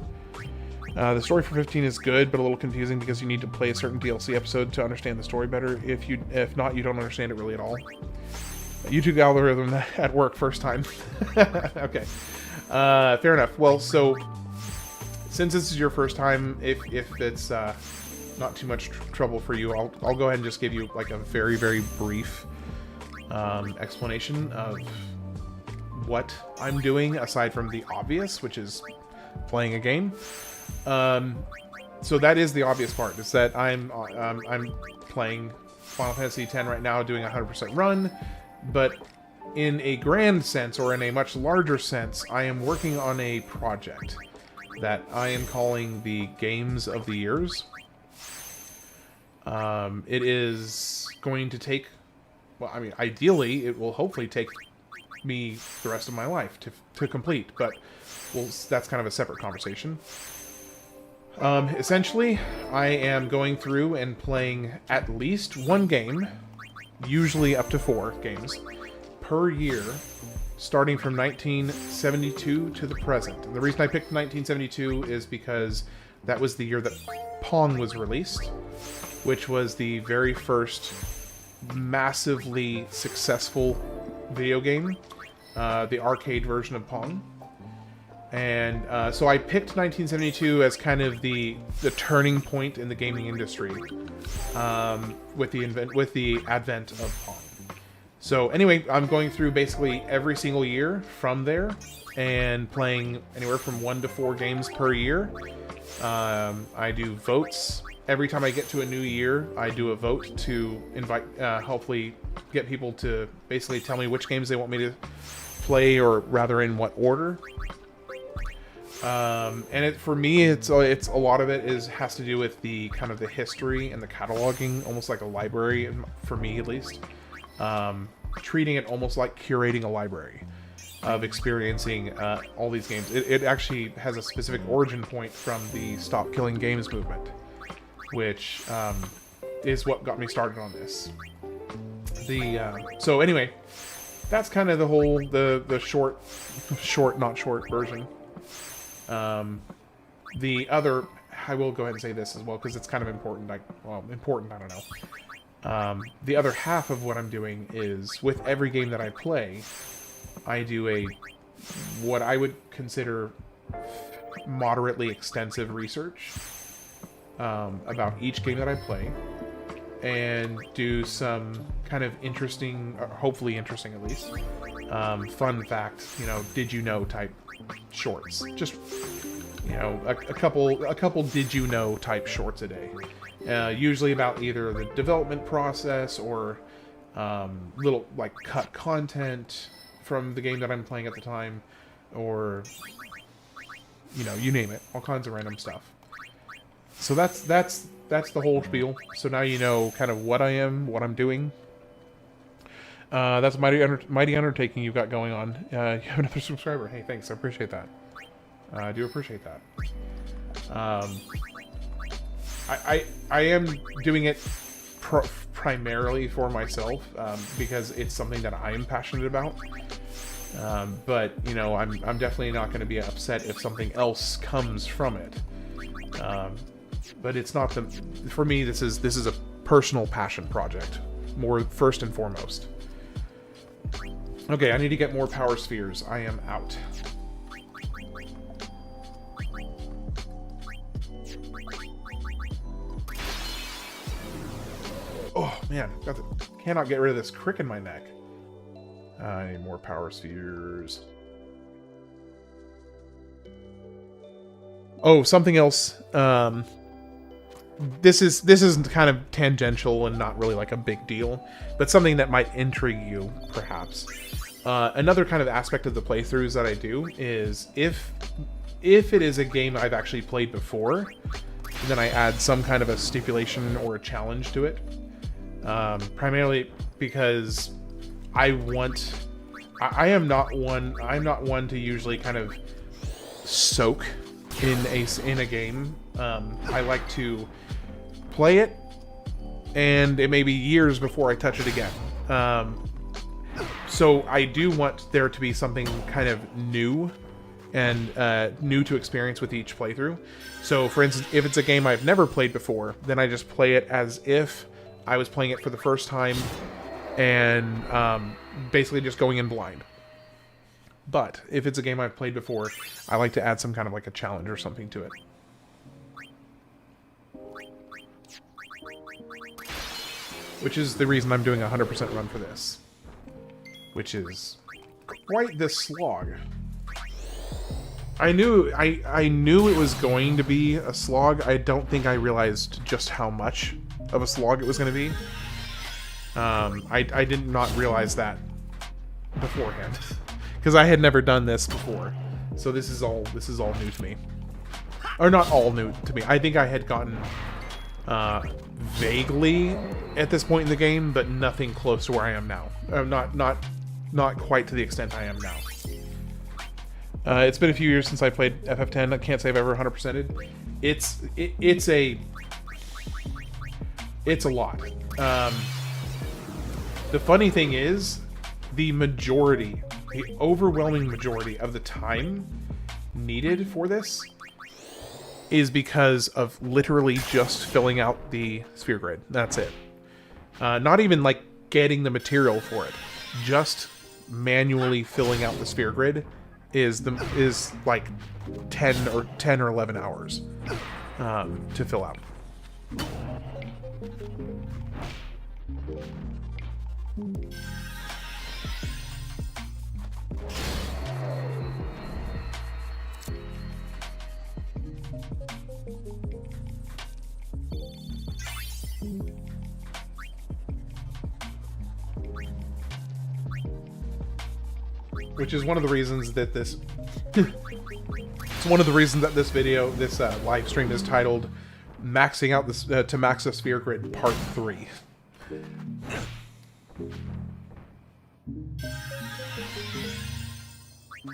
The story for 15 is good, but a little confusing because you need to play a certain DLC episode to understand the story better. If not, you don't understand it really at all. YouTube algorithm at work first time. Okay, fair enough. Well, so since this is your first time, if it's not too much trouble for you, I'll go ahead and just give you like a very, very brief explanation of what I'm doing aside from the obvious, which is playing a game. So that is the obvious part, is that I'm playing Final Fantasy X right now, doing a 100% run, but in a grand sense, or in a much larger sense, I am working on a project that I am calling the Games of the Years. It is going to take, well, I mean, ideally, it will hopefully take me the rest of my life to complete, but well, that's kind of a separate conversation. Essentially, I am going through and playing at least one game, usually up to 4 games, per year, starting from 1972 to the present. And the reason I picked 1972 is because that was the year that Pong was released, which was the very first massively successful video game, the arcade version of Pong. And so I picked 1972 as kind of the turning point in the gaming industry, with the advent of Pong. So anyway, I'm going through basically every single year from there and playing anywhere from 1 to 4 games per year. I do votes. Every time I get to a new year, I do a vote to invite, hopefully get people to basically tell me which games they want me to play, or rather in what order. And for me, it's a lot of it has to do with the kind of the history and the cataloging, almost like a library, for me at least. Treating it almost like curating a library. of experiencing all these games. It actually has a specific origin point from the Stop Killing Games movement, which is what got me started on this. So anyway, that's kind of the whole the short not short version. The other, I will go ahead and say this as well because it's kind of important. Important, I don't know. The other half of what I'm doing is with every game that I play, I do what I would consider moderately extensive research about each game that I play, and do some kind of interesting, or hopefully interesting at least, fun fact, did you know type shorts. Just, a couple did you know type shorts a day. Usually about either the development process or little like cut content from the game that I'm playing at the time, or you name it, all kinds of random stuff. So that's the whole spiel. So now you know kind of what I am, what I'm doing. That's a mighty undertaking you've got going on. You have another subscriber. Hey, thanks. I appreciate that. I do appreciate that. I am doing it primarily for myself because it's something that I am passionate about. But I'm definitely not going to be upset if something else comes from it. But it's not for me. This is a personal passion project, more first and foremost. Okay, I need to get more power spheres. I am out. Oh man, cannot get rid of this crick in my neck. I need more power spheres. Oh, something else. This is kind of tangential and not really like a big deal, but something that might intrigue you, perhaps. Another kind of aspect of the playthroughs that I do is if it is a game I've actually played before, then I add some kind of a stipulation or a challenge to it. Primarily because I'm not one to usually kind of soak in a game. I like to play it, and it may be years before I touch it again. So I do want there to be something kind of new and new to experience with each playthrough. So for instance, if it's a game I've never played before, then I just play it as if I was playing it for the first time, and basically just going in blind. But if it's a game I've played before, I like to add some kind of like a challenge or something to it. Which is the reason I'm doing a 100% run for this. Which is quite the slog. I knew it was going to be a slog. I don't think I realized just how much of a slog it was going to be. I did not realize that beforehand, because I had never done this before. So this is all new to me, or not all new to me. I think I had gotten vaguely at this point in the game, but nothing close to where I am now. Not quite to the extent I am now. It's been a few years since I played FF10. I can't say I've ever 100%ed. It's a lot. The funny thing is, the overwhelming majority of the time needed for this is because of literally just filling out the sphere grid. That's it. Not even like getting the material for it. Just manually filling out the sphere grid is like 10 or 11 hours to fill out. Which is one of the reasons that this it's one of the reasons that this live stream is titled "Maxing Out this to Max the Sphere Grid Part 3." All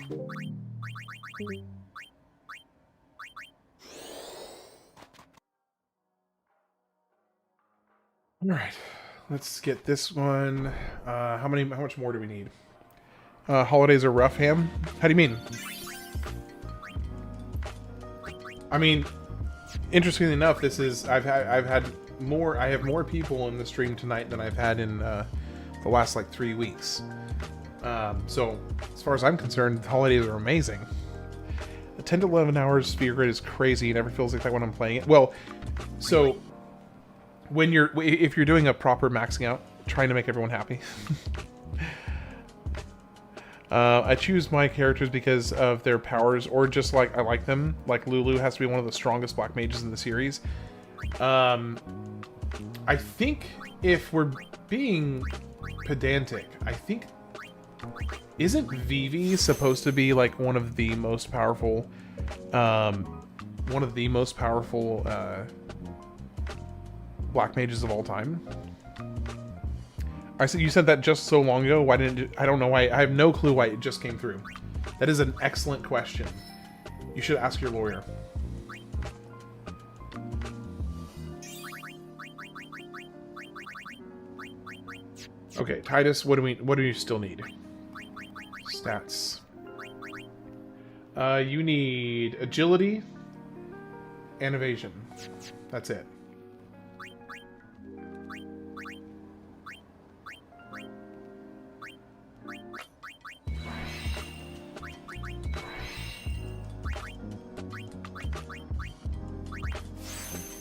right, let's get this one. How much more do we need? Holidays are rough, Ham. How do you mean? I mean, interestingly enough, this is I have more people in the stream tonight than I've had in the last like 3 weeks. So as far as I'm concerned, the holidays are amazing. The 10 to 11 hours Sphere Grid is crazy. It never feels like that when I'm playing it. Well, so if you're doing a proper maxing out, trying to make everyone happy. I choose my characters because of their powers, or just like I like them. Like Lulu has to be one of the strongest black mages in the series. I think if we're being pedantic, I think isn't Vivi supposed to be like one of the most powerful, black mages of all time? You said that just so long ago. Why didn't it, I don't know why. I have no clue why it just came through. That is an excellent question. You should ask your lawyer. Okay, Tidus, what do you still need? Stats. You need agility and evasion. That's it.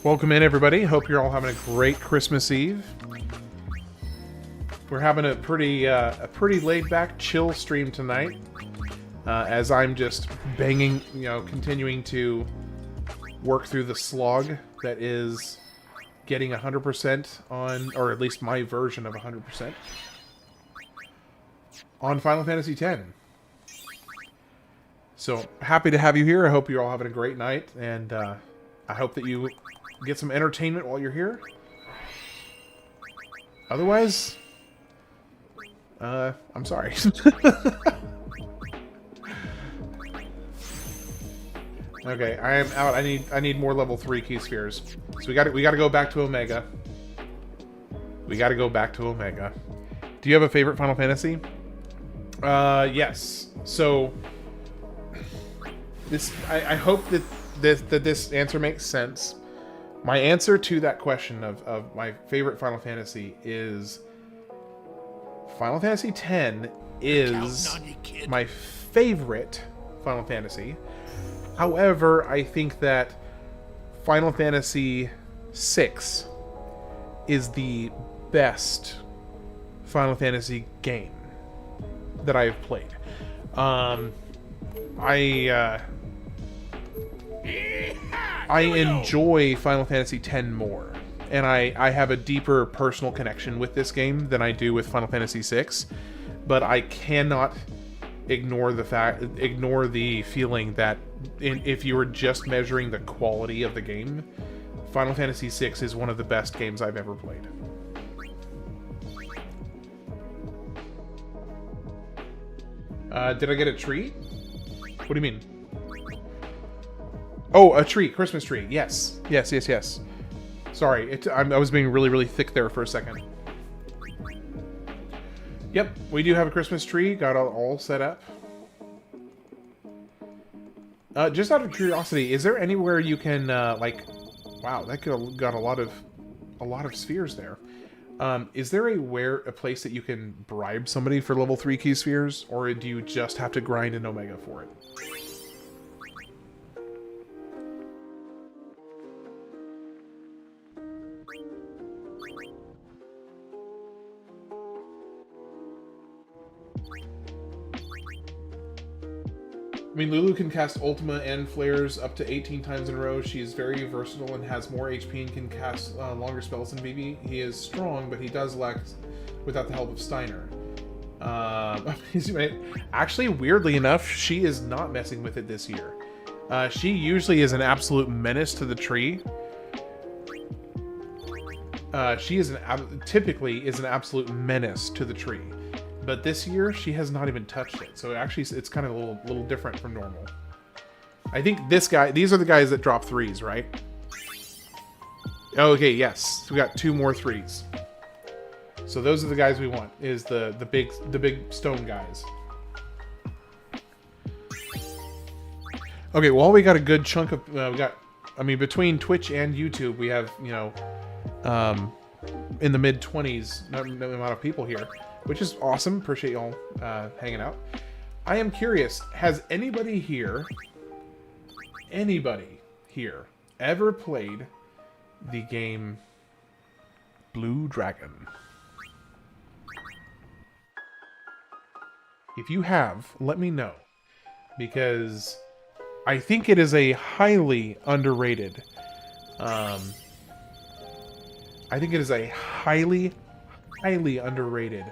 Welcome in, everybody. Hope you're all having a great Christmas Eve. We're having a pretty laid-back, chill stream tonight, as I'm just banging, continuing to work through the slog that is getting 100% on, or at least my version of 100% on Final Fantasy X. So happy to have you here. I hope you're all having a great night, and I hope that you get some entertainment while you're here. Otherwise, I'm sorry. Okay, I am out. I need more level 3 key spheres. So we got to go back to Omega. We got to go back to Omega. Do you have a favorite Final Fantasy? Yes. So this I hope that this answer makes sense. My answer to that question of my favorite Final Fantasy is Final Fantasy X is my favorite Final Fantasy. However, I think that Final Fantasy VI is the best Final Fantasy game that I've played. I enjoy Final Fantasy X more, and I have a deeper personal connection with this game than I do with Final Fantasy VI, but I cannot ignore the feeling that if you were just measuring the quality of the game, Final Fantasy VI is one of the best games I've ever played. Did I get a treat? What do you mean? Oh, a tree. Christmas tree. Yes. Yes. Sorry, I was being really thick there for a second. Yep, we do have a Christmas tree. Got it all set up. Just out of curiosity, is there anywhere you can, wow, that could have got a lot of spheres there. Is there a place that you can bribe somebody for level 3 key spheres, or do you just have to grind an Omega for it? I mean, Lulu can cast Ultima and Flares up to 18 times in a row. She is very versatile and has more HP and can cast longer spells than Vivi. He is strong, but he does lack without the help of Steiner. Actually, weirdly enough, she is not messing with it this year. She usually is an absolute menace to the tree. She is typically is an absolute menace to the tree. But this year, she has not even touched it. So actually, it's kind of a little different from normal. I think these are the guys that drop 3s, right? Okay, yes. So we got 2 more 3s. So those are the guys we want, is the big stone guys. Okay, well, we got a good chunk of... between Twitch and YouTube, we have, in the mid-20s amount of people here, which is awesome. Appreciate y'all hanging out. I am curious, has anybody here ever played the game Blue Dragon? If you have, let me know, because I think it is a highly underrated underrated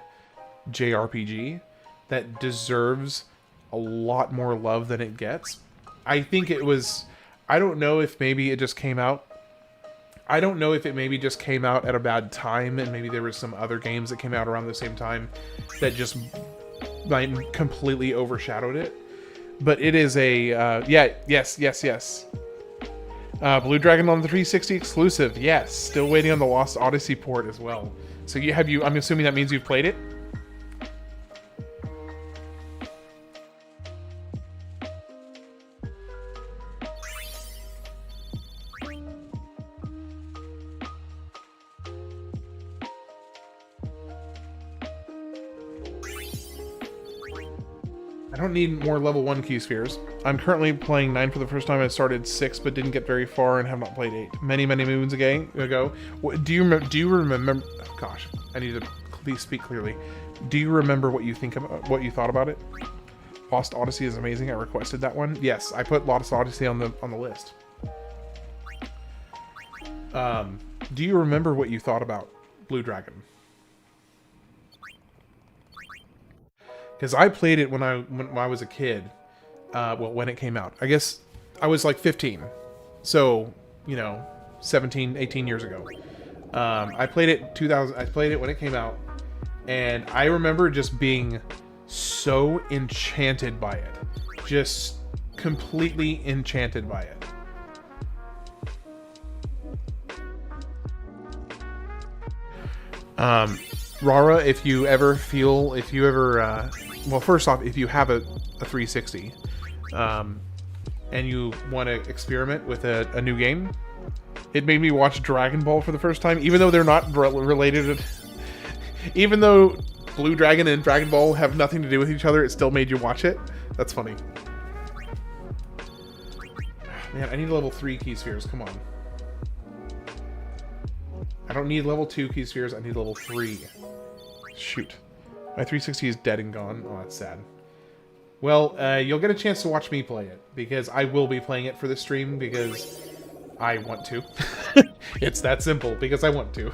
JRPG that deserves a lot more love than it gets. I think it was... I don't know if maybe it just came out... I don't know if it maybe just came out at a bad time, and maybe there were some other games that came out around the same time that just like completely overshadowed it. But it is a... yes. Blue Dragon on the 360 exclusive. Yes. Still waiting on the Lost Odyssey port as well. So I'm assuming that means you've played it? I don't need more level 1 key spheres. I'm currently playing 9 for the first time. I started 6 but didn't get very far and have not played 8. Many moons ago. Do you remember... Gosh, I need to please speak clearly. Do you remember what you thought about it? Lost Odyssey is amazing. I requested that one. Yes, I put Lost Odyssey on the list. Do you remember what you thought about Blue Dragon? Because I played it when I was a kid. When it came out. I guess I was like 15. So, 17, 18 years ago. I played it when it came out. And I remember just being so enchanted by it. Just completely enchanted by it. Rara, if you ever, well, first off, if you have a 360, and you want to experiment with a new game, it made me watch Dragon Ball for the first time, even though they're not related. Even though Blue Dragon and Dragon Ball have nothing to do with each other, it still made you watch it. That's funny. Man, I need level 3 key spheres. Come on. I don't need level 2 key spheres. I need level 3. Shoot. My 360 is dead and gone. Oh, that's sad. Well, you'll get a chance to watch me play it, because I will be playing it for the stream, because I want to. It's that simple, because I want to.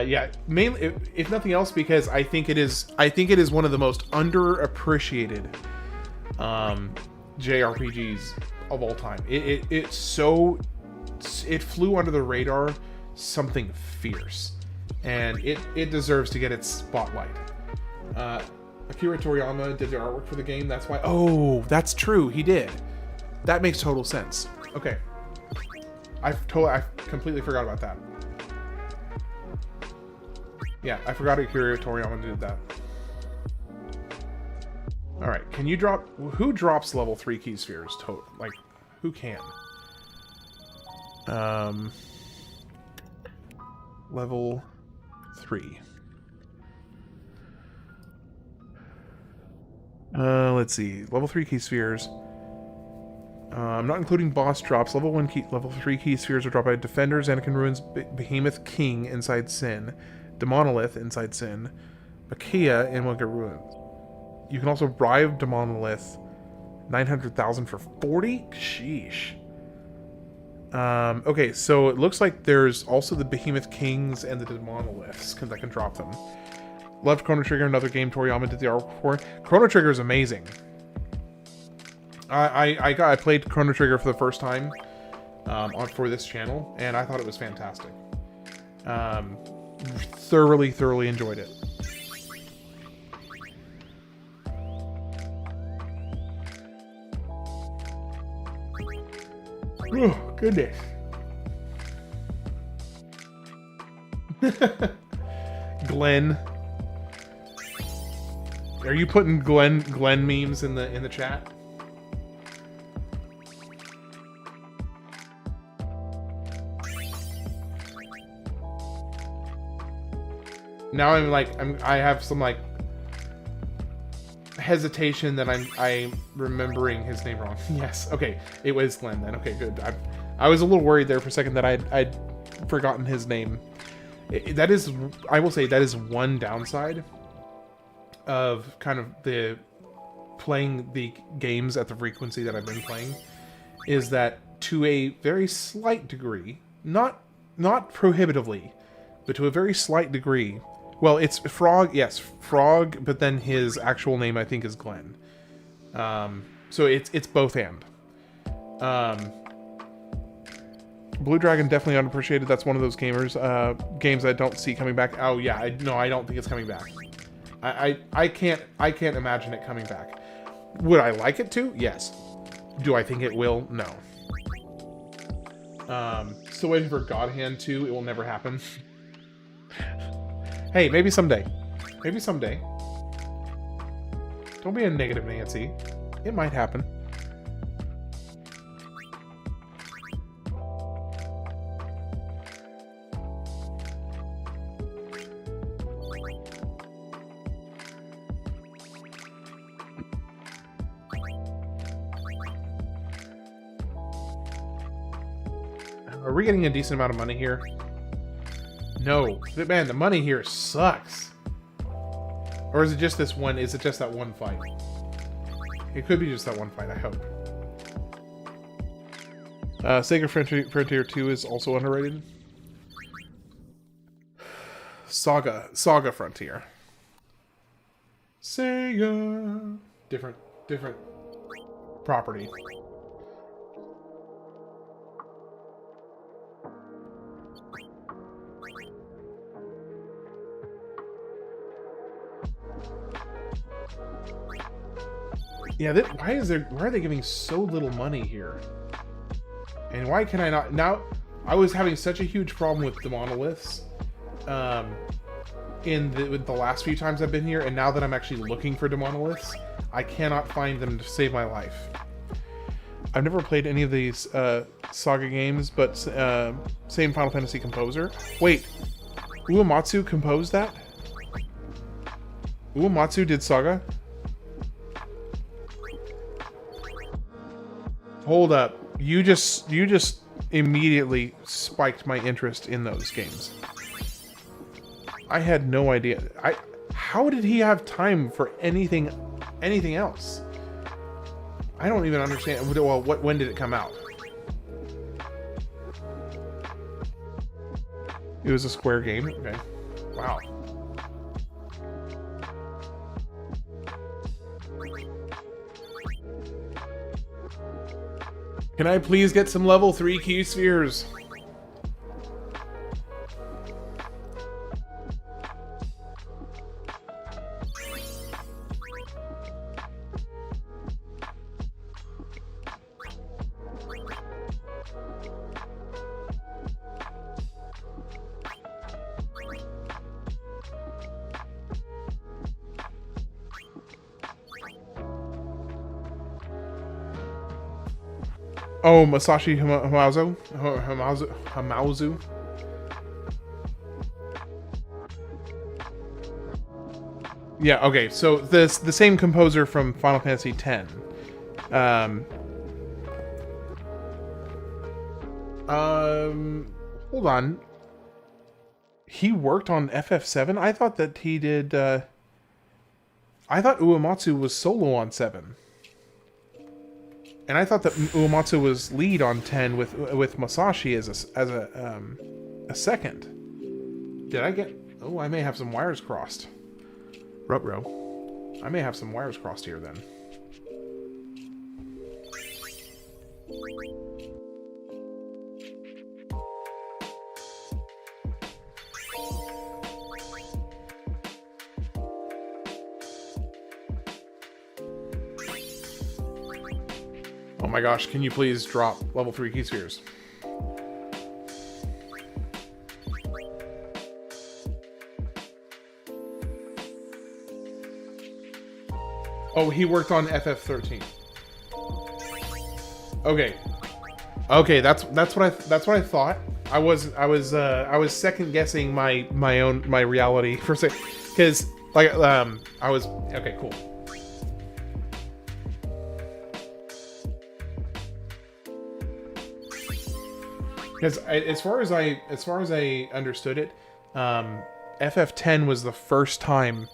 Yeah, mainly, if nothing else, because I think it is one of the most underappreciated JRPGs of all time. It flew under the radar something fierce, and it deserves to get its spotlight. Akira Toriyama did the artwork for the game. That's why. Oh, that's true. He did. That makes total sense. Okay, I completely forgot about that. Yeah, I forgot Akira Toriyama did that. Alright, can you drop... Who drops level 3 key spheres? Like, who can? Level 3. Let's see. Level 3 key spheres. I'm not including boss drops. Level 3 key spheres are dropped by Defenders, Anakin Ruins, Behemoth King inside Sin, Demonolith inside Sin, Makia in Wonka Ruins. You can also bribe Demonolith 900,000 for 40? Sheesh. Okay, so it looks like there's also the Behemoth Kings and the Demonoliths that can drop them. Loved Chrono Trigger, another game Toriyama did the artwork for. Chrono Trigger is amazing. I played Chrono Trigger for the first time for this channel, and I thought it was fantastic. Thoroughly enjoyed it. Oh, goodness. Glenn. Are you putting Glenn memes in the chat? Now I have some like hesitation that I'm remembering his name wrong. Yes, okay, it was Glenn then. Okay, good. I was a little worried there for a second that I'd forgotten his name. That is, I will say, that is one downside of kind of the playing the games at the frequency that I've been playing, is that to a very slight degree, not prohibitively, but to a very slight degree. Well, it's Frog, yes, Frog, but then his actual name I think is Glenn. So it's both and. Blue Dragon definitely unappreciated. That's one of those games I don't see coming back. Oh yeah, I don't think it's coming back. I can't imagine it coming back. Would I like it to? Yes. Do I think it will? No. Still waiting for God Hand 2. It will never happen. Hey, maybe someday. Maybe someday. Don't be a negative Nancy. It might happen. Are we getting a decent amount of money here? No. Man, the money here sucks. Or is it just this one? Is it just that one fight? It could be just that one fight, I hope. Sega Frontier 2 is also underrated. Saga Frontier. Sega. Different property. Yeah, why are they giving so little money here? And why can I not? Now, I was having such a huge problem with the monoliths with the last few times I've been here, and now that I'm actually looking for monoliths, I cannot find them to save my life. I've never played any of these Saga games, but same Final Fantasy composer. Wait, Uematsu composed that? Uematsu did Saga? Hold up. You just immediately spiked my interest in those games. I had no idea. How did he have time for anything else? I don't even understand. Well, when did it come out? It was a Square game? Okay. Wow. Can I please get some level 3 key spheres? Oh, Masashi Hamauzu. Yeah, okay, so the same composer from Final Fantasy X. Hold on. He worked on FF7? I thought that he did, I thought Uematsu was solo on 7. And I thought that Uematsu was lead on 10 with Masashi as a second. Did I get... Oh, I may have some wires crossed. Ruh-roh. I may have some wires crossed here then. Oh my gosh, can you please drop level 3 key spheres? Oh, he worked on FF13. Okay. Okay, that's what I thought. I was second guessing my reality for a second, because like I was okay, cool. Because as far as I understood it, FF10 was the first time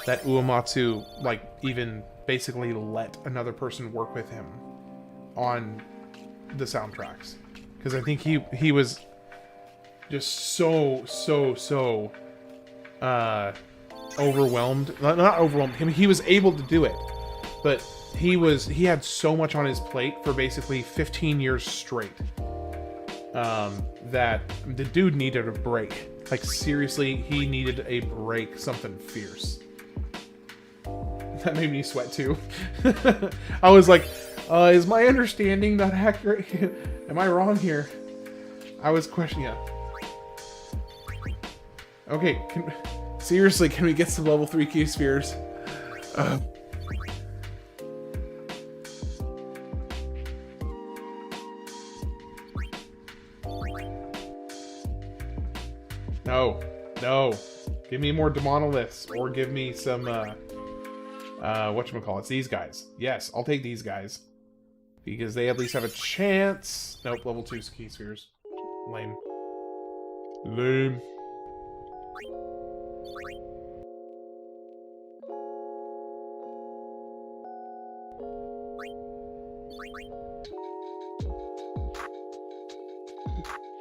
that Uematsu like even basically let another person work with him on the soundtracks, because I think he was just so overwhelmed. Not overwhelmed. I mean, he was able to do it, but he had so much on his plate for basically 15 years straight, that the dude needed a break. Like, seriously, he needed a break, something fierce. That made me sweat too. I was like, is my understanding not accurate? Am I wrong here? I was questioning it. Okay, seriously, can we get some level 3 key spheres? No. Give me more demonoliths, or give me some, whatchamacallits, these guys. Yes, I'll take these guys. Because they at least have a chance. Nope, level 2 key spheres. Lame. Lame.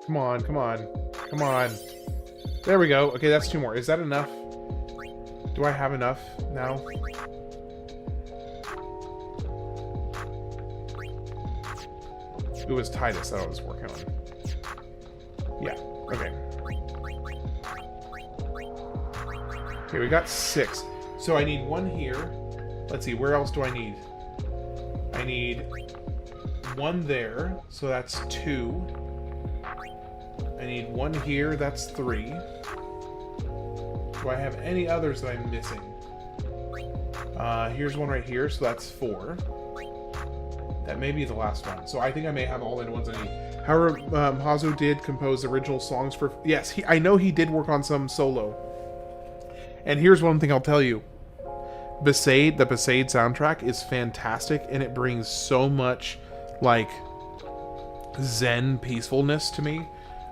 Come on, come on. Come on. There we go. Okay, that's 2 more. Is that enough? Do I have enough now? It was Tidus that I was working on. Yeah, okay. Okay, we got 6. So I need 1 here. Let's see, where else do I need? I need 1 there, so that's 2. I need 1 here, that's 3. Do I have any others that I'm missing? Here's 1 right here, so that's 4. That may be the last one. So I think I may have all the ones I need. However, Hazu did compose original songs for... Yes, I know he did work on some solo. And here's one thing I'll tell you. The Besaid soundtrack is fantastic, and it brings so much, like, zen peacefulness to me.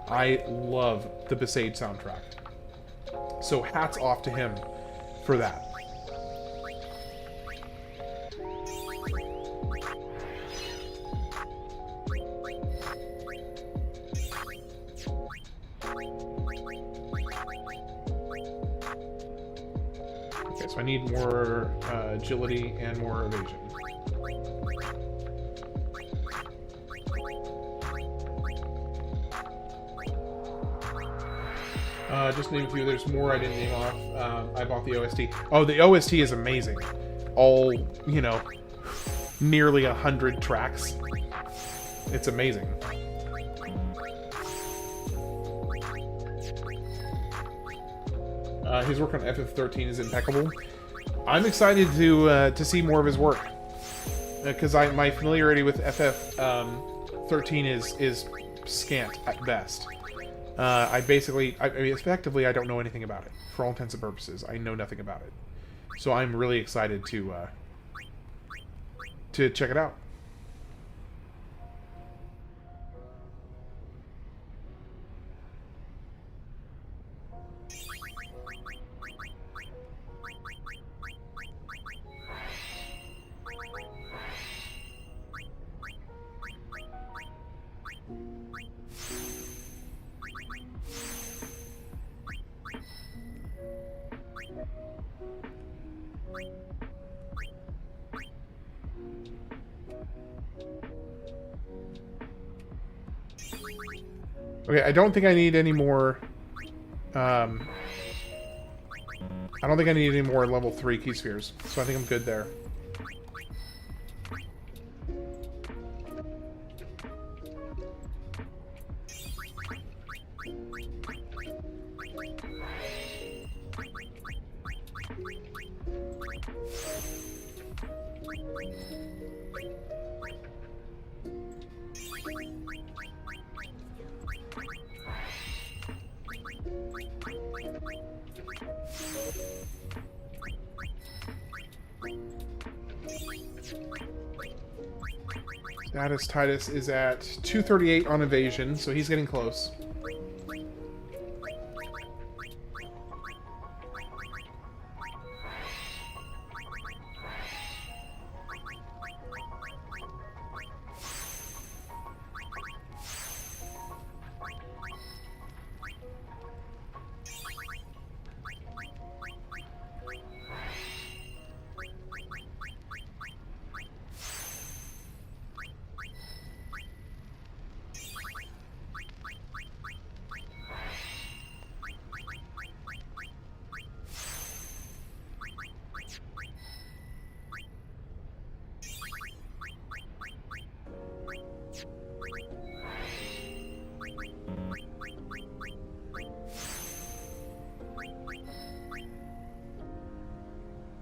I love the Besaid soundtrack. So hats off to him for that. Okay, so I need more agility and more evasion. Just name a few. There's more I didn't name off. I bought the OST. Oh, the OST is amazing. All, you know, nearly 100 tracks. It's amazing. His work on FF13 is impeccable. I'm excited to see more of his work, because my familiarity with FF13 is scant at best. I mean, effectively, I don't know anything about it. For all intents and purposes, I know nothing about it. So I'm really excited to check it out. Okay, I don't think I need any more... I don't think I need any more level 3 key spheres, so I think I'm good there. Status Tidus is at 238 on evasion, so he's getting close.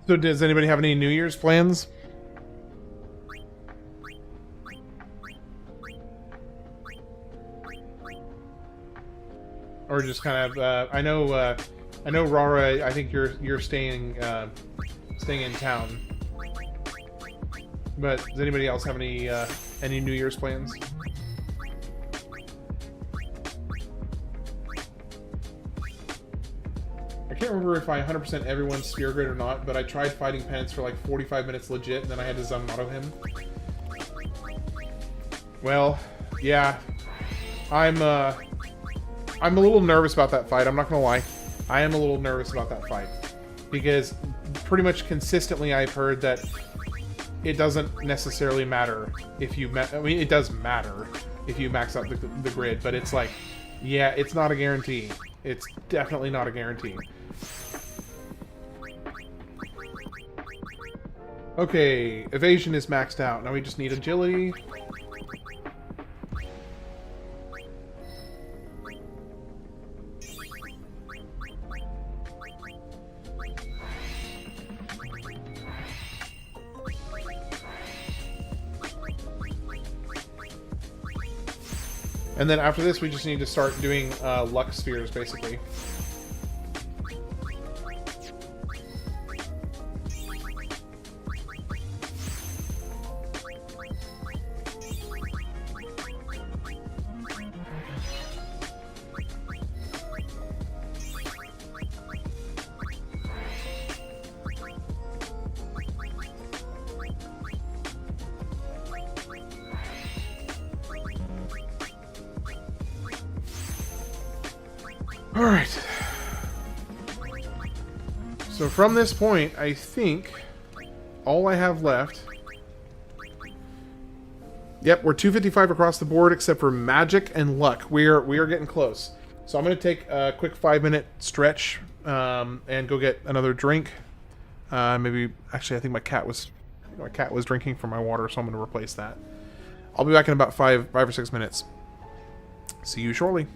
So does anybody have any New Year's plans? Or just kind of, I know Rara, I think you're staying in town. But does anybody else have any New Year's plans? I can't remember if I 100% everyone's Spira Grid or not, but I tried fighting Penance for like 45 minutes legit, and then I had to Zanmato him. Well, yeah. I'm a little nervous about that fight, I'm not gonna lie. I am a little nervous about that fight. Because pretty much consistently I've heard that it doesn't necessarily matter if you... I mean, it does matter if you max out the grid, but it's like, yeah, it's not a guarantee. It's definitely not a guarantee. Okay, evasion is maxed out. Now we just need agility. And then after this, we just need to start doing luck spheres, basically. Alright. So from this point, I think all I have left... Yep, we're 255 across the board except for magic and luck. We are getting close. So I'm going to take a quick 5-minute stretch and go get another drink. Maybe... Actually, I think my cat was drinking from my water, so I'm going to replace that. I'll be back in about 5 or 6 minutes. See you shortly.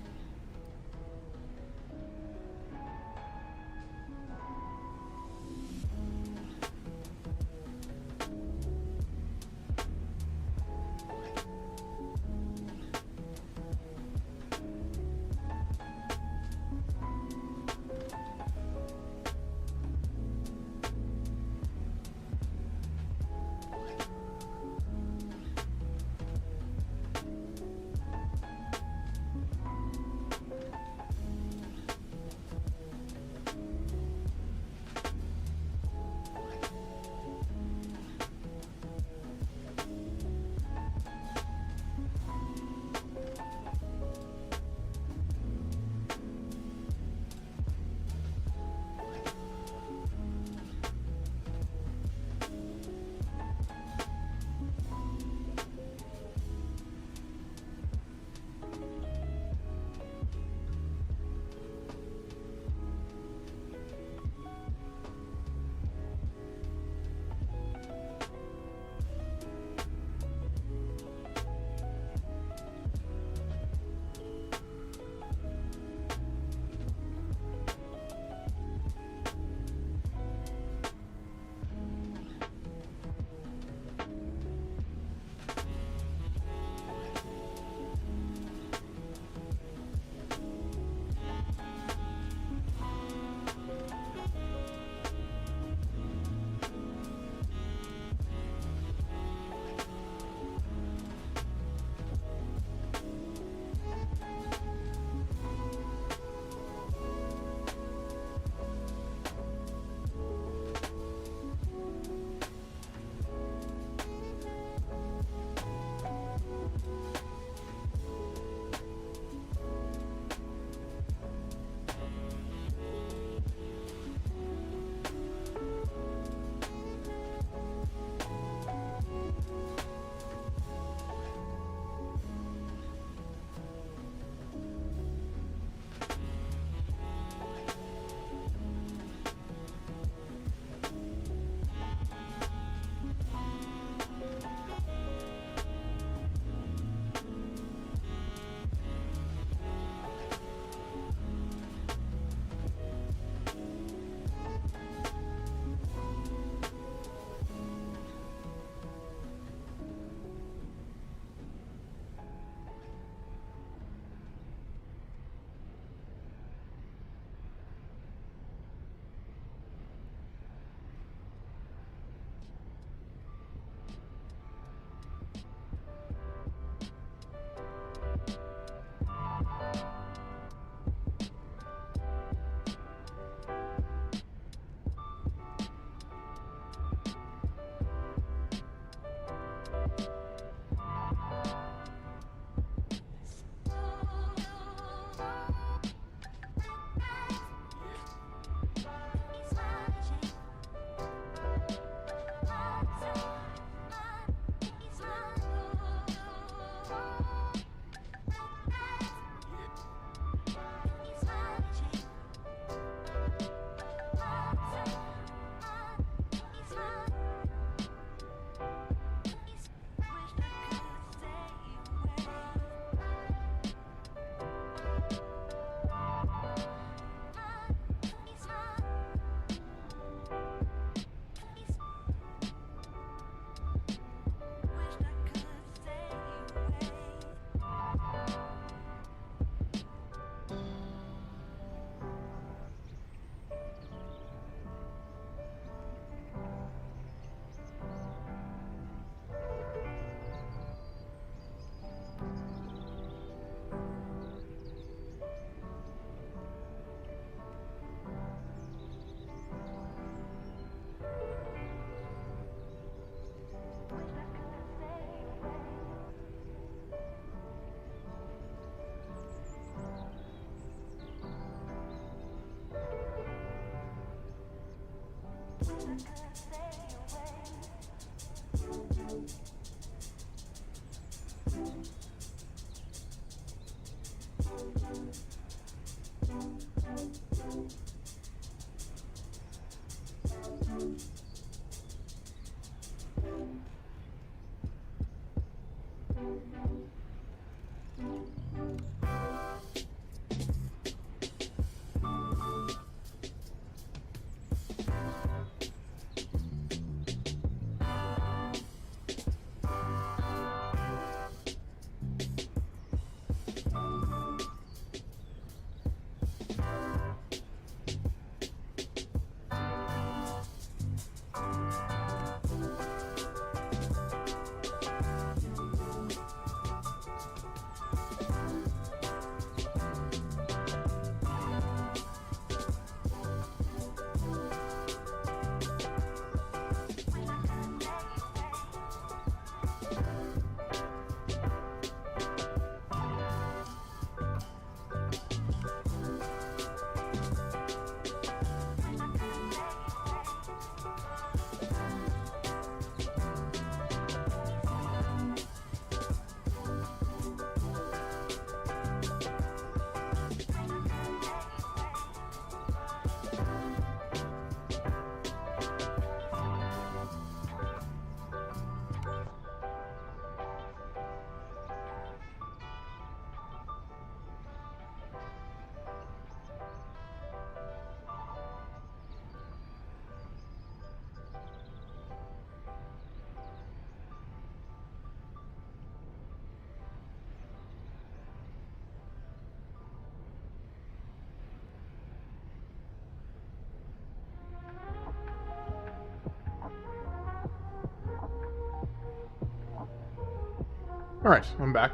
Alright, I'm back.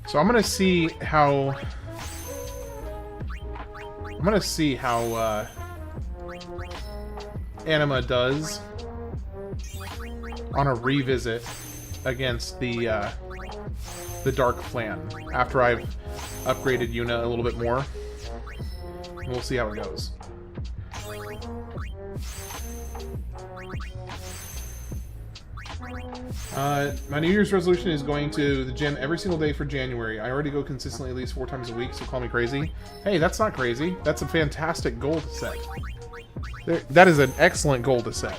So I'm gonna see how Anima does on a revisit against the Dark Plan after I've upgraded Yuna a little bit more. We'll see how it goes. My New Year's resolution is going to the gym every single day for January. I already go consistently at least 4 times a week, so call me crazy. Hey, that's not crazy. That's a fantastic goal to set. That is an excellent goal to set.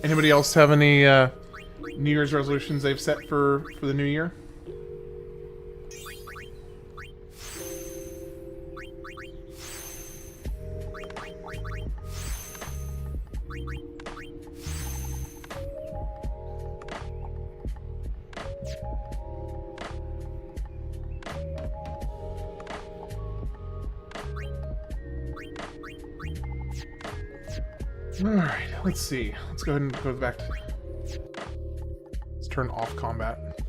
Anybody else have any New Year's resolutions they've set for the new year? Alright, let's see. Let's go ahead and go back to... Let's turn off combat.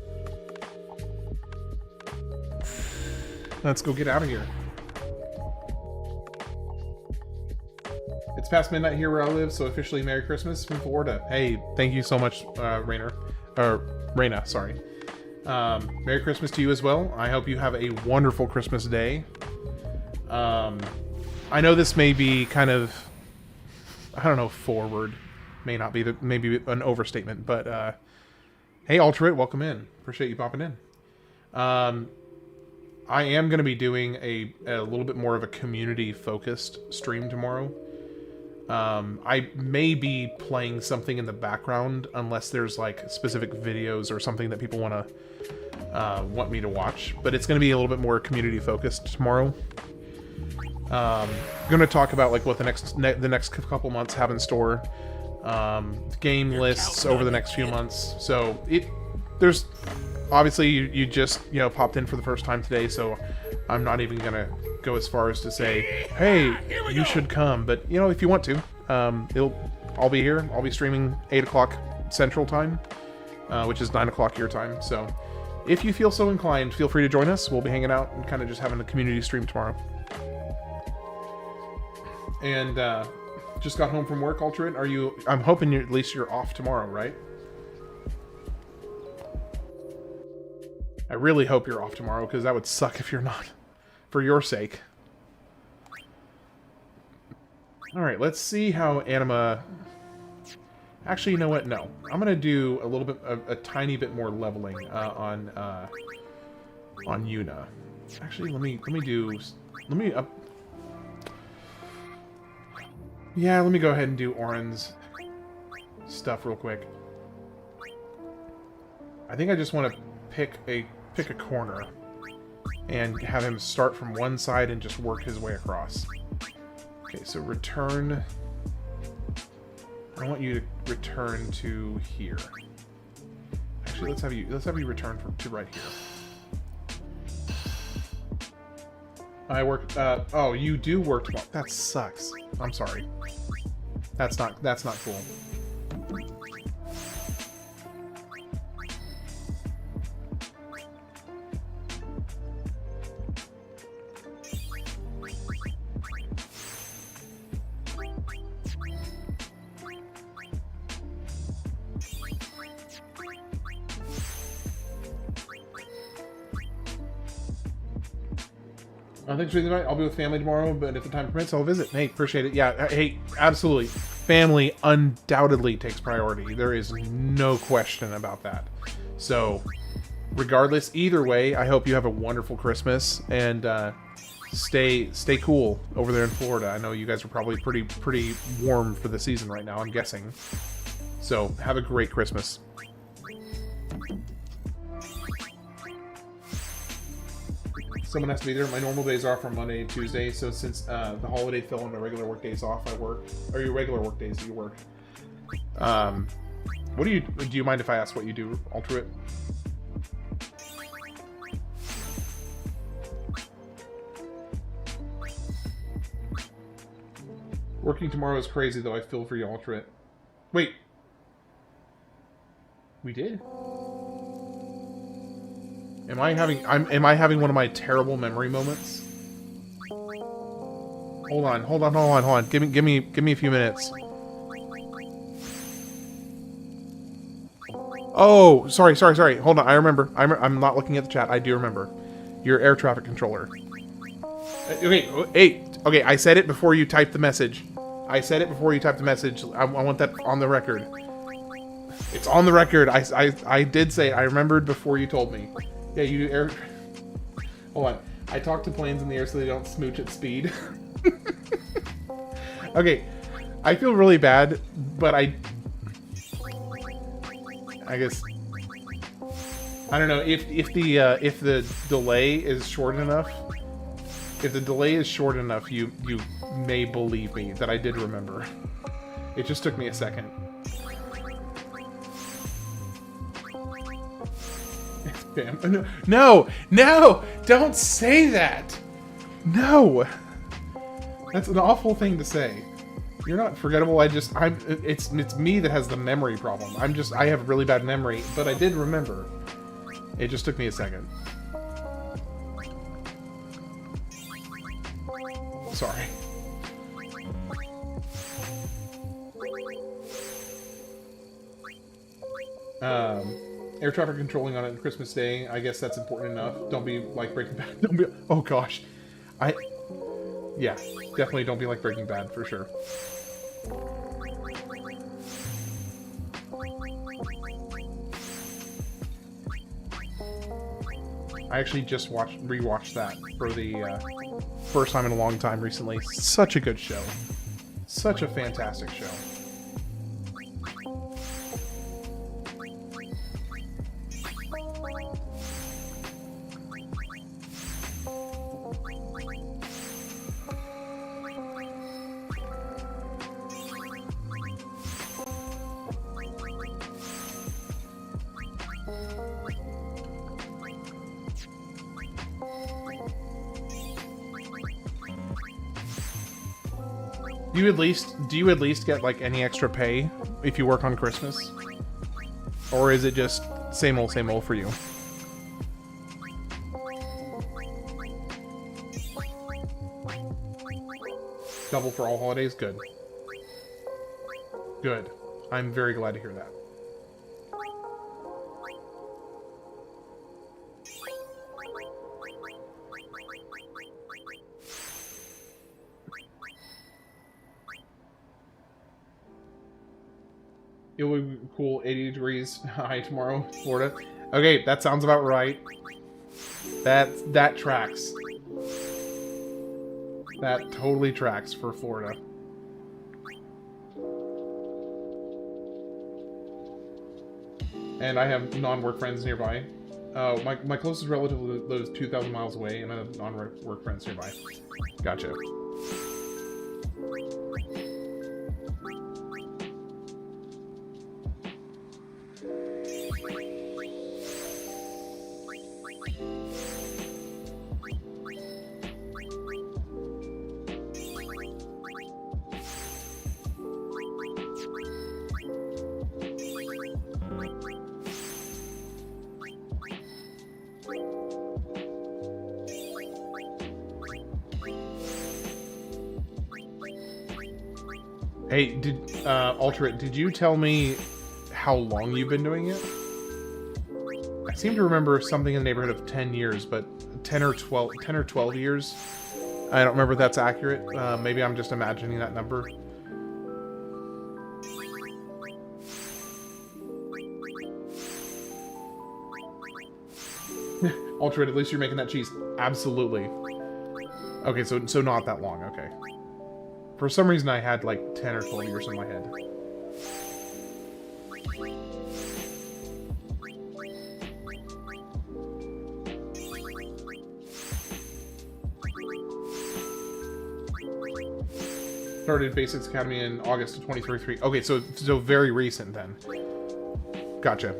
Let's go get out of here. It's past midnight here where I live, so officially Merry Christmas from Florida. Hey, thank you so much, Raina, sorry. Merry Christmas to you as well. I hope you have a wonderful Christmas day. I know this may be kind of... I don't know, forward. May not be maybe an overstatement, but hey, Ultravit, welcome in. Appreciate you popping in. I am going to be doing a little bit more of a community-focused stream tomorrow. I may be playing something in the background unless there's like specific videos or something that people want me to watch. But it's going to be a little bit more community-focused tomorrow. I'm going to talk about like what the next couple months have in store. Game lists over the next few months. So there's obviously you just popped in for the first time today, so I'm not even gonna go as far as to say, hey, you should come. But if you want to, I'll be here. I'll be streaming 8 o'clock Central Time, which is 9 o'clock your time. So if you feel so inclined, feel free to join us. We'll be hanging out and kind of just having a community stream tomorrow. And just got home from work, Alternate. I'm hoping at least you're off tomorrow, right? I really hope you're off tomorrow, because that would suck if you're not. For your sake. Alright, let's see how Anima... Actually, you know what? No. I'm going to do a little bit, a tiny bit more leveling on Yuna. Actually, let me go ahead and do Auron's stuff real quick. I think I just want to pick a corner and have him start from one side and just work his way across. Okay, so return. I want you to return to here. Actually, let's have you return to right here. I work. Oh, you do work tomorrow. That sucks. I'm sorry. That's not cool. Thanks for the invite. I'll be with family tomorrow, but if the time permits, I'll visit. Hey, appreciate it. Yeah, hey, absolutely. Family undoubtedly takes priority. There is no question about that. So, regardless, either way, I hope you have a wonderful Christmas, and stay cool over there in Florida. I know you guys are probably pretty warm for the season right now, I'm guessing. So, have a great Christmas. Someone has to be there. My normal days are off from Monday and Tuesday, so since the holiday fell on my regular work days off, I work. Or your regular work days, you work. What do you mind if I ask what you do, Altruit? Working tomorrow is crazy, though. I feel for you, Altruit. Wait. We did? Am I having one of my terrible memory moments? Hold on. Give me a few minutes. Oh, sorry. Hold on, I remember. I'm not looking at the chat. I do remember. Your air traffic controller. Okay, I said it before you typed the message. I want that on the record. It's on the record. I did say it. I remembered before you told me. Yeah, you do air... Hold on. I talk to planes in the air so they don't smooch at speed. Okay. I feel really bad, but I guess... I don't know. If the delay is short enough... If the delay is short enough, you may believe me that I did remember. It just took me a second. No! Don't say that! No! That's an awful thing to say. You're not forgettable, it's me that has the memory problem. I have really bad memory, but I did remember. It just took me a second. Sorry. Air traffic controlling on it Christmas Day. I guess that's important enough. Don't be like Breaking Bad. Don't be. Oh gosh. Yeah, definitely don't be like Breaking Bad for sure. I actually just rewatched that for the first time in a long time recently. Such a good show. Such a fantastic show. Do you at least get like any extra pay if you work on Christmas? Or is it just same old for you? Double for all holidays? Good. Good. I'm very glad to hear that. It would be cool, 80 degrees high tomorrow, Florida. Okay, that sounds about right. That tracks. That totally tracks for Florida. And I have non-work friends nearby. My closest relative lives 2,000 miles away, and I have non-work friends nearby. Gotcha. Hey, Alterate, did you tell me how long you've been doing it? I seem to remember something in the neighborhood of 10 years, but 10 or 12 years? I don't remember if that's accurate. Maybe I'm just imagining that number. Alterate, at least you're making that cheese. Absolutely. Okay, so not that long, okay. For some reason, I had like 10 or 12 years in my head. Started Basics Academy in August of 2033. Okay, so very recent then. Gotcha.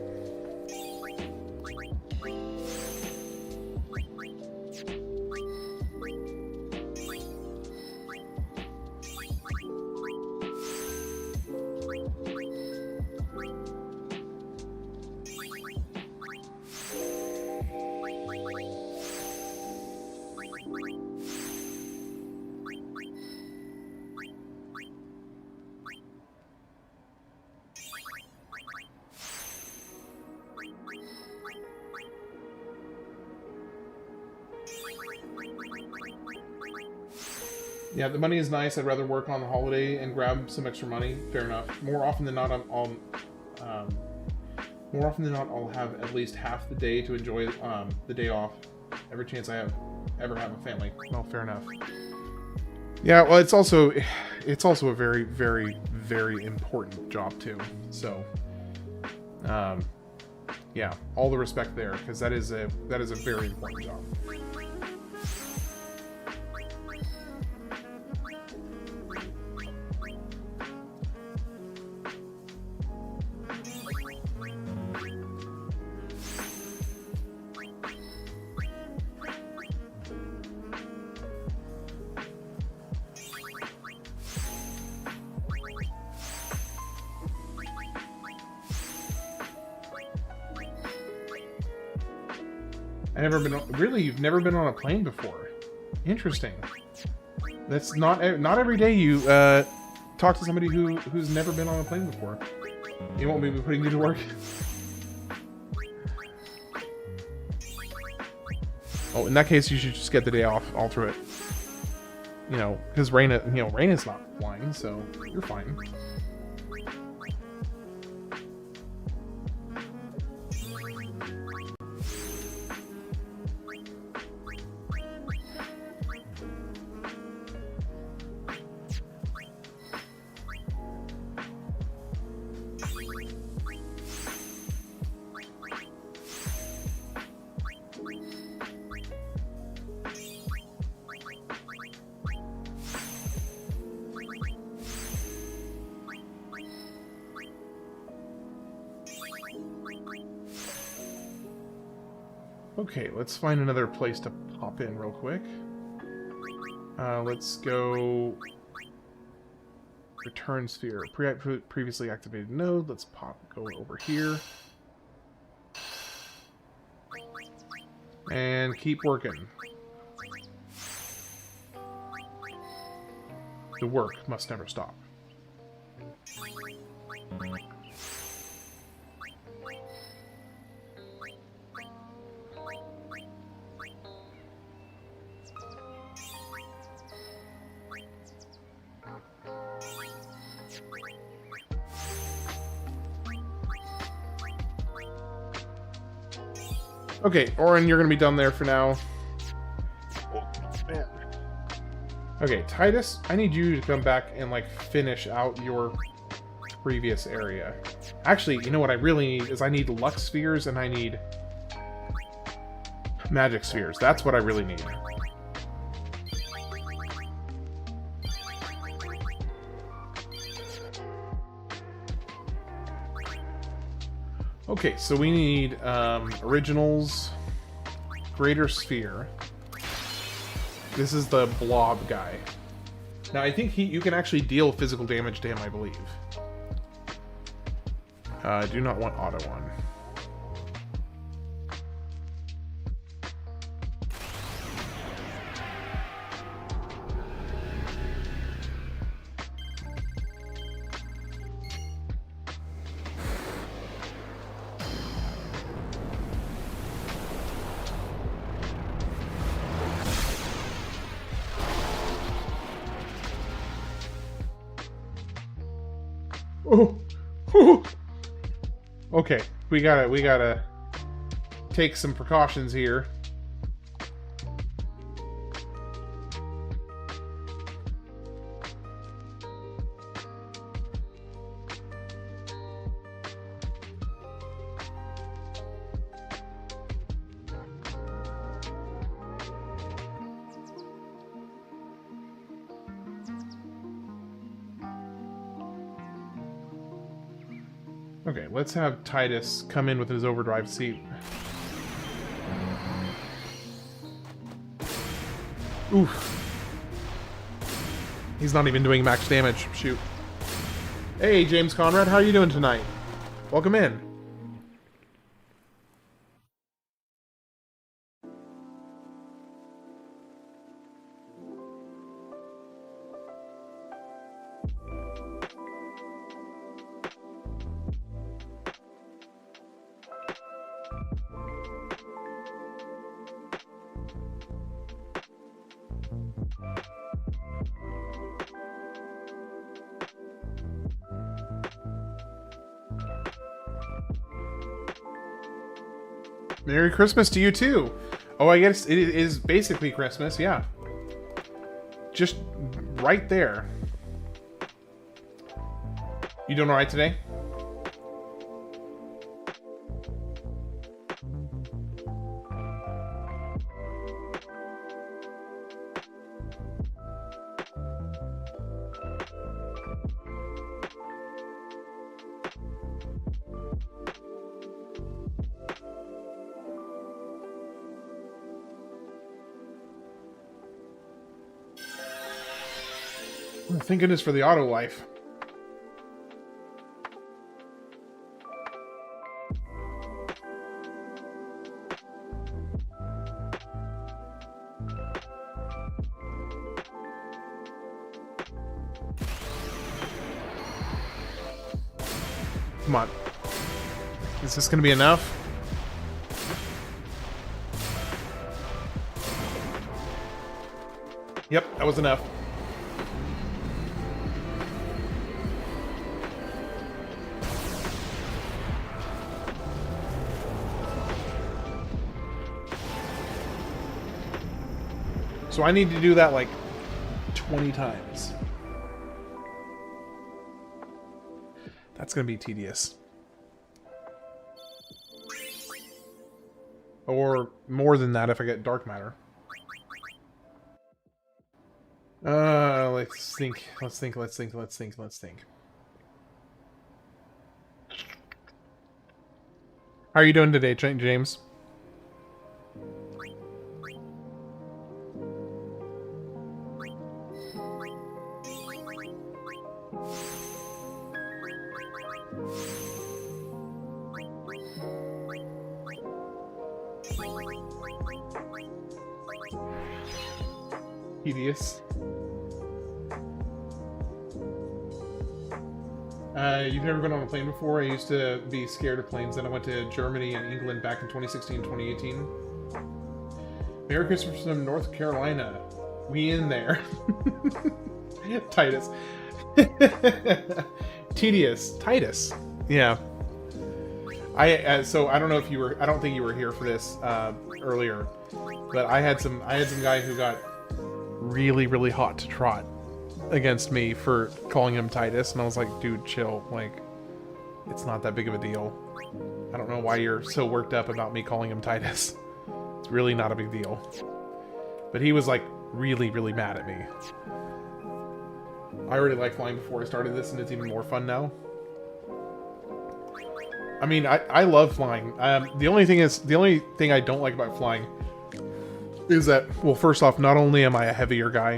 Yeah, the money is nice. I'd rather work on the holiday and grab some extra money. Fair enough. More often than not, I'll have at least half the day to enjoy the day off. Every chance I ever have a family. Well, fair enough. Yeah, well, it's also a very, very, very important job too. So, yeah, all the respect there, because that is a very important job. Really, you've never been on a plane before. Interesting. That's not every day you talk to somebody who's never been on a plane before. You won't be putting you to work. Oh, in that case, you should just get the day off, alter it. You know, because Raina's not flying, so you're fine. Okay, let's find another place to pop in real quick. Let's go... Return sphere. Previously activated node. Let's go over here. And keep working. The work must never stop. Okay, Auron, you're gonna be done there for now. Man. Okay, Tidus, I need you to come back and, like, finish out your previous area. Actually, you know what I really need is I need Lux Spheres and I need Magic Spheres. That's what I really need. Okay, so we need Originals, Greater Sphere. This is the blob guy. Now, I think you can actually deal physical damage to him, I believe. I do not want auto on. Oh. Oh. Okay, we gotta take some precautions here. Okay, let's have Tidus come in with his overdrive seat. Oof. He's not even doing max damage. Shoot. Hey, James Conrad, how are you doing tonight? Welcome in. Merry Christmas to you too. Oh, I guess it is basically Christmas, yeah. Just right there. You doing alright today? Well, thank goodness for the auto life. Come on. Is this gonna be enough? Yep, that was enough. So I need to do that like 20 times. That's gonna be tedious. Or more than that if I get dark matter. Let's think. How are you doing today, James? Tedious. You've never been on a plane before? I used to be scared of planes, then I went to Germany and England back in 2016, 2018. Merry Christmas from North Carolina. We in there. Titus. Tedious. Titus. Yeah. So I don't know if you were, I don't think you were here for this earlier, but I had some guy who got really hot to trot against me for calling him Titus, and I was like, dude, chill, like, it's not that big of a deal. I don't know why you're so worked up about me calling him Titus. It's really not a big deal. But he was like really mad at me. I already liked flying before I started this, and it's even more fun now. I mean, I love flying. The only thing I don't like about flying is that, well, first off, not only am I a heavier guy,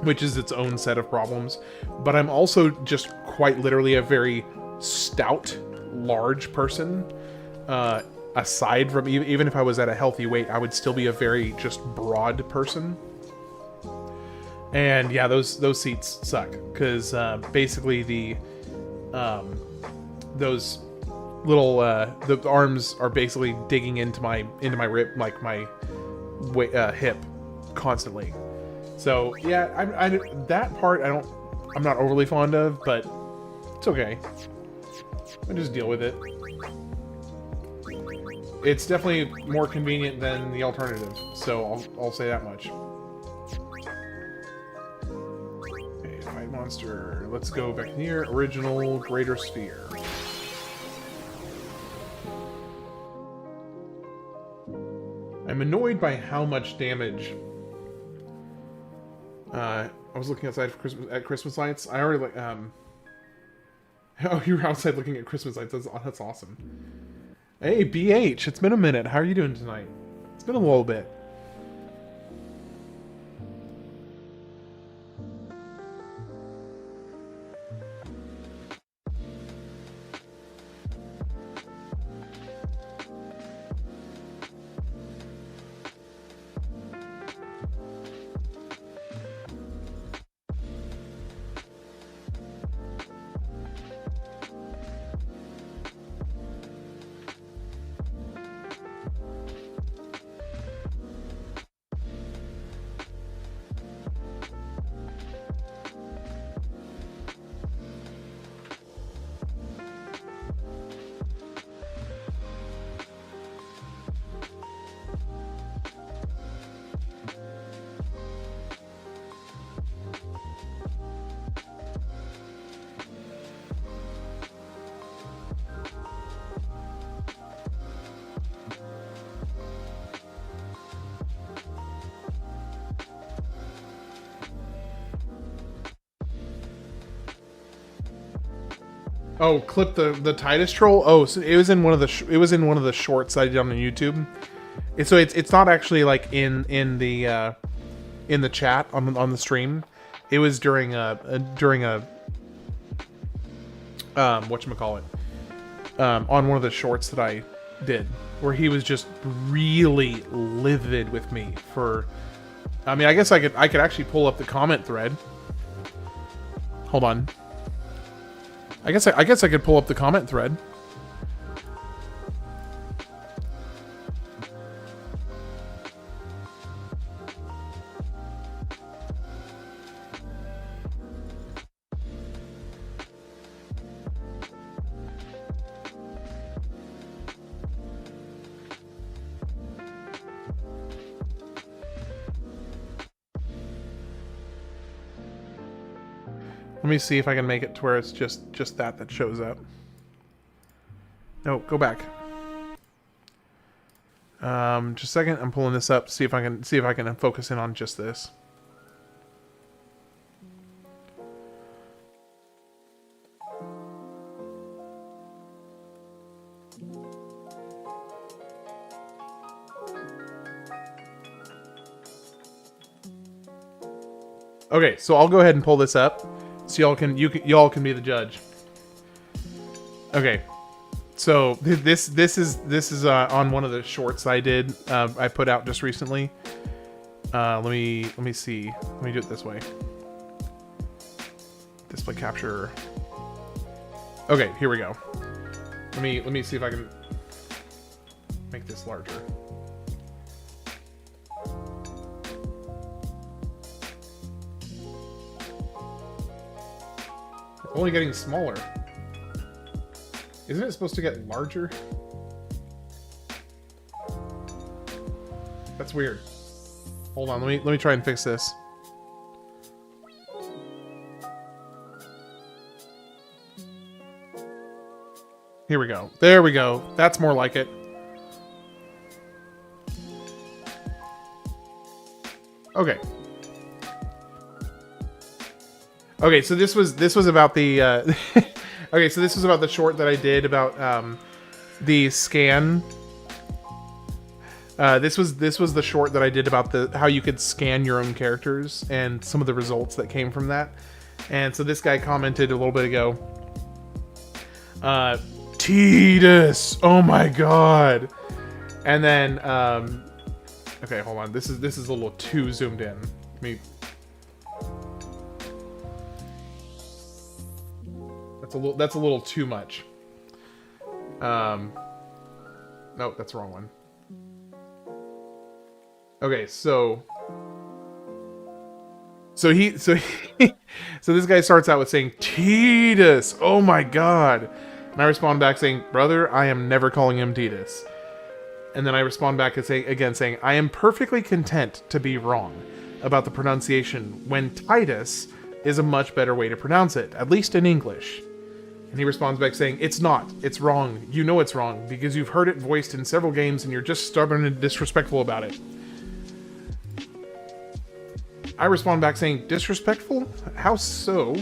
which is its own set of problems, but I'm also just quite literally a very stout, large person. Aside from, even if I was at a healthy weight, I would still be a very just broad person. And yeah, those seats suck, because basically those little the arms are basically digging into my rib, like my hip, constantly. So yeah, I that part I'm not overly fond of, but it's okay. I just deal with it. It's definitely more convenient than the alternative, so I'll say that much. Okay, fight monster. Let's go back here. Original Greater Sphere. I'm annoyed by how much damage. I was looking outside for Christmas lights. I already like oh, you were outside looking at Christmas lights. That's awesome. Hey, BH, it's been a minute. How are you doing tonight? It's been a little bit. Oh, clip the Tidus troll. Oh, so it was in one of the shorts I did on YouTube. So it's not actually like in the chat on the stream. It was during a whatchamacallit, on one of the shorts that I did, where he was just really livid with me for. I mean, I guess I could actually pull up the comment thread. Hold on. I guess I could pull up the comment thread. Let me see if I can make it to where it's just that shows up. No, go back. Just a second. I'm pulling this up. See if I can focus in on just this. Okay, so I'll go ahead and pull this up, so y'all can be the judge. Okay, so this is on one of the shorts I did. I put out just recently. Let me see. Let me do it this way. Display capture. Okay, here we go. Let me see if I can make this larger. It's only getting smaller. Isn't it supposed to get larger? That's weird. Hold on, let me try and fix this. Here we go. There we go. That's more like it. Okay. Okay, so this was about the okay, so this was about the short that I did about the scan. This was the short that I did about how you could scan your own characters and some of the results that came from that. And so this guy commented a little bit ago. Tidus, oh my god. And then okay, hold on. This is a little too zoomed in. That's a little too much. No, that's the wrong one. Okay, so this guy starts out with saying, Tidus, oh my god. And I respond back saying, brother, I am never calling him Tidus. And then I respond back and saying, I am perfectly content to be wrong about the pronunciation when Tidus is a much better way to pronounce it, at least in English. And he responds back saying, it's not, it's wrong. You know it's wrong because you've heard it voiced in several games and you're just stubborn and disrespectful about it. I respond back saying, disrespectful? How so?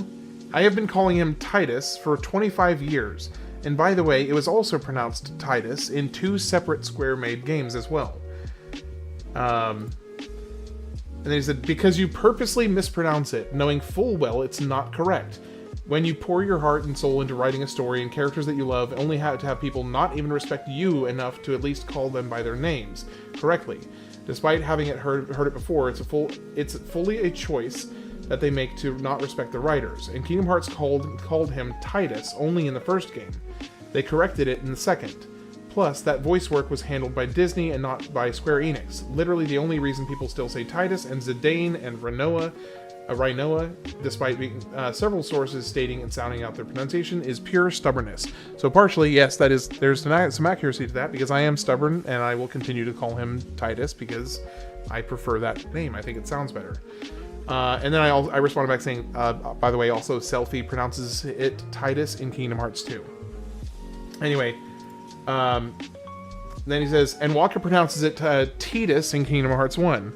I have been calling him Tidus for 25 years. And by the way, it was also pronounced Tidus in 2 separate Square-made games as well. And then he said, because you purposely mispronounce it, knowing full well it's not correct. When you pour your heart and soul into writing a story and characters that you love, only have to have people not even respect you enough to at least call them by their names correctly. Despite having heard it before, it's fully a choice that they make to not respect the writers. And Kingdom Hearts called him Tidus only in the first game. They corrected it in the second. Plus, that voice work was handled by Disney and not by Square Enix. Literally the only reason people still say Tidus and Zidane and Rinoa, despite being several sources stating and sounding out their pronunciation, is pure stubbornness. So partially, yes, there's some accuracy to that, because I am stubborn and I will continue to call him Tidus because I prefer that name. I think it sounds better. And then I responded back saying, by the way, also Selfie pronounces it Tidus in Kingdom Hearts 2. Anyway, then he says, and Walker pronounces it Tidus in Kingdom Hearts 1.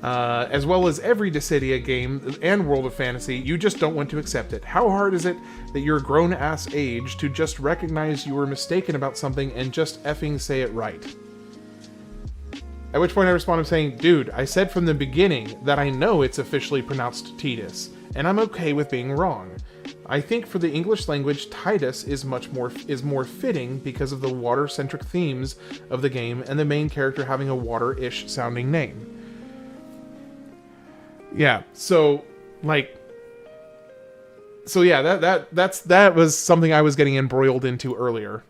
As well as every Dissidia game and World of Fantasy, you just don't want to accept it. How hard is it that you're grown-ass age to just recognize you were mistaken about something and just effing say it right? At which point I responded saying, dude, I said from the beginning that I know it's officially pronounced Tidus, and I'm okay with being wrong. I think for the English language, Tidus is more fitting because of the water-centric themes of the game and the main character having a water-ish sounding name. Yeah, that was something I was getting embroiled into earlier.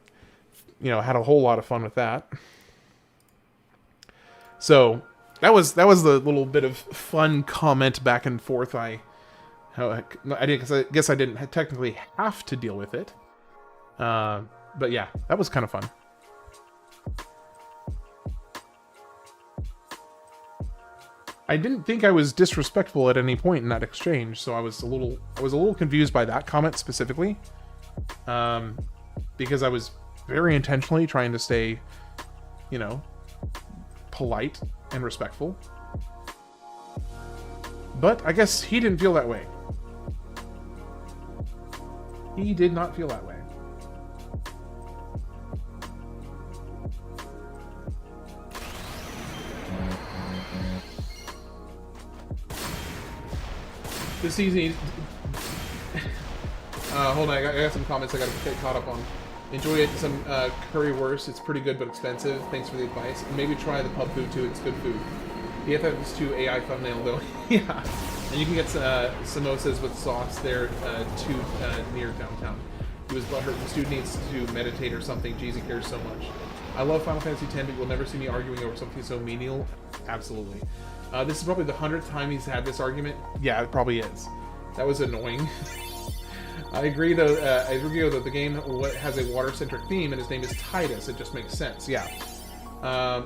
You know, had a whole lot of fun with that. So that was the little bit of fun comment back and forth. I guess I didn't technically have to deal with it. But yeah, that was kind of fun. I didn't think I was disrespectful at any point in that exchange, so I was a little confused by that comment specifically, because I was very intentionally trying to stay, you know, polite and respectful. But I guess he didn't feel that way. He did not feel that way. This season... hold on, I got some comments I gotta get caught up on. Enjoy it, some currywurst. It's pretty good but expensive. Thanks for the advice. And maybe try the pub food too, it's good food. BFF2 AI thumbnail though. Yeah. And you can get samosas with sauce there too, near downtown. He was butthurt. The student needs to meditate or something. Jeez, he cares so much. I love Final Fantasy X, but you'll never see me arguing over something so menial. Absolutely. This is probably the 100th time he's had this argument. Yeah, it probably is. That was annoying. I agree though. That the game has a water-centric theme, and his name is Tidus. It just makes sense. Yeah.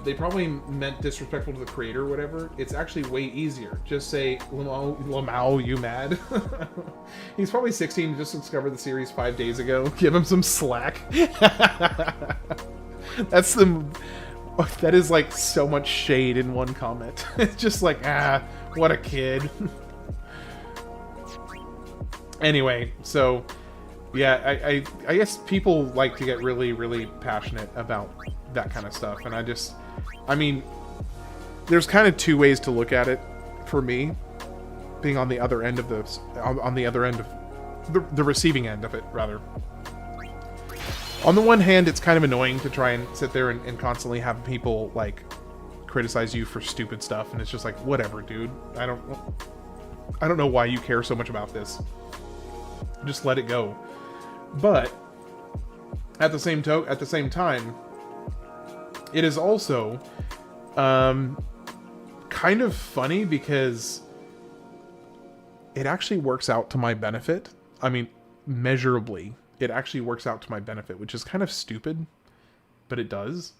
They probably meant disrespectful to the creator or whatever. It's actually way easier. Just say, Lamau, you mad? He's probably 16 and just discovered the series 5 days ago. Give him some slack. That is like so much shade in one comment. It's just like, what a kid. Anyway, so yeah, I guess people like to get really, really passionate about that kind of stuff, and I mean, there's kind of two ways to look at it for me, being on the other end of this, on the other end of the receiving end of it, rather. On the one hand, it's kind of annoying to try and sit there and constantly have people like criticize you for stupid stuff, and it's just like, whatever, dude. I don't know why you care so much about this. Just let it go. But at the same time, it is also kind of funny because it actually works out to my benefit. I mean, measurably, it actually works out to my benefit, which is kind of stupid, but it does.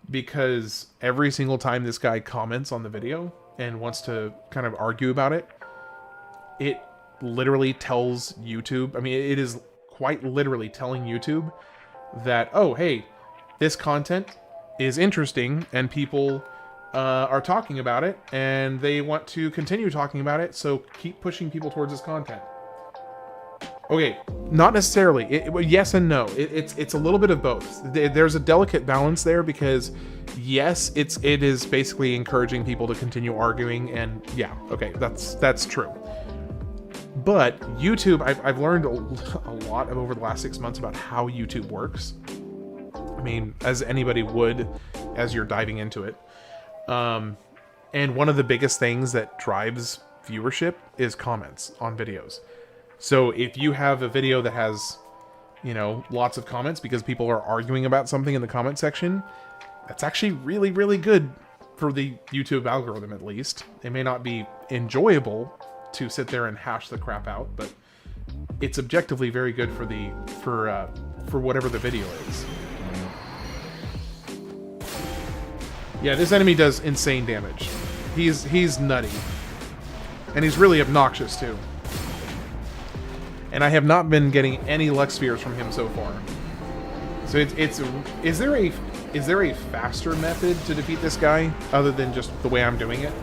Because every single time this guy comments on the video and wants to kind of argue about it, it literally tells YouTube, I mean, it is quite literally telling YouTube that, oh, hey, this content is interesting and people are talking about it and they want to continue talking about it, so keep pushing people towards this content. Okay, not necessarily. Yes and no. It's a little bit of both. There's a delicate balance there because, yes, it is basically encouraging people to continue arguing, and yeah, okay, that's true. But YouTube, I've learned a lot over the last 6 months about how YouTube works. I mean, as anybody would, as you're diving into it. And one of the biggest things that drives viewership is comments on videos. So if you have a video that has, you know, lots of comments because people are arguing about something in the comment section, that's actually really, really good for the YouTube algorithm, at least. It may not be enjoyable to sit there and hash the crap out, but it's objectively very good for whatever the video is. Yeah, this enemy does insane damage. He's nutty. And he's really obnoxious too. And I have not been getting any luck spheres from him so far. So is there a faster method to defeat this guy other than just the way I'm doing it?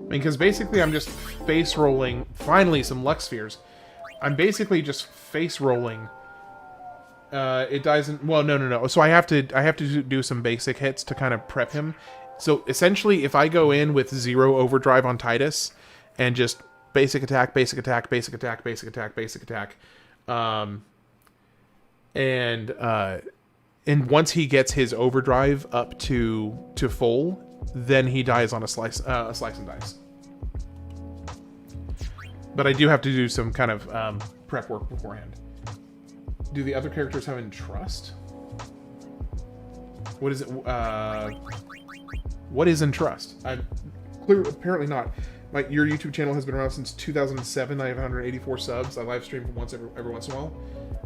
I mean, because basically I'm just face rolling. Finally, some luck spheres. I'm basically just face rolling. It doesn't. Well, no. So I have to do some basic hits to kind of prep him. So essentially, if I go in with 0 overdrive on Tidus and just basic attack, basic attack, basic attack, basic attack, basic attack, and once he gets his overdrive up to full, then he dies on a slice and dice. But I do have to do some kind of prep work beforehand. Do the other characters have Entrust? What is it? What is Entrust? Apparently not. Your YouTube channel has been around since 2007. I have 184 subs. I live stream every once in a while.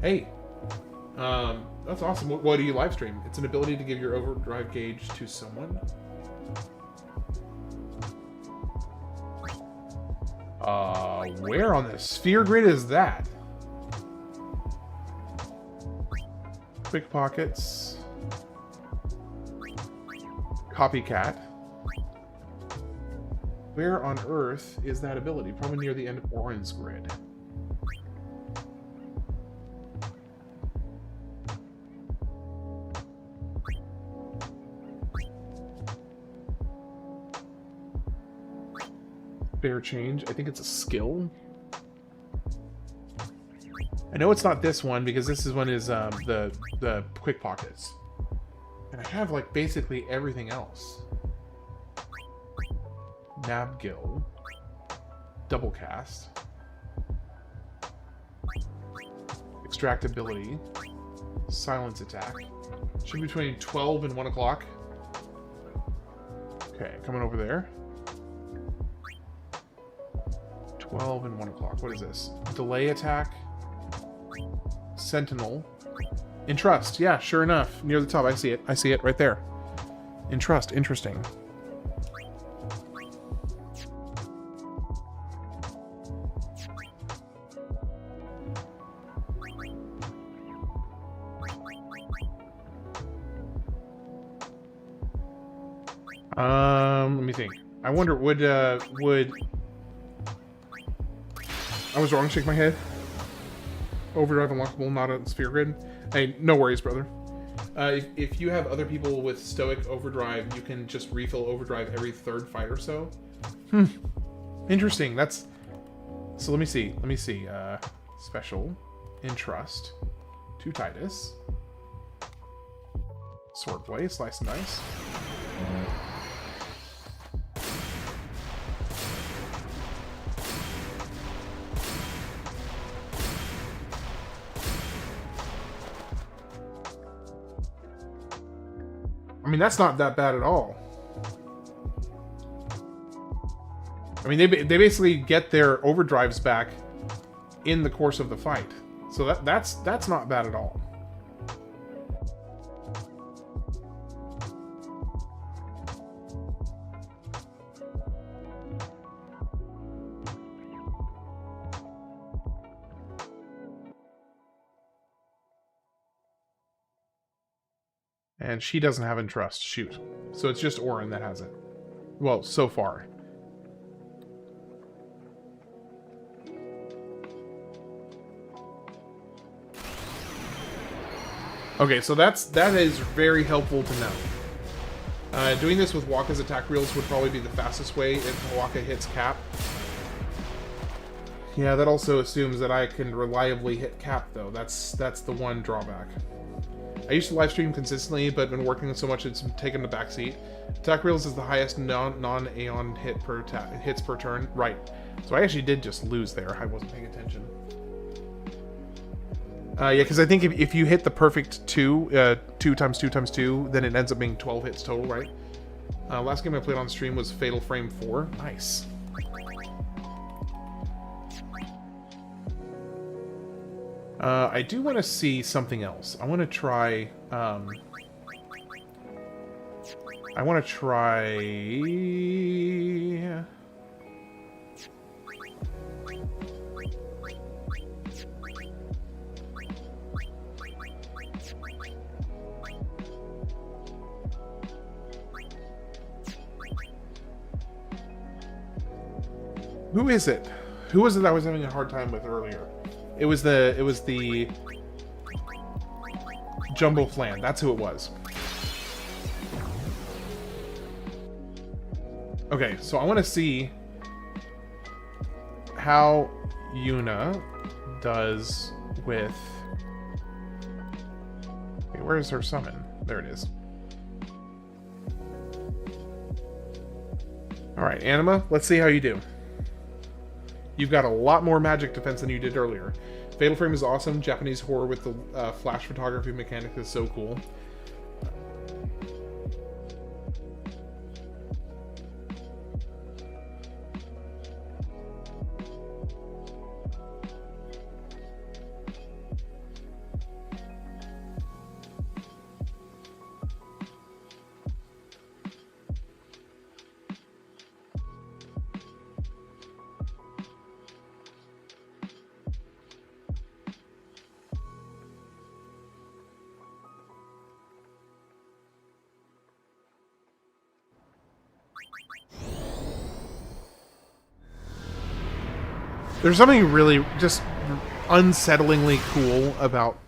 Hey, that's awesome. What do you live stream? It's an ability to give your overdrive gauge to someone. Where on the sphere grid is that? Pickpockets. Copycat. Where on earth is that ability? Probably near the end of Auron's grid. Bear change. I think it's a skill. I know it's not this one because this is one is the quick pockets. And I have like basically everything else. Nabgil. Double cast. Extractability. Silence attack. Should be between 12 and 1 o'clock. Okay, coming over there. 12 and 1 o'clock. What is this? Delay attack. Sentinel. Entrust. Yeah, sure enough. Near the top. I see it. I see it right there. Entrust. Interesting. Let me think. I wonder, would... I was wrong, shake my head. Overdrive unlockable, not a sphere grid. Hey, no worries, brother. If you have other people with stoic overdrive, you can just refill overdrive every third fight or so. Interesting. That's... So let me see. Let me see. Special. Entrust. To Tidus. Swordblade. Slice and dice. I mean, that's not that bad at all. I mean, they basically get their overdrives back in the course of the fight. So that's not bad at all. And she doesn't have Entrust. Shoot. So it's just Auron that has it. Well, so far. Okay, so that is very helpful to know. Doing this with Wakka's attack reels would probably be the fastest way if Wakka hits cap. Yeah, that also assumes that I can reliably hit cap, though. That's the one drawback. I used to live stream consistently, but been working so much it's taken the backseat. Attack reels is the highest non-Aeon hits per turn. Right. So I actually did just lose there. I wasn't paying attention. Yeah, because I think if you hit the perfect 2, 2 times 2 times 2, then it ends up being 12 hits total, right? Last game I played on stream was Fatal Frame 4. Nice. I do want to see something else. I want to try... Who is it? Who was it I was having a hard time with earlier? It was the Jumbo Flan. That's who it was. Okay, so I want to see how Yuna does with... Okay, where is her summon? There it is. Alright, Anima, let's see how you do. You've got a lot more magic defense than you did earlier. Fatal Frame is awesome. Japanese horror with the flash photography mechanic is so cool. There's something really just unsettlingly cool about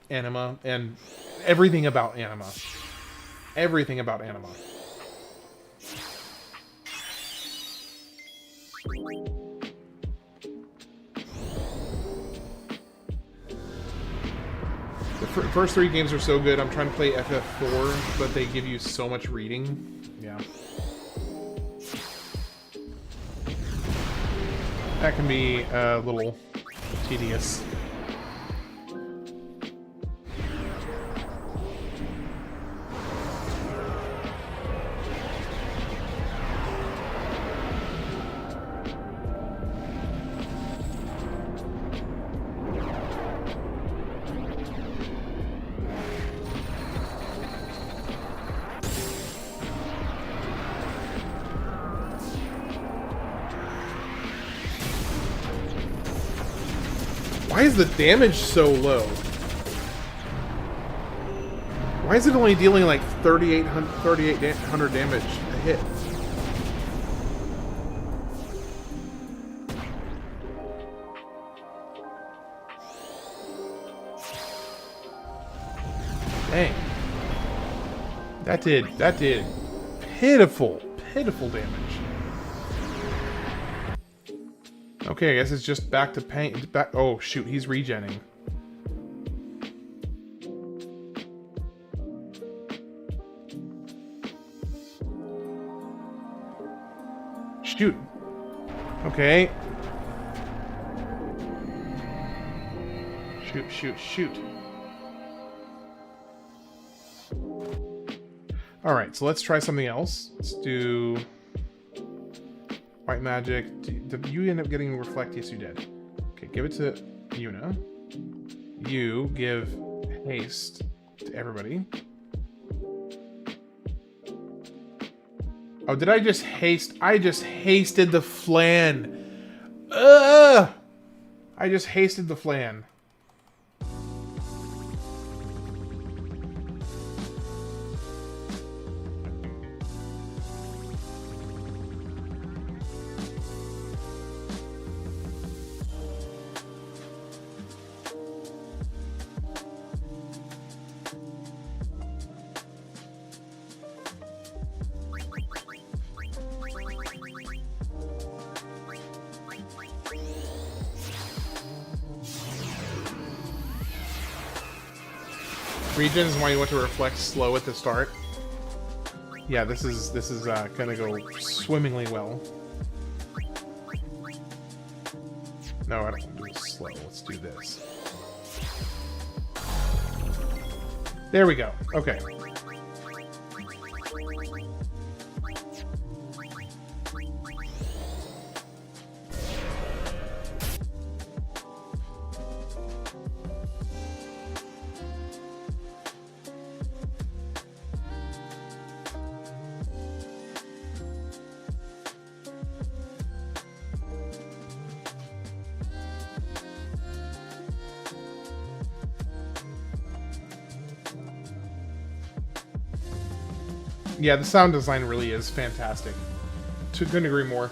Anima and everything about Anima. Everything about Anima. The first 3 games are so good. I'm trying to play FF4, but they give you so much reading. Yeah. That can be a little tedious. Why is the damage so low? Why is it only dealing like 3,800 damage a hit? Dang. That did pitiful damage. Okay, I guess it's just back to pain. Back. Oh shoot, he's regenning. Shoot. Okay. Shoot. Alright, so let's try something else. Let's do white magic. Did you end up getting reflect? Yes, you did. Okay, give it to Yuna. You give haste to everybody. Oh, did I just haste? I just hasted the flan. Ugh! I just hasted the flan. Regions is why you want to reflect slow at the start. Yeah, this is gonna go swimmingly well. No, I don't want to do it slow. Let's do this. There we go. Okay. Yeah, the sound design really is fantastic. Couldn't agree more.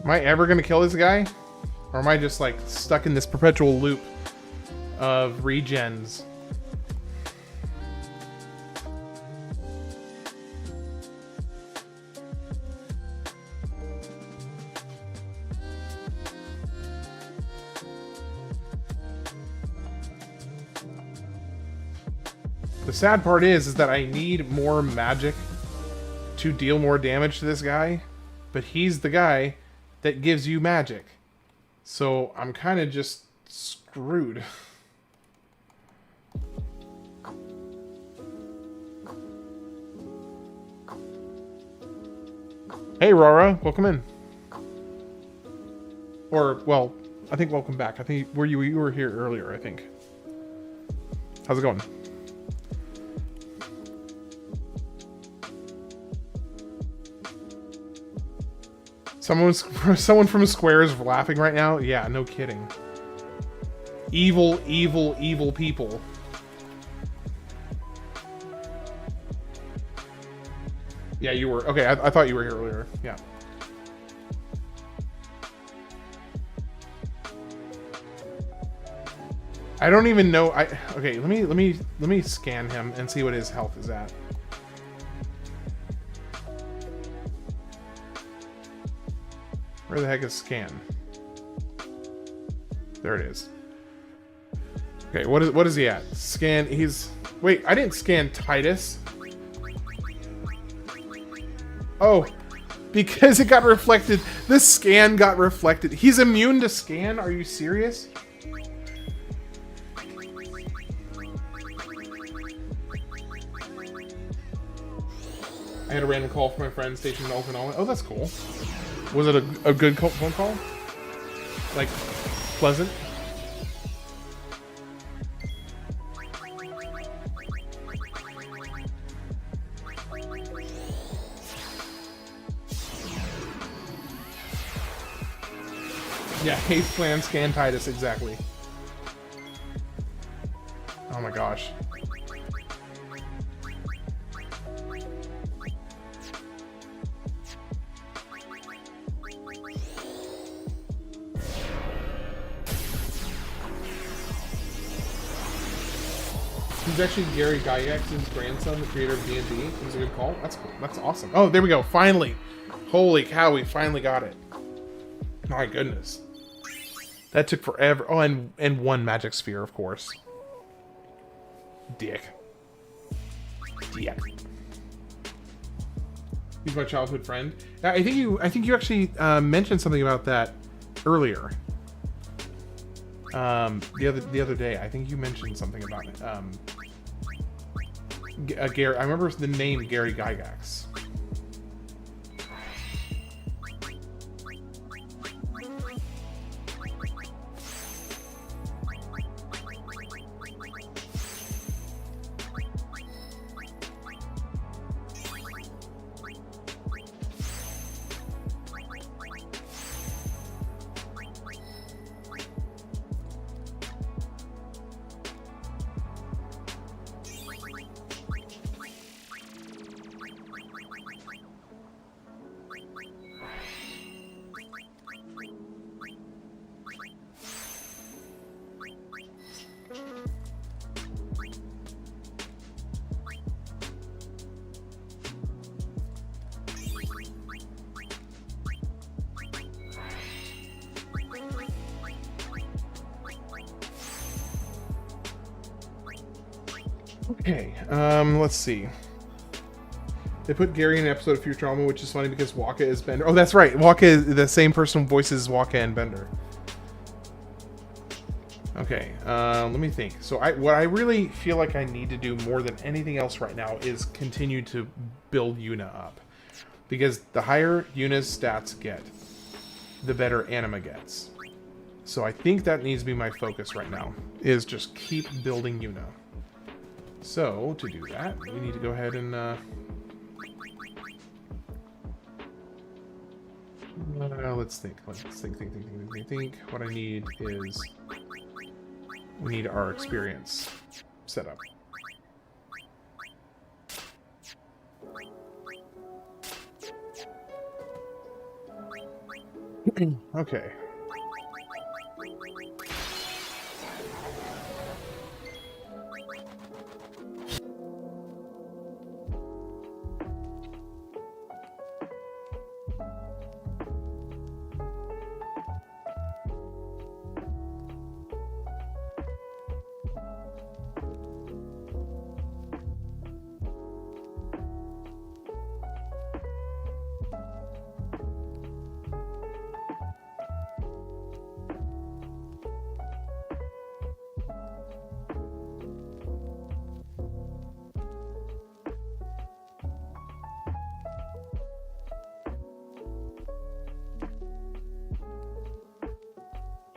Am I ever gonna kill this guy? Or am I just like stuck in this perpetual loop of regens? The sad part is that I need more magic to deal more damage to this guy, but he's the guy that gives you magic. So I'm kind of just screwed. Hey Rara, welcome in. Or, well, I think welcome back. I think you were here earlier, I think. How's it going? Someone from Square is laughing right now? Yeah, no kidding. Evil, evil, evil people. Yeah, you were. Okay, I thought you were here earlier. Yeah. I don't even know. Okay, let me scan him and see what his health is at. Where the heck is scan? There it is. Okay, what is he at? Scan. Wait, I didn't scan Tidus. Oh, because it got reflected. The scan got reflected. He's immune to scan? Are you serious? I had a random call from my friend stationed in Okinawa. Oh, that's cool. Was it a good phone call? Like, pleasant? Yeah, haste plan, scan Tidus, exactly. Oh my gosh. He's actually Gary Gygax's grandson, the creator of D&D. It was a good call. That's cool. That's awesome. Oh, there we go. Finally. Holy cow, we finally got it. My goodness. That took forever. Oh, and one magic sphere, of course. Dick. Dick. He's my childhood friend. I think you actually mentioned something about that earlier. The other day, I think you mentioned something about it. Gary, I remember the name Gary Gygax. Okay, let's see. They put Gary in an episode of Futurama, which is funny because Waka is Bender. Oh, that's right. Waka is the same person who voices Waka and Bender. Okay, let me think. So what I really feel like I need to do more than anything else right now is continue to build Yuna up. Because the higher Yuna's stats get, the better Anima gets. So I think that needs to be my focus right now, is just keep building Yuna. So, to do that, we need to go ahead and, let's think. Let's think. What I need is, we need our experience set up. Okay.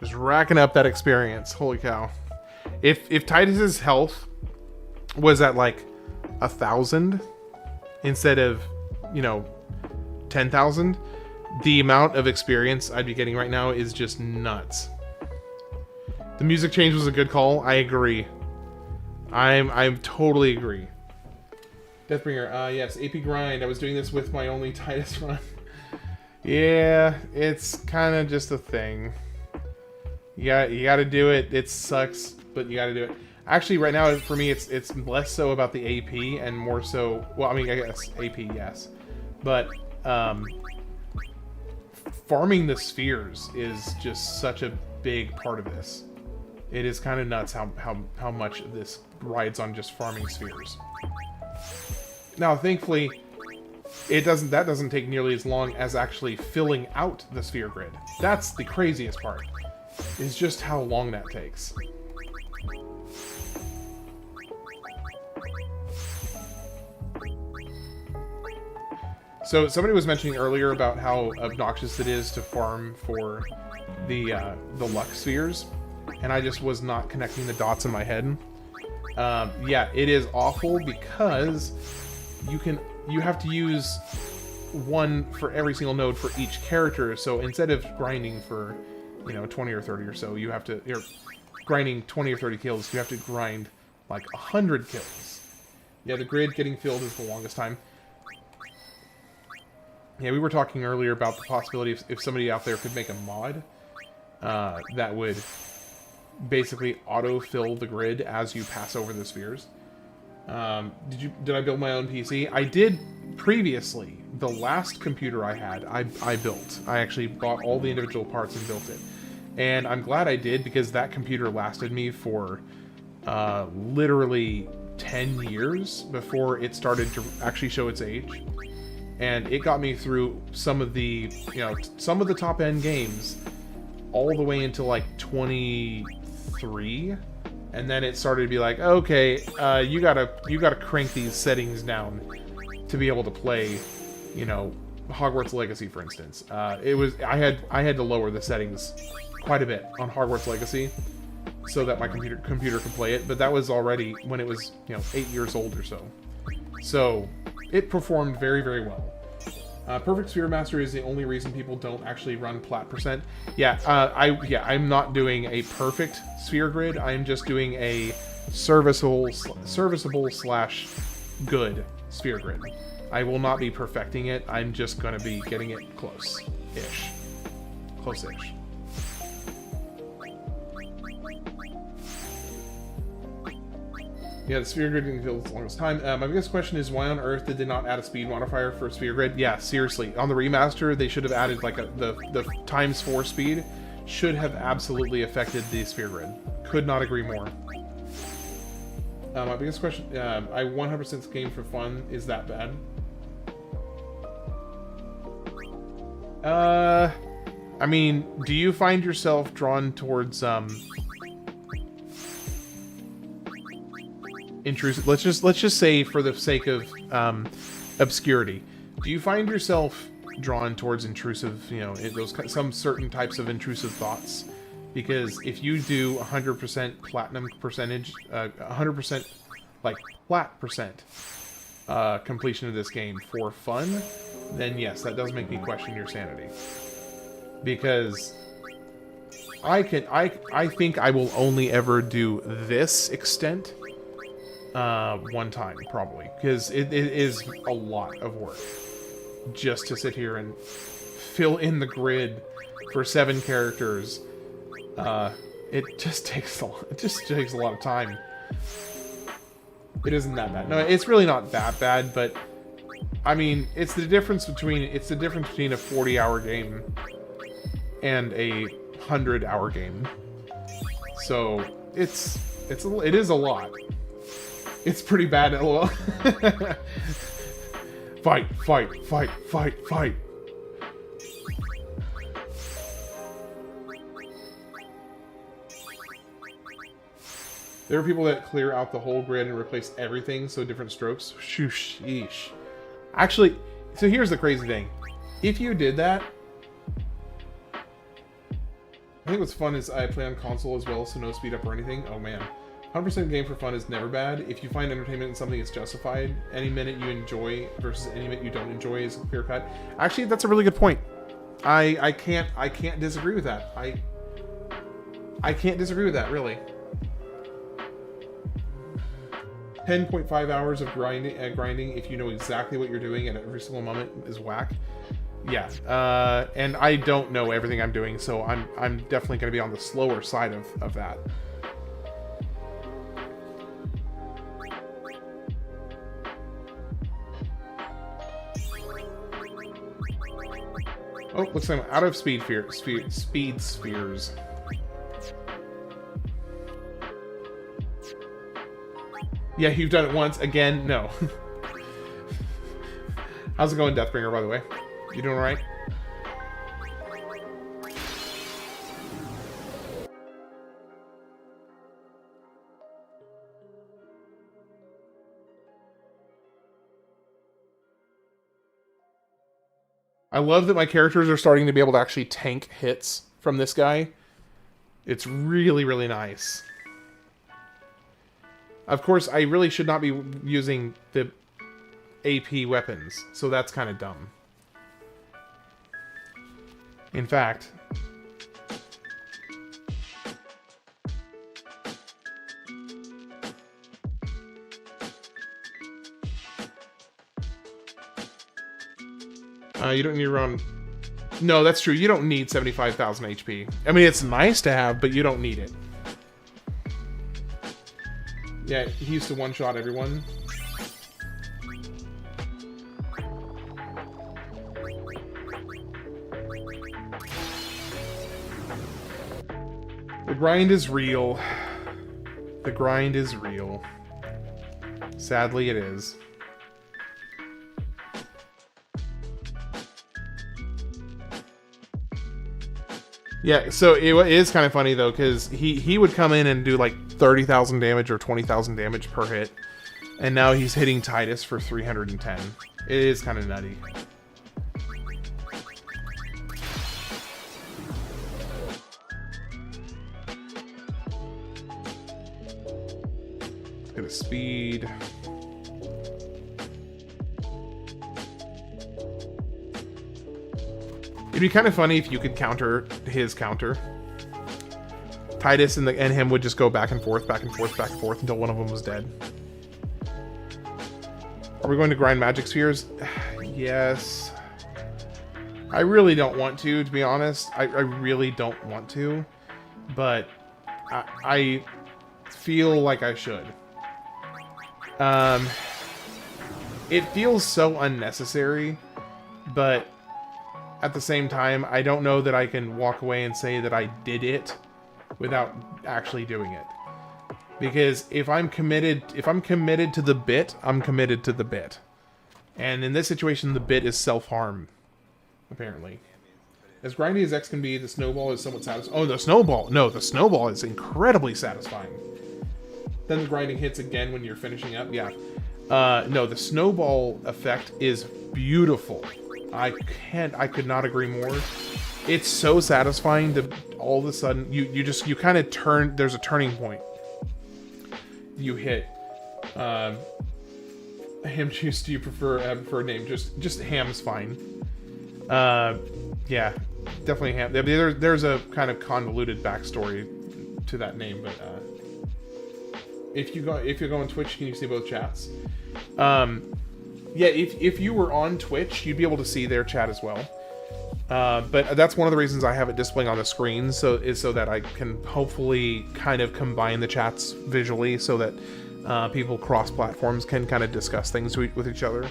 Just racking up that experience. Holy cow. If Tidus's health was at like 1,000 instead of, 10,000, the amount of experience I'd be getting right now is just nuts. The music change was a good call. I agree. I'm totally agree. Deathbringer, yes, AP grind. I was doing this with my only Tidus run. Yeah, it's kind of just a thing. You gotta do it. It sucks, but you gotta do it. Actually, right now, for me, it's less so about the AP and more so... Well, I mean, I guess AP, yes. But, farming the spheres is just such a big part of this. It is kind of nuts how much this rides on just farming spheres. Now, thankfully, that doesn't take nearly as long as actually filling out the sphere grid. That's the craziest part, is just how long that takes. So somebody was mentioning earlier about how obnoxious it is to farm for the luck spheres, and I just was not connecting the dots in my head. Yeah, it is awful because you have to use one for every single node for each character. So instead of grinding for 20 or 30 or so, you're grinding 20 or 30 kills. You have to grind like 100 kills. Yeah, the grid getting filled is the longest time. Yeah, we were talking earlier about the possibility if somebody out there could make a mod that would basically auto-fill the grid as you pass over the spheres. Did I build my own PC? I did previously. The last computer I had, I built. I actually bought all the individual parts and built it. And I'm glad I did, because that computer lasted me for literally 10 years before it started to actually show its age. And it got me through some of the, some of the top-end games all the way into like 23. And then it started to be like, okay, you gotta crank these settings down to be able to play, Hogwarts Legacy, for instance. I had to lower the settings quite a bit on Hogwarts Legacy so that my computer could play it. But that was already when it was 8 years old or so. So it performed very, very well. Perfect Sphere Master is the only reason people don't actually run plat percent. Yeah, I'm not doing a perfect sphere grid. I'm just doing a serviceable slash good sphere grid. I will not be perfecting it. I'm just going to be getting it close-ish. Close-ish. Yeah, the sphere grid didn't feel the longest time. My biggest question is, why on earth did they not add a speed modifier for sphere grid? Yeah, seriously. On the remaster, they should have added like the ×4 speed. Should have absolutely affected the sphere grid. Could not agree more. My biggest question, I 100% game for fun. Is that bad? I mean, do you find yourself drawn towards intrusive? Let's just say, for the sake of obscurity, do you find yourself drawn towards intrusive, some certain types of intrusive thoughts? Because if you do 100% platinum percentage, 100% like plat percent completion of this game for fun, then yes, that does make me question your sanity. Because I think I will only ever do this extent one time, probably, because it is a lot of work just to sit here and fill in the grid for 7 characters. It just takes a lot. It just takes a lot of time. It isn't that bad. No, it's really not that bad, but I mean, it's the difference between a 40-hour game and a 100-hour game. So it is a lot. It's pretty bad, lol. Fight, fight, fight, fight, fight. There are people that clear out the whole grid and replace everything, so different strokes. Sheesh. Actually, so here's the crazy thing. If you did that, I think what's fun is I play on console as well, so no speed up or anything. Oh man. 100% game for fun is never bad. If you find entertainment in something, it's justified. Any minute you enjoy versus any minute you don't enjoy is clear cut. Actually, that's a really good point. I can't disagree with that. I can't disagree with that, really. 10.5 hours of grinding if you know exactly what you're doing at every single moment is whack. Yeah, and I don't know everything I'm doing, so I'm definitely going to be on the slower side of that. Oh, looks like I'm out of speed spheres. Yeah, you've done it once. Again, no. How's it going, Deathbringer, by the way? You doing alright? I love that my characters are starting to be able to actually tank hits from this guy. It's really, really nice. Of course, I really should not be using the AP weapons, so that's kind of dumb. In fact... you don't need to run... No, that's true. You don't need 75,000 HP. I mean, it's nice to have, but you don't need it. Yeah, he used to one-shot everyone. The grind is real. The grind is real. Sadly, it is. Yeah, so it is kind of funny, though, because he would come in and do, like, 30,000 damage or 20,000 damage per hit, and now he's hitting Tidus for 310. It is kind of nutty. Let's get a speed. It'd be kind of funny if you could counter his counter. Tidus and him would just go back and forth, back and forth, back and forth until one of them was dead. Are we going to grind magic spheres? Yes. I really don't want to be honest. I really don't want to. But I feel like I should. It feels so unnecessary, but at the same time, I don't know that I can walk away and say that I did it without actually doing it. Because if I'm committed to the bit, I'm committed to the bit. And in this situation, the bit is self-harm, apparently. As grindy as X can be, the snowball is somewhat satisfying. Oh, the snowball! No, the snowball is incredibly satisfying. Then the grinding hits again when you're finishing up. Yeah. No, the snowball effect is beautiful. I could not agree more. It's so satisfying to all of a sudden you kind of turn. There's a turning point. You hit. Ham juice. Do you prefer a name? Just Ham's fine. Yeah, definitely Ham. There's a kind of convoluted backstory to that name, but if you go on Twitch, can you see both chats? Yeah, if you were on Twitch, you'd be able to see their chat as well. But that's one of the reasons I have it displaying on the screen, so that I can hopefully kind of combine the chats visually, so that people cross platforms can kind of discuss things with each other.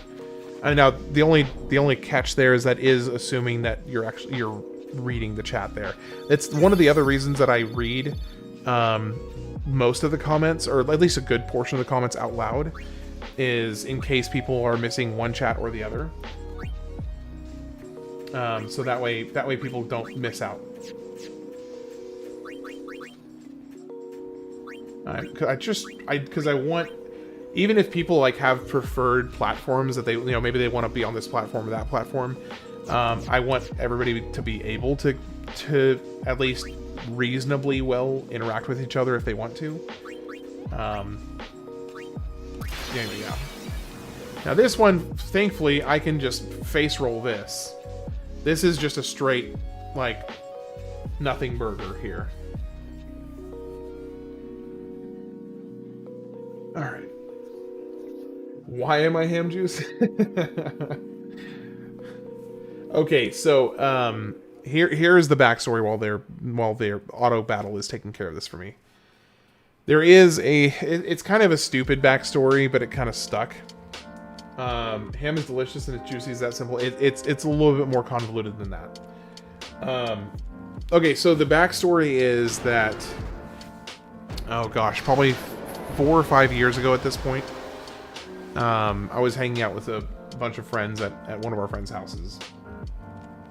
And now the only catch there is that is assuming that you're reading the chat there. It's one of the other reasons that I read most of the comments, or at least a good portion of the comments out loud, is in case people are missing one chat or the other. So that way people don't miss out. Because I want, even if people like have preferred platforms that they, maybe they want to be on this platform or that platform, I want everybody to be able to at least reasonably well interact with each other if they want to. Anyway, yeah. Now this one, thankfully, I can just face roll this. This is just a straight, like, nothing burger here. Alright. Why am I ham juice? Okay, so, here is the backstory while their auto battle is taking care of this for me. There is it's kind of a stupid backstory, but it kind of stuck. Ham is delicious and it's juicy. Is that simple? It's a little bit more convoluted than that. Okay, so the backstory is that, oh gosh, probably 4 or 5 years ago at this point, I was hanging out with a bunch of friends at one of our friends' houses.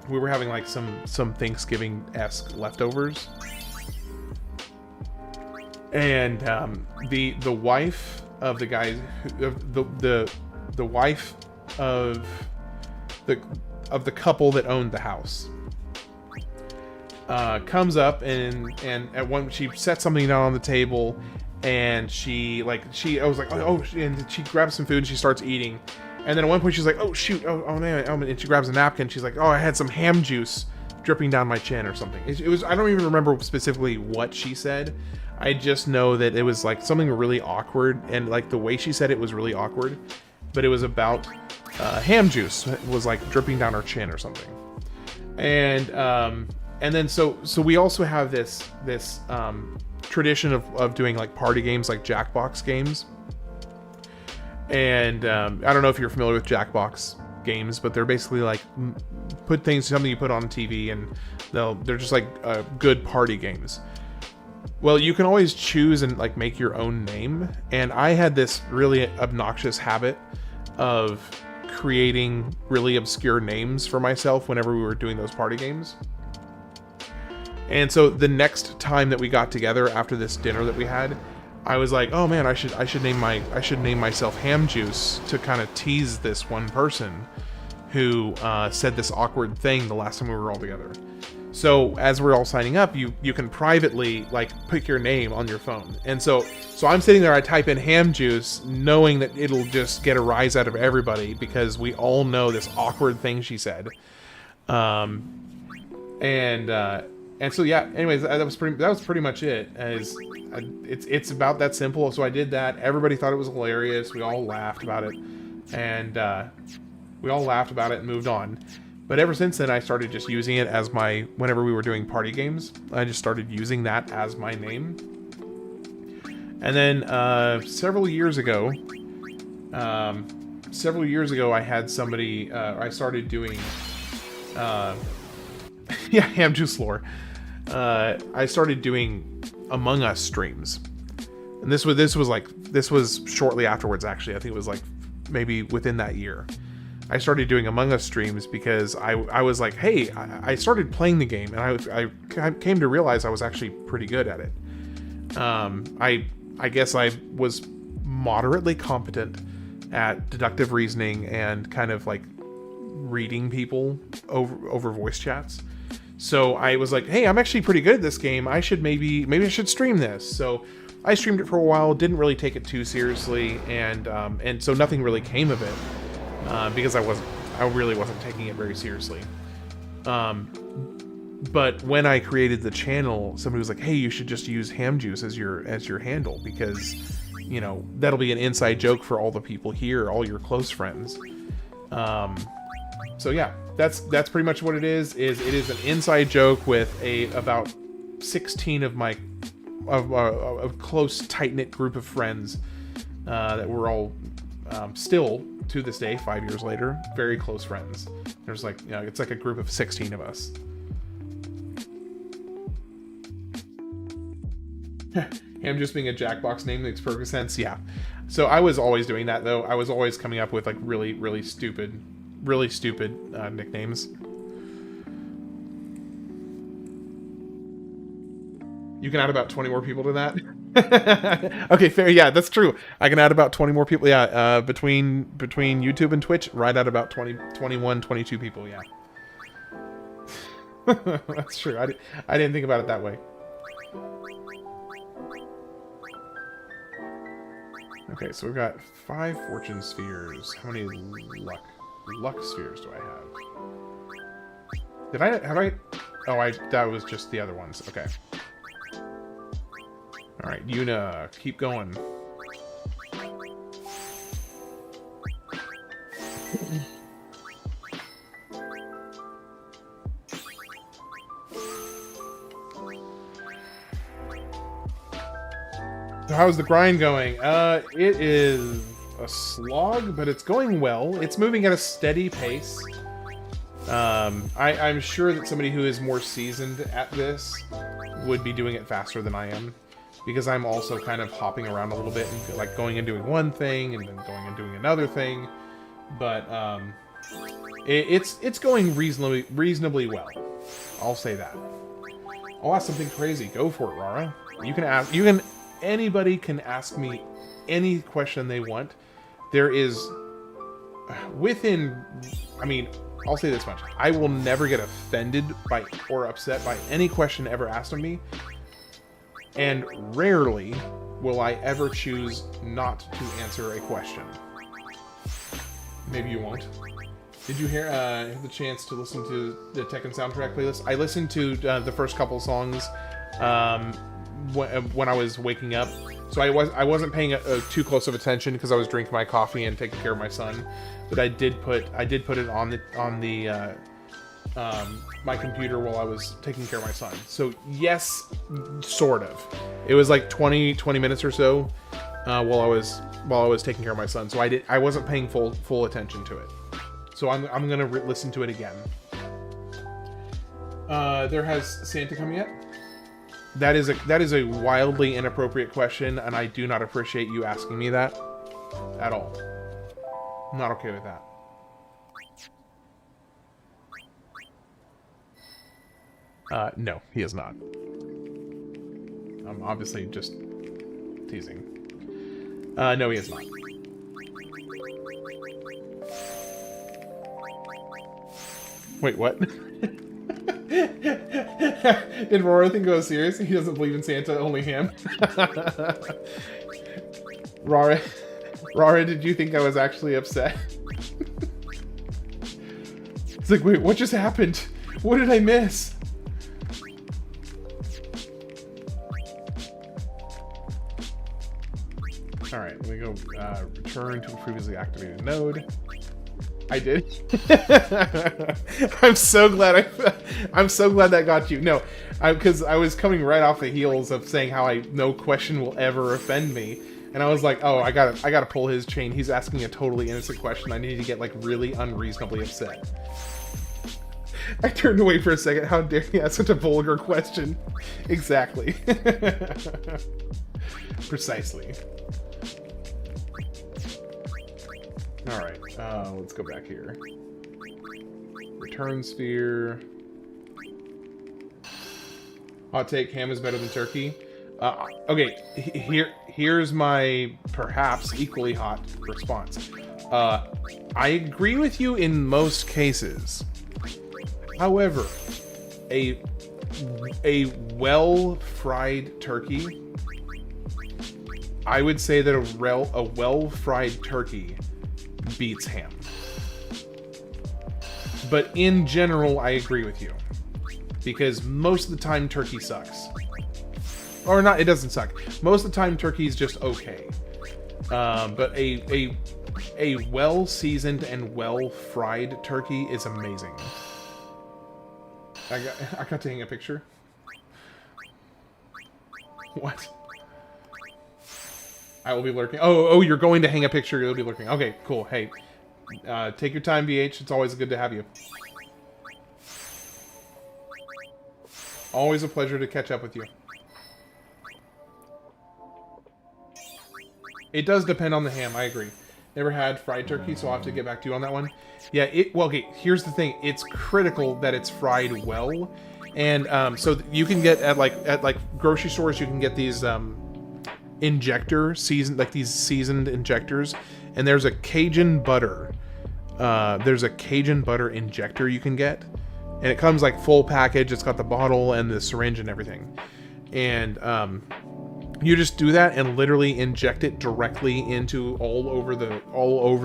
We were having like some Thanksgiving-esque leftovers, and the wife of the guy, the wife of the couple that owned the house, comes up and at one she set something down on the table, and I was like, oh, and she grabs some food and she starts eating. And then at one point she's like, oh shoot, oh man, and she grabs a napkin. She's like, oh, I had some ham juice dripping down my chin or something. It was, I don't even remember specifically what she said. I just know that it was like something really awkward, and like the way she said it was really awkward. But it was about ham juice. It was like dripping down her chin or something. And then so we also have this tradition of doing like party games, like Jackbox games. And I don't know if you're familiar with Jackbox games, but they're basically like something you put on TV, and they're just like good party games. Well, you can always choose and like make your own name, and I had this really obnoxious habit of creating really obscure names for myself whenever we were doing those party games. And so the next time that we got together after this dinner that we had, I was like, oh man, I should name myself Ham Juice to kind of tease this one person who said this awkward thing the last time we were all together. So as we're all signing up, you can privately like pick your name on your phone. And so I'm sitting there, I type in Ham Juice, knowing that it'll just get a rise out of everybody because we all know this awkward thing she said. And so yeah, anyways, that was pretty much it. It's about that simple. So I did that. Everybody thought it was hilarious. We all laughed about it, and moved on. But ever since then, I started just using it as whenever we were doing party games, I just started using that as my name. And then several years ago, I had somebody. I started doing. Yeah, Ham Juice lore. I started doing Among Us streams, and this was shortly afterwards. Actually, I think it was like maybe within that year. I started doing Among Us streams because I was like, hey, I started playing the game, and I came to realize I was actually pretty good at it. I guess I was moderately competent at deductive reasoning and kind of like reading people over voice chats. So I was like, hey, I'm actually pretty good at this game. I should maybe I should stream this. So I streamed it for a while, didn't really take it too seriously, and so nothing really came of it because I really wasn't taking it very seriously. But when I created the channel, somebody was like, hey, you should just use Ham Juice as your handle, because you know that'll be an inside joke for all the people here, all your close friends. So yeah, that's pretty much what it is. It is an inside joke with about 16 of my a close, tight-knit group of friends that we're all still to this day, 5 years later, very close friends. There's like, you know, it's like a group of 16 of us. Him just being a Jackbox name makes perfect sense. Yeah. So I was always doing that though. I was always coming up with like really stupid nicknames. You can add about 20 more people to that. Okay, fair. Yeah, that's true. I can add about 20 more people. Yeah, between YouTube and Twitch, right at about 21, 22 people. Yeah. That's true. I didn't think about it that way. Okay, so we've got 5 fortune spheres. How many luck spheres do I have? Have I? Oh, that was just the other ones. Okay. All right, Yuna, keep going. So how's the grind going? It is a slog, but it's going well. It's moving at a steady pace. I'm sure that somebody who is more seasoned at this would be doing it faster than I am, because I'm also kind of hopping around a little bit and like going and doing one thing and then going and doing another thing. But it's going reasonably well. I'll say that. I'll ask something crazy. Go for it, Rara. You can ask. Anybody can ask me any question they want. There is I mean, I'll say this much. I will never get offended by or upset by any question ever asked of me. And rarely will I ever choose not to answer a question. Maybe you won't. Did you have the chance to listen to the Tekken soundtrack playlist? I listened to the first couple songs when I was waking up, so I wasn't paying too close of attention because I was drinking my coffee and taking care of my son. But I did put it on the my computer while I was taking care of my son. So yes, sort of. It was like 20 minutes or so while I was taking care of my son. So I wasn't paying full attention to it. So I'm gonna listen to it again. There has Santa come yet? That is a wildly inappropriate question, and I do not appreciate you asking me that at all. I'm not okay with that. No, he is not. I'm obviously just teasing. No, he is not. Wait, what? Did Rora think I was serious? He doesn't believe in Santa, only him. Rara, did you think I was actually upset? It's like, wait, what just happened? What did I miss? Alright, let me go return to a previously activated node. I did. I'm so glad that got you. No, because I was coming right off the heels of saying how no question will ever offend me, and I was like, oh, I gotta pull his chain. He's asking a totally innocent question. I need to get like really unreasonably upset. I turned away for a second. How dare he ask such a vulgar question? Exactly. Precisely. Alright, let's go back here. Return sphere. Hot take, ham is better than turkey. Okay, here's my perhaps equally hot response. I agree with you in most cases. However, a well-fried turkey, I would say that a well-fried turkey beats ham. But in general, I agree with you. Because most of the time, turkey sucks. Or not, it doesn't suck. Most of the time, turkey is just okay. But a well-seasoned and well-fried turkey is amazing. I got to hang a picture. What? I will be lurking. Oh, you're going to hang a picture. You'll be lurking. Okay, cool. Hey, take your time, VH. It's always good to have you. Always a pleasure to catch up with you. It does depend on the ham. I agree. Never had fried turkey, so I'll have to get back to you on that one. Yeah, well, okay, here's the thing. It's critical that it's fried well. And so you can get at grocery stores, you can get these these seasoned injectors, and there's a Cajun butter. There's a Cajun butter injector you can get, and it comes like full package. It's got the bottle and the syringe and everything. And You just do that and literally inject it directly into all over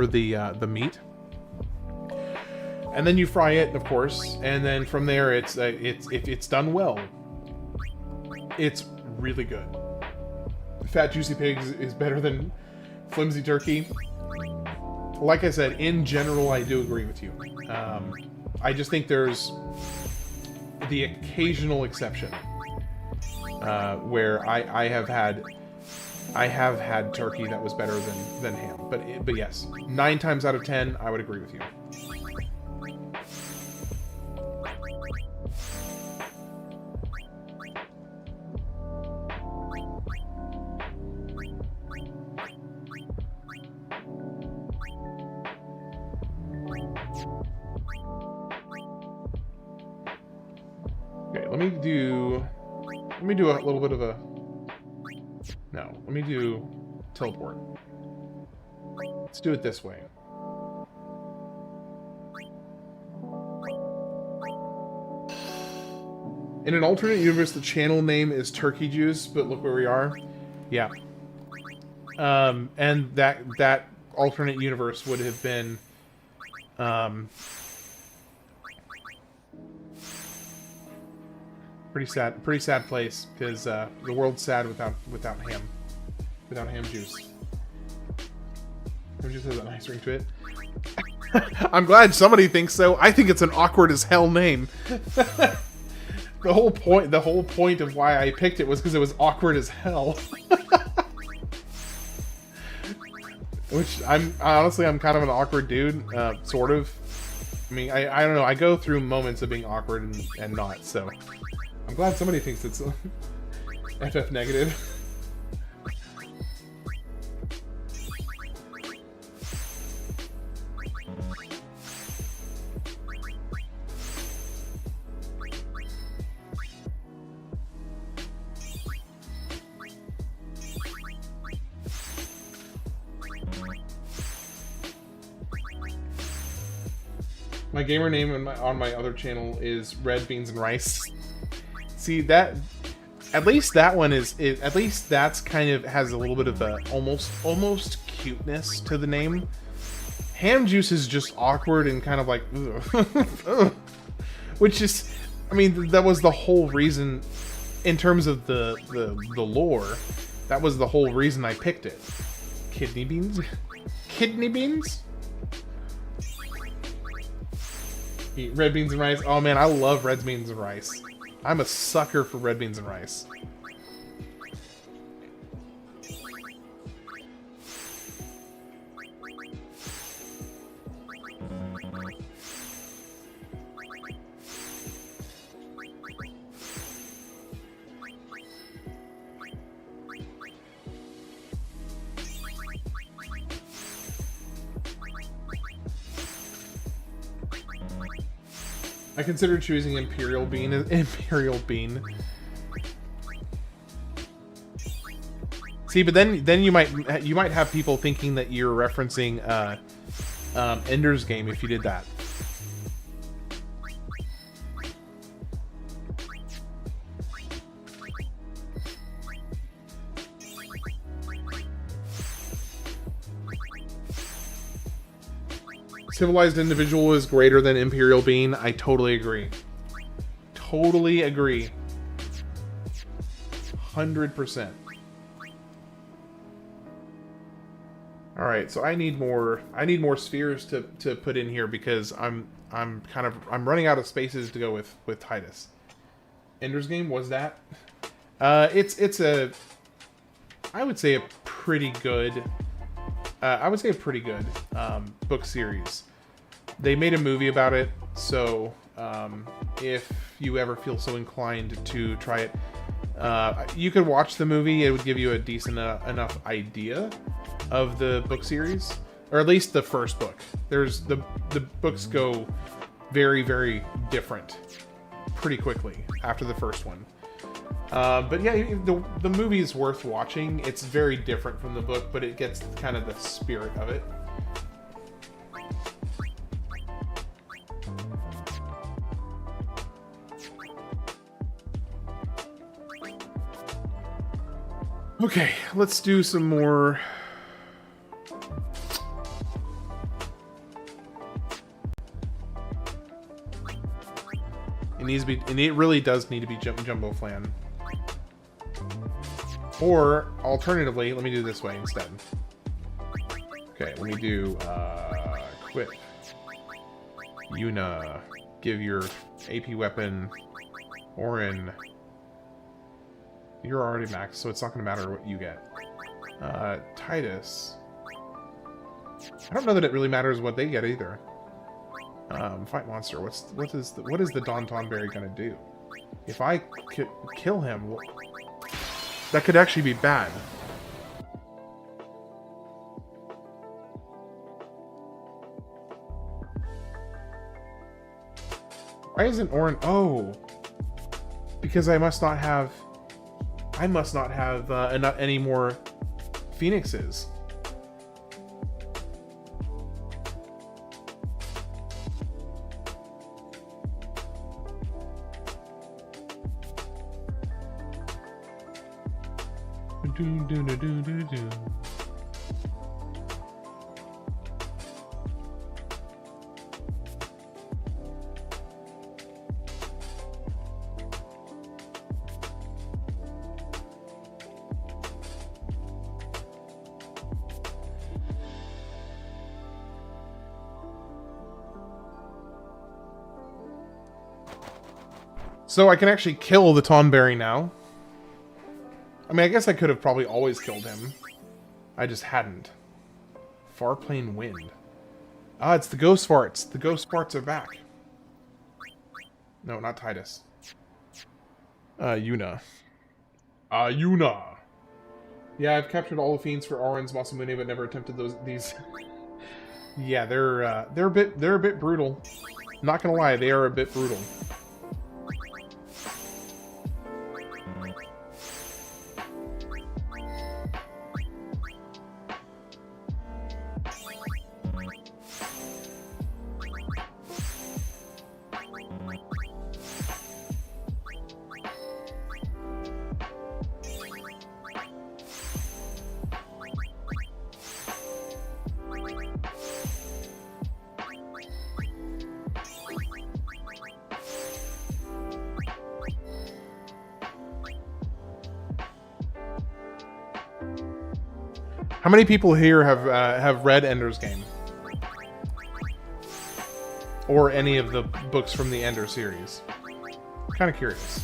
the meat, and then you fry it, of course. And then from there, if it's done well, it's really good. Fat juicy pigs is better than flimsy turkey. Like I said, in general, I do agree with you. I just think there's the occasional exception where I have had turkey that was better than ham. But yes, 9 times out of 10, I would agree with you. Okay, let me do a little bit of a... No, let me do teleport. Let's do it this way. In an alternate universe, the channel name is Turkey Juice, but look where we are. Yeah. And that alternate universe would have been... Pretty sad place, because the world's sad without ham juice. Ham juice has a nice ring to it. I'm glad somebody thinks so. I think it's an awkward as hell name. The whole point of why I picked it was because it was awkward as hell. Which I'm kind of an awkward dude, sort of. I mean, I don't know. I go through moments of being awkward and not, so. I'm glad somebody thinks it's FF negative. My gamer name on my other channel is Red Beans and Rice. See that? At least that one is. At least that's kind of has a little bit of a almost cuteness to the name. Ham juice is just awkward and kind of like, ugh. Which is, I mean, that was the whole reason, in terms of the lore. That was the whole reason I picked it. Kidney beans, kidney beans. Eat red beans and rice. Oh man, I love red beans and rice. I'm a sucker for red beans and rice. I considered choosing Imperial Bean. Imperial Bean. See, but then you might have people thinking that you're referencing Ender's Game if you did that. Civilized individual is greater than Imperial Bean. I totally agree. Totally agree. 100%. All right, so I need more spheres to put in here because I'm running out of spaces to go with Tidus. Ender's Game was that? It's a, I would say a pretty good. Book series. They made a movie about it, so if you ever feel so inclined to try it, you could watch the movie. It would give you a decent enough idea of the book series, or at least the first book. There's the books go very, very different pretty quickly after the first one. But yeah, the movie is worth watching. It's very different from the book, but it gets kind of the spirit of it. Okay, let's do some more. It needs to be, and it really does need to be Jumbo Flan. Or alternatively, let me do it this way instead. Okay, let me do quit. Yuna, give your AP weapon. Auron, you're already maxed, so it's not going to matter what you get. Tidus, I don't know that it really matters what they get either. Fight monster. What is the Don Berry gonna do? If I kill him, that could actually be bad. Why isn't Auron? Oh, because I must not have enough any more Phoenixes. So I can actually kill the Tonberry now. I mean, I guess I could have probably always killed him. I just hadn't. Farplane Wind. Ah, it's the Ghost Farts. The Ghost Farts are back. No, not Tidus. Yuna. Yuna. Yeah, I've captured all the fiends for Auron's Masamune, but never attempted these. Yeah, they're a bit brutal. Not gonna lie, they are a bit brutal. How many people here have read Ender's Game? Or any of the books from the Ender series? Kind of curious.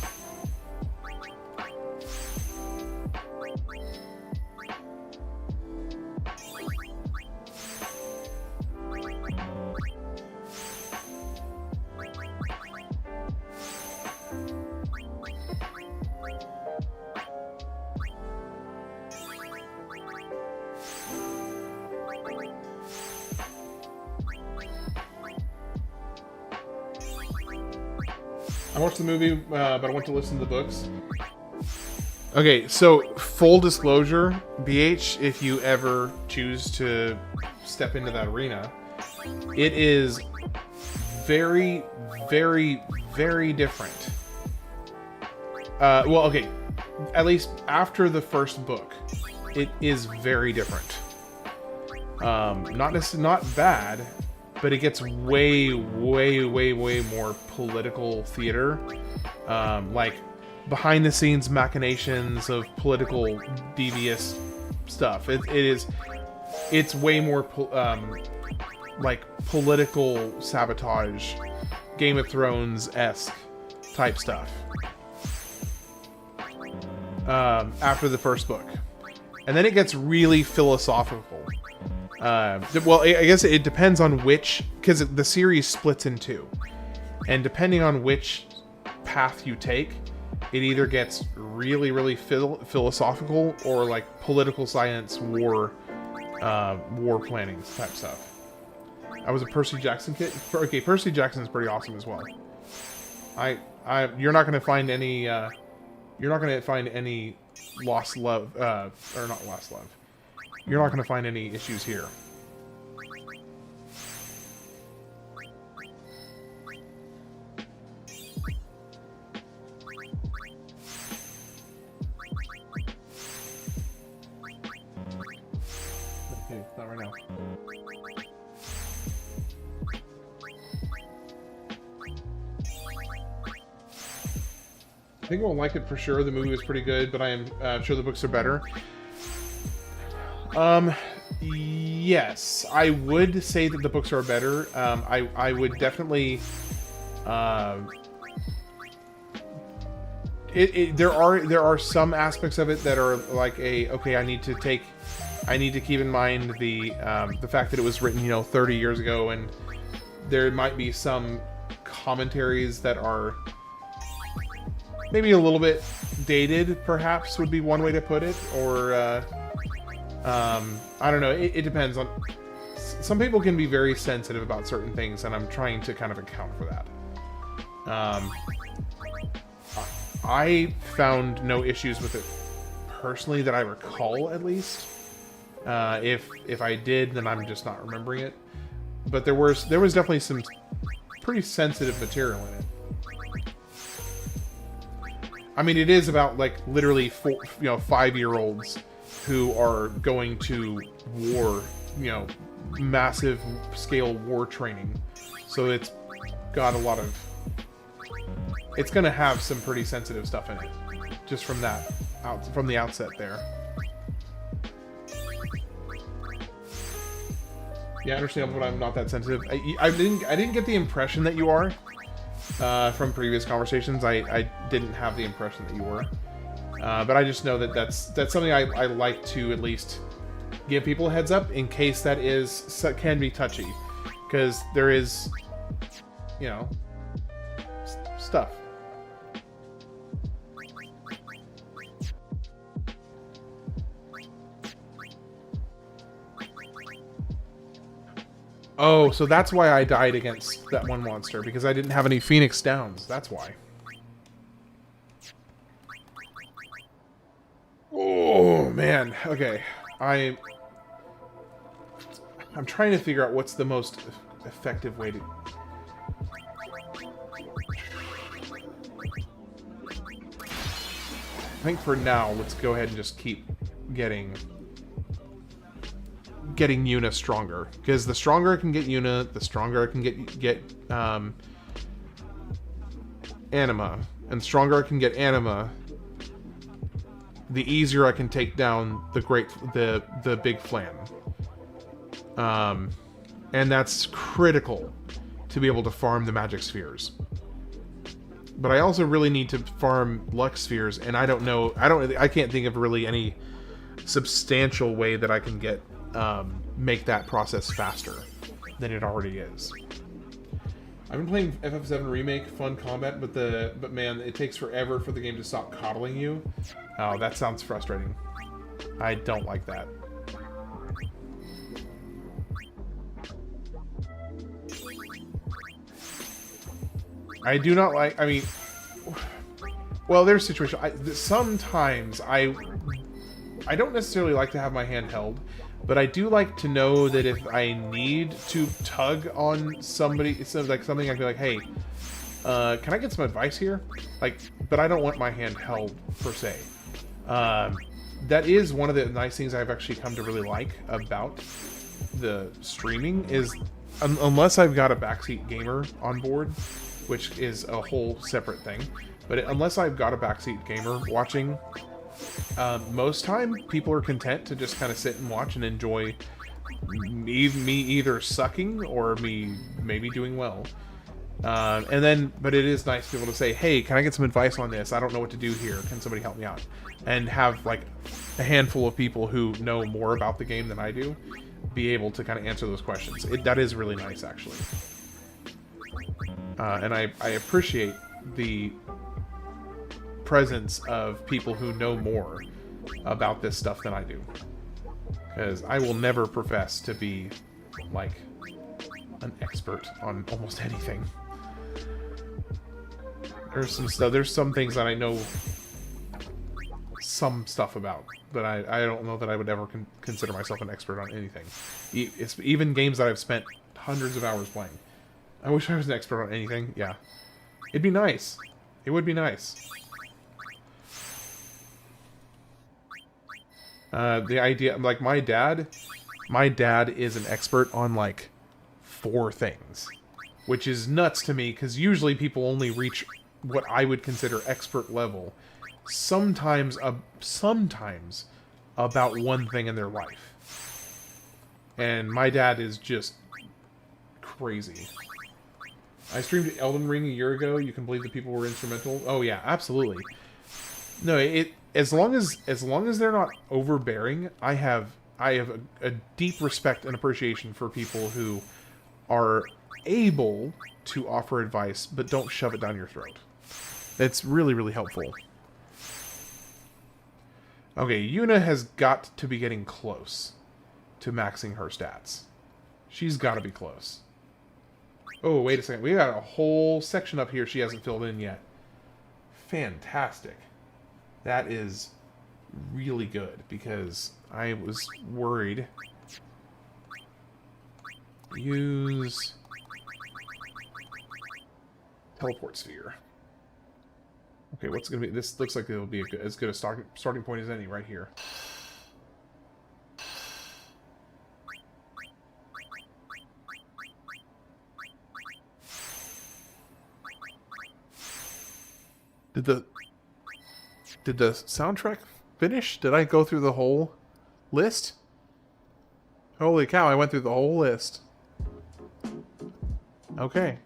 I watched the movie, but I went to listen to the books. Okay, so full disclosure, BH, if you ever choose to step into that arena, it is very, very, very different. Well, okay, at least after the first book, it is very different. Not bad, but it gets way, way, way, way more political theater. Like, behind-the-scenes machinations of political devious stuff. It's way more, like, political sabotage, Game of Thrones-esque type stuff. After the first book. And then it gets really philosophical. Well, I guess it depends on which, because the series splits in two, and depending on which path you take, it either gets really, really philosophical or like political science, war planning type stuff. I was a Percy Jackson kid. Okay, Percy Jackson is pretty awesome as well. You're not gonna find any, lost love, or not lost love. You're not going to find any issues here. Okay, not right now. I think we'll like it for sure. The movie was pretty good, but I am sure the books are better. Yes, I would say that the books are better. I would definitely. There are some aspects of it that are like okay. I need to keep in mind the fact that it was written 30 years ago, and there might be some commentaries that are maybe a little bit dated, perhaps would be one way to put it, or I don't know. It depends on. Some people can be very sensitive about certain things, and I'm trying to kind of account for that. I found no issues with it personally that I recall, at least. If I did, then I'm just not remembering it. But there was definitely some pretty sensitive material in it. I mean, it is about like literally 5-year-olds who are going to war, massive scale war training. So it's got a lot of. It's going to have some pretty sensitive stuff in it, just from the outset there. Yeah, I understand, but I'm not that sensitive. I didn't get the impression that you are. From previous conversations, I didn't have the impression that you were. But I just know that that's something I like to at least give people a heads up in case that can be touchy, because there is, stuff. Oh, so that's why I died against that one monster, because I didn't have any Phoenix Downs. That's why. Oh, man. Okay. I'm trying to figure out what's the most effective way to... I think for now, let's go ahead and just keep getting Yuna stronger, because the stronger I can get Yuna, the stronger I can get Anima, and the stronger I can get Anima, the easier I can take down the big Flan. And that's critical to be able to farm the magic spheres. But I also really need to farm Lux spheres, and I can't think of really any substantial way that I can make that process faster than it already is. I've been playing FF7 Remake, fun combat, but man, it takes forever for the game to stop coddling you. Oh, that sounds frustrating. I don't like that. I do not like. I mean, well, there's situations. Sometimes I don't necessarily like to have my hand held. But I do like to know that if I need to tug on somebody, it's like something I can be like, hey, can I get some advice here? But I don't want my hand held, per se. That is one of the nice things I've actually come to really like about the streaming is, unless I've got a backseat gamer on board, which is a whole separate thing, but unless I've got a backseat gamer watching, most time people are content to just kind of sit and watch and enjoy me either sucking or me maybe doing well. But it is nice to be able to say, hey, can I get some advice on this? I don't know what to do here. Can somebody help me out? And have like a handful of people who know more about the game than I do be able to kind of answer those questions. That is really nice, actually. And I appreciate the presence of people who know more about this stuff than I do, because I will never profess to be like an expert on almost anything. There's some things that I know some stuff about, but I don't know that I would ever consider myself an expert on anything. It's even games that I've spent hundreds of hours playing. I wish I was an expert on anything. Yeah, it'd be nice. It would be nice. The idea, like my dad, My dad is an expert on, like, 4 things. Which is nuts to me, because usually people only reach what I would consider expert level. Sometimes about one thing in their life. And my dad is just crazy. I streamed Elden Ring a year ago. You can believe the people were instrumental. Oh yeah, absolutely. No, as long as they're not overbearing, I have a deep respect and appreciation for people who are able to offer advice but don't shove it down your throat. It's really, really helpful. Okay, Yuna has got to be getting close to maxing her stats. She's got to be close. Oh, wait a second. We got a whole section up here she hasn't filled in yet. Fantastic. That is really good, because I was worried. Use teleport sphere. Okay, what's gonna be? This looks like it'll be as good a starting point as any right here. Did the soundtrack finish? Did I go through the whole list? Holy cow, I went through the whole list. Okay.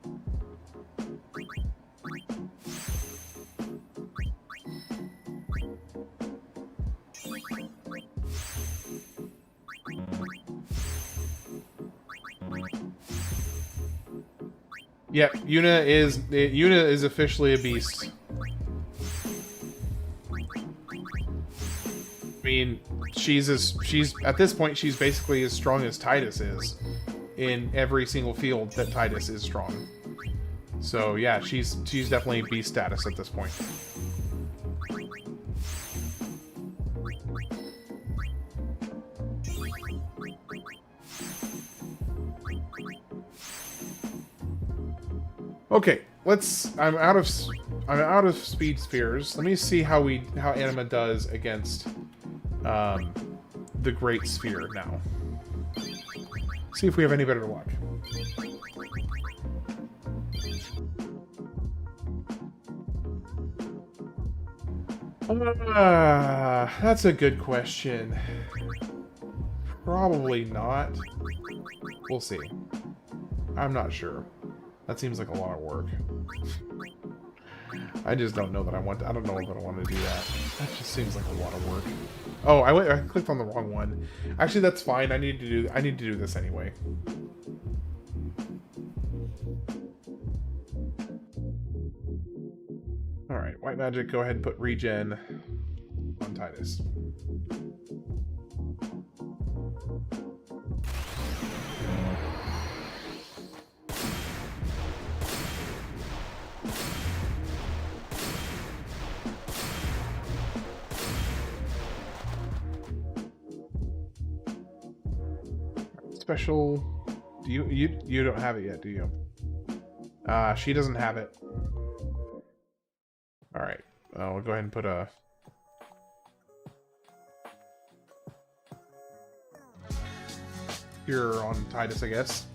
Yep, Yuna is officially a beast. I mean, she's at this point she's basically as strong as Tidus is in every single field that Tidus is strong. So yeah, she's definitely beast status at this point. Okay, I'm out of speed spheres. Let me see how Anima does against the Great Sphere now. See if we have any better luck. That's a good question. Probably not. We'll see. I'm not sure. That seems like a lot of work. I just don't know that I want to, I don't know that I want to do that. That just seems like a lot of work. Oh, I clicked on the wrong one. Actually, that's fine. I need to do this anyway. All right, White Magic, go ahead and put regen on Tidus. Special. Do you don't have it yet, do you? She doesn't have it. All right. We'll go ahead and put a. Here on Tidus, I guess.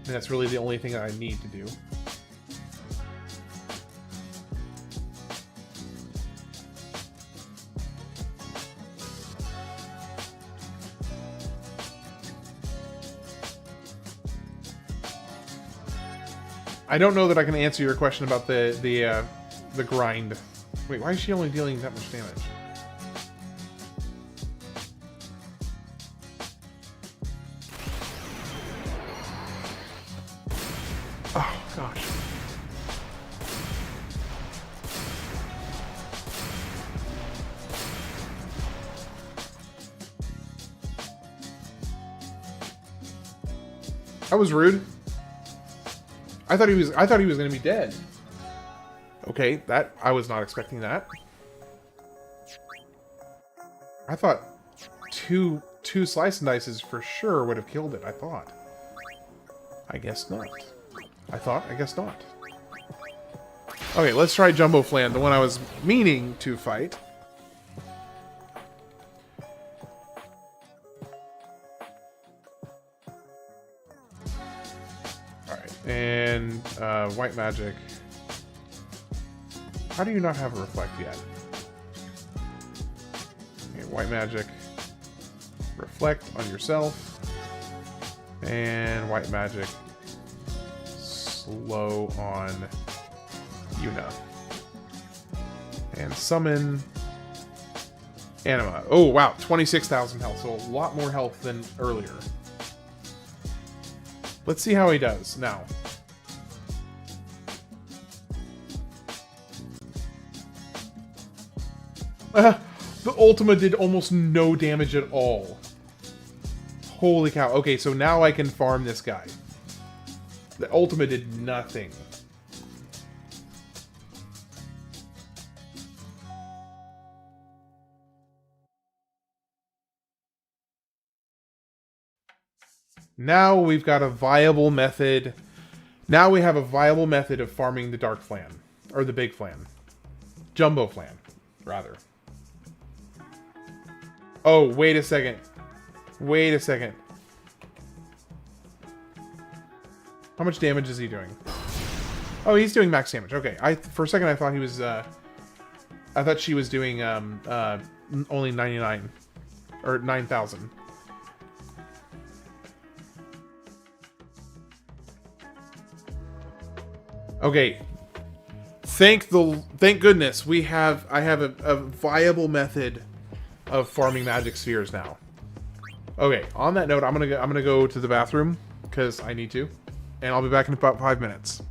And that's really the only thing that I need to do. I don't know that I can answer your question about the grind. Wait, why is she only dealing that much damage? Oh gosh. That was rude. I thought he was going to be dead. Okay, I was not expecting that. I thought two slice and dices for sure would have killed it. I thought. I guess not. I guess not. Okay, let's try Jumbo Flan, the one I was meaning to fight. And white magic. How do you not have a reflect yet? Okay, white magic. Reflect on yourself. And white magic. Slow on Yuna. And summon Anima. Oh, wow. 26,000 health. So a lot more health than earlier. Let's see how he does now. The Ultima did almost no damage at all. Holy cow. Okay, so now I can farm this guy. The Ultima did nothing. Now we've got a viable method. Now we have a viable method of farming the Dark Flan. Or the Big Flan. Jumbo Flan, rather. Oh, wait a second. Wait a second. How much damage is he doing? Oh, he's doing max damage. Okay. For a second I thought he was I thought she was doing only 99 or 9,000. Okay. Thank goodness I have a viable method of farming magic spheres now. Okay, on that note, I'm gonna go to the bathroom because I need to, and I'll be back in about 5 minutes.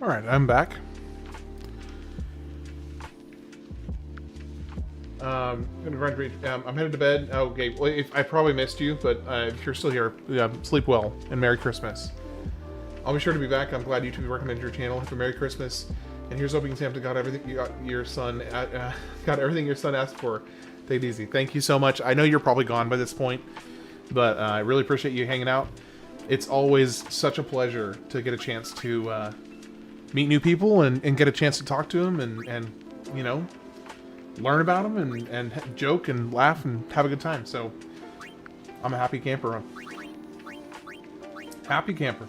Alright, I'm back. I'm headed to bed. Okay, well, I probably missed you, but if you're still here, sleep well and Merry Christmas. I'll be sure to be back. I'm glad YouTube recommended your channel. Have a Merry Christmas, and here's hoping Sam got everything you got your son got everything your son asked for. Take it easy. Thank you so much. I know you're probably gone by this point, but I really appreciate you hanging out. It's always such a pleasure to get a chance to meet new people and get a chance to talk to them and you know, learn about them and joke and laugh and have a good time. So I'm a happy camper. Happy camper.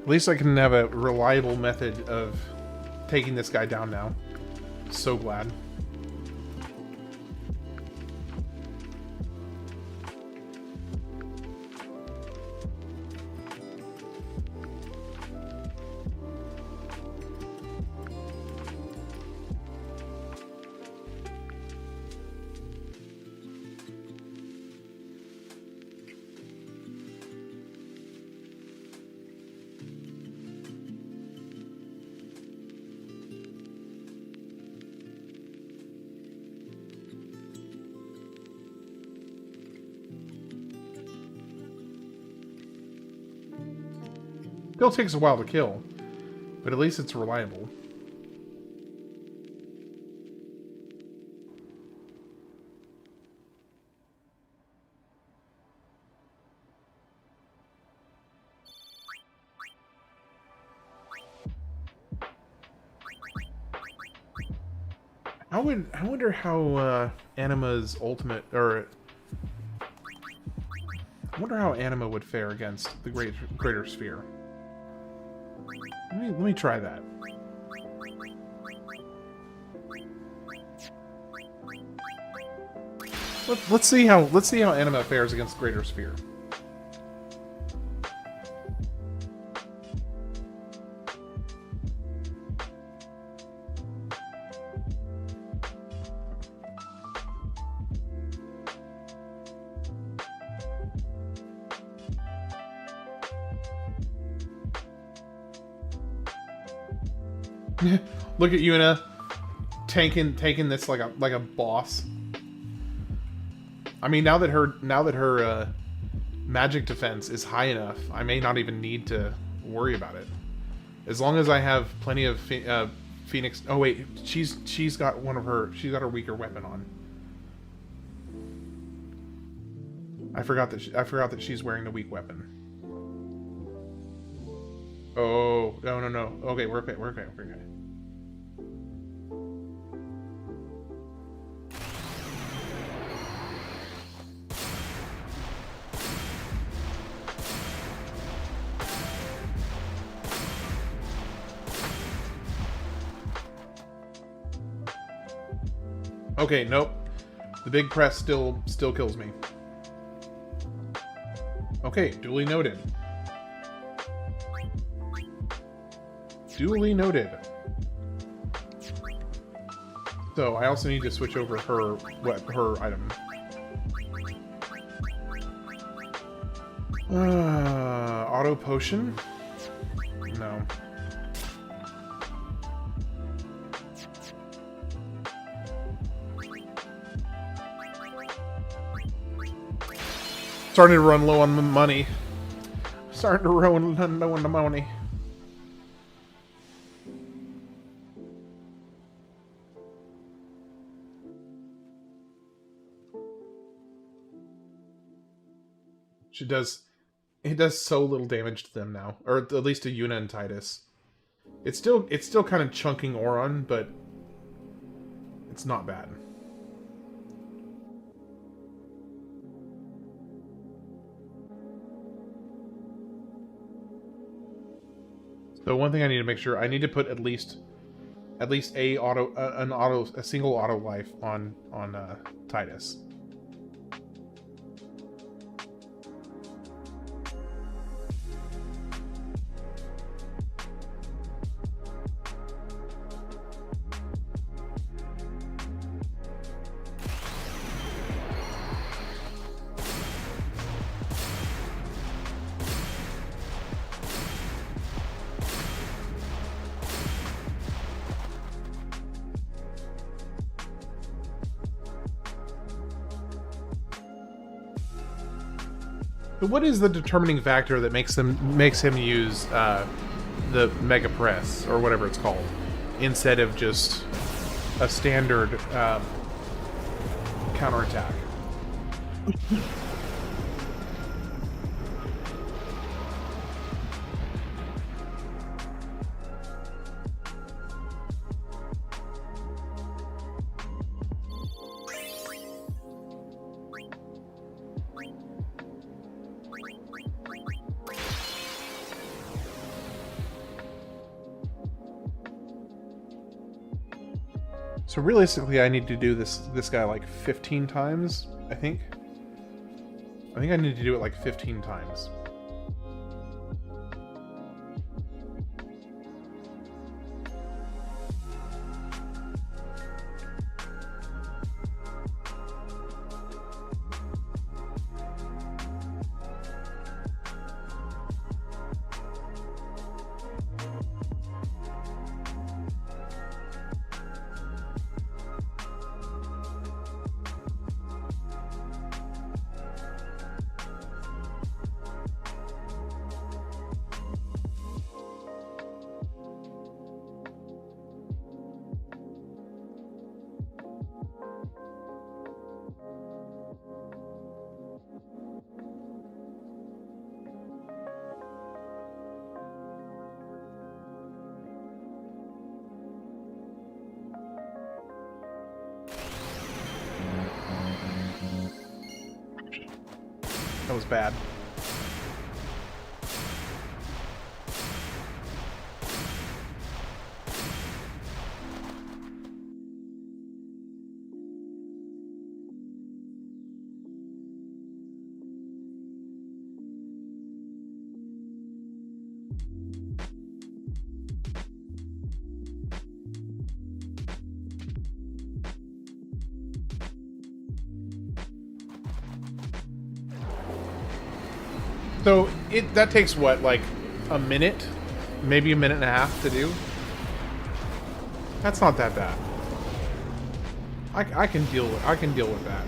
At least I can have a reliable method of taking this guy down now. So glad. Still takes a while to kill, but at least it's reliable. I wonder how Anima's ultimate, or I wonder how Anima would fare against the greater sphere. Let me try that. Let's see how Anima fares against greater sphere. Look at Yuna taking this like a boss. I mean, now that her magic defense is high enough, I may not even need to worry about it. As long as I have plenty of Phoenix. Oh wait, she's got her weaker weapon on. I forgot that she's wearing the weak weapon. Oh no. Okay, we're okay. We're okay. Okay, nope. The big press still kills me. Okay, duly noted. Duly noted. So I also need to switch over her item. Auto potion? No. Starting to run low on the money. Starting to run low on the money. It does so little damage to them now, or at least to Yuna and Tidus. It's still kind of chunking Auron, but it's not bad. Though one thing I need to make sure, I need to put at least a single auto life on Tidus. But what is the determining factor that makes him use the Mega Press or whatever it's called instead of just a standard counterattack? So realistically, I need to do this guy like 15 times, I think. I think I need to do it like 15 times. That was bad. So that takes what, like a minute, maybe a minute and a half to do. That's not that bad. I can deal with that.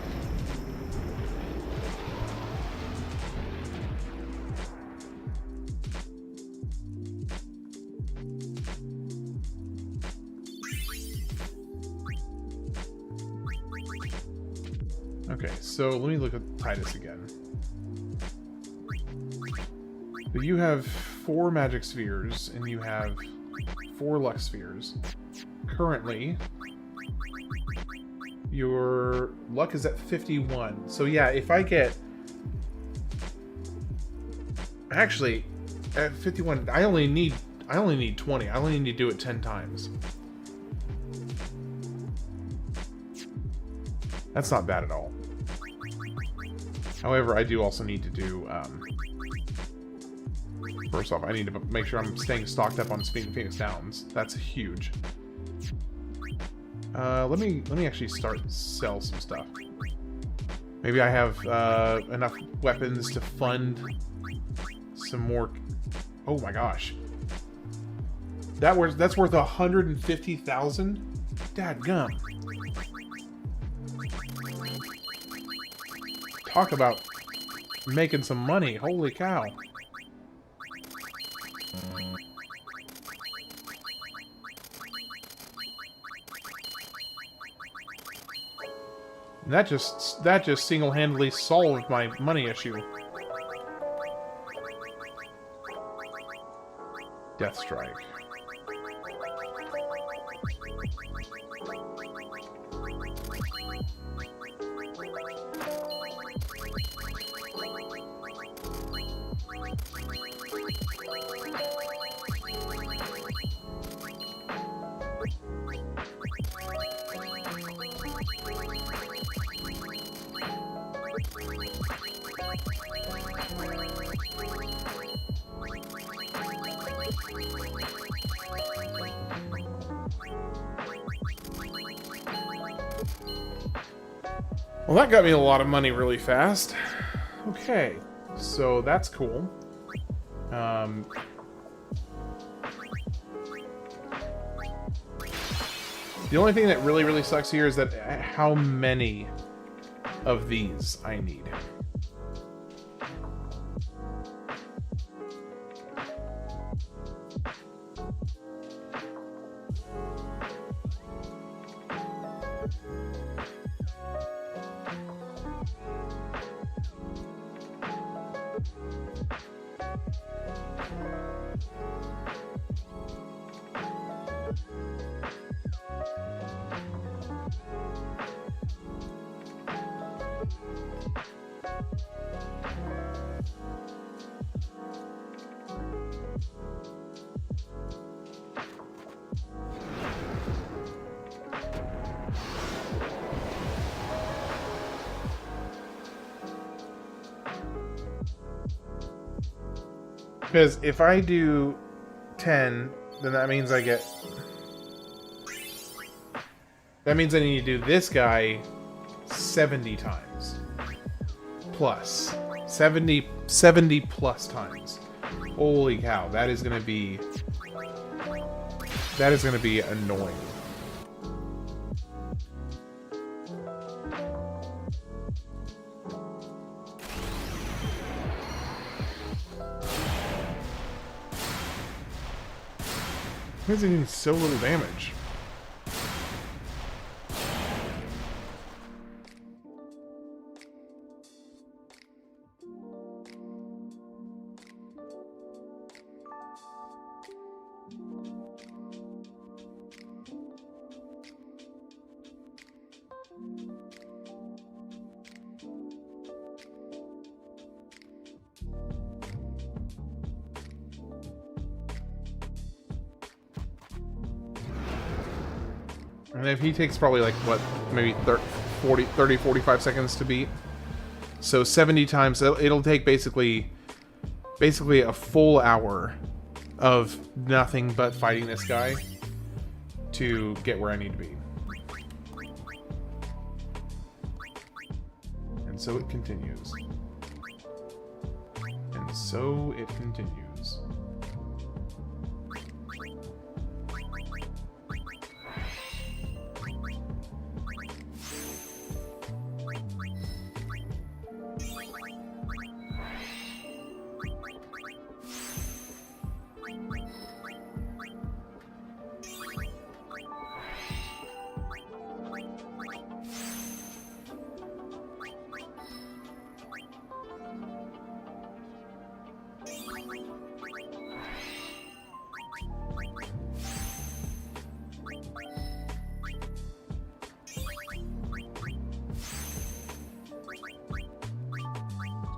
Okay, so let me look at Tidus again. So you have 4 magic spheres, and you have 4 luck spheres. Currently, your luck is at 51. So yeah, if I get... Actually, at 51, I only need 20. I only need to do it 10 times. That's not bad at all. However, I do also need to do... First off, I need to make sure I'm staying stocked up on Phoenix Downs. That's huge. Let me actually sell some stuff. Maybe I have enough weapons to fund some more. Oh my gosh, that's worth 150,000. Dadgum! Talk about making some money. Holy cow! That just single-handedly solved my money issue. Death Strike. Well, that got me a lot of money really fast. Okay, so that's cool. The only thing that really sucks here is that how many of these I need. Because if I do 10, then that means I get... That means I need to do this guy 70 times. Plus. 70 plus times. Holy cow, that is going to be... That is going to be annoying. Why is he doing so little damage? And if he takes probably like, what, maybe 30, 45 seconds to beat. So 70 times, it'll take basically a full hour of nothing but fighting this guy to get where I need to be. And so it continues. And so it continues.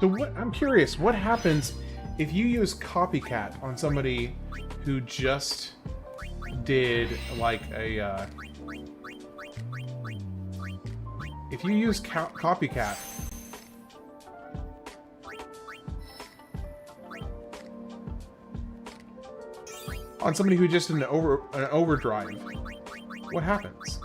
So what, I'm curious, what happens if you use Copycat on somebody who just did like a, if you use Copycat on somebody who just did an overdrive, what happens?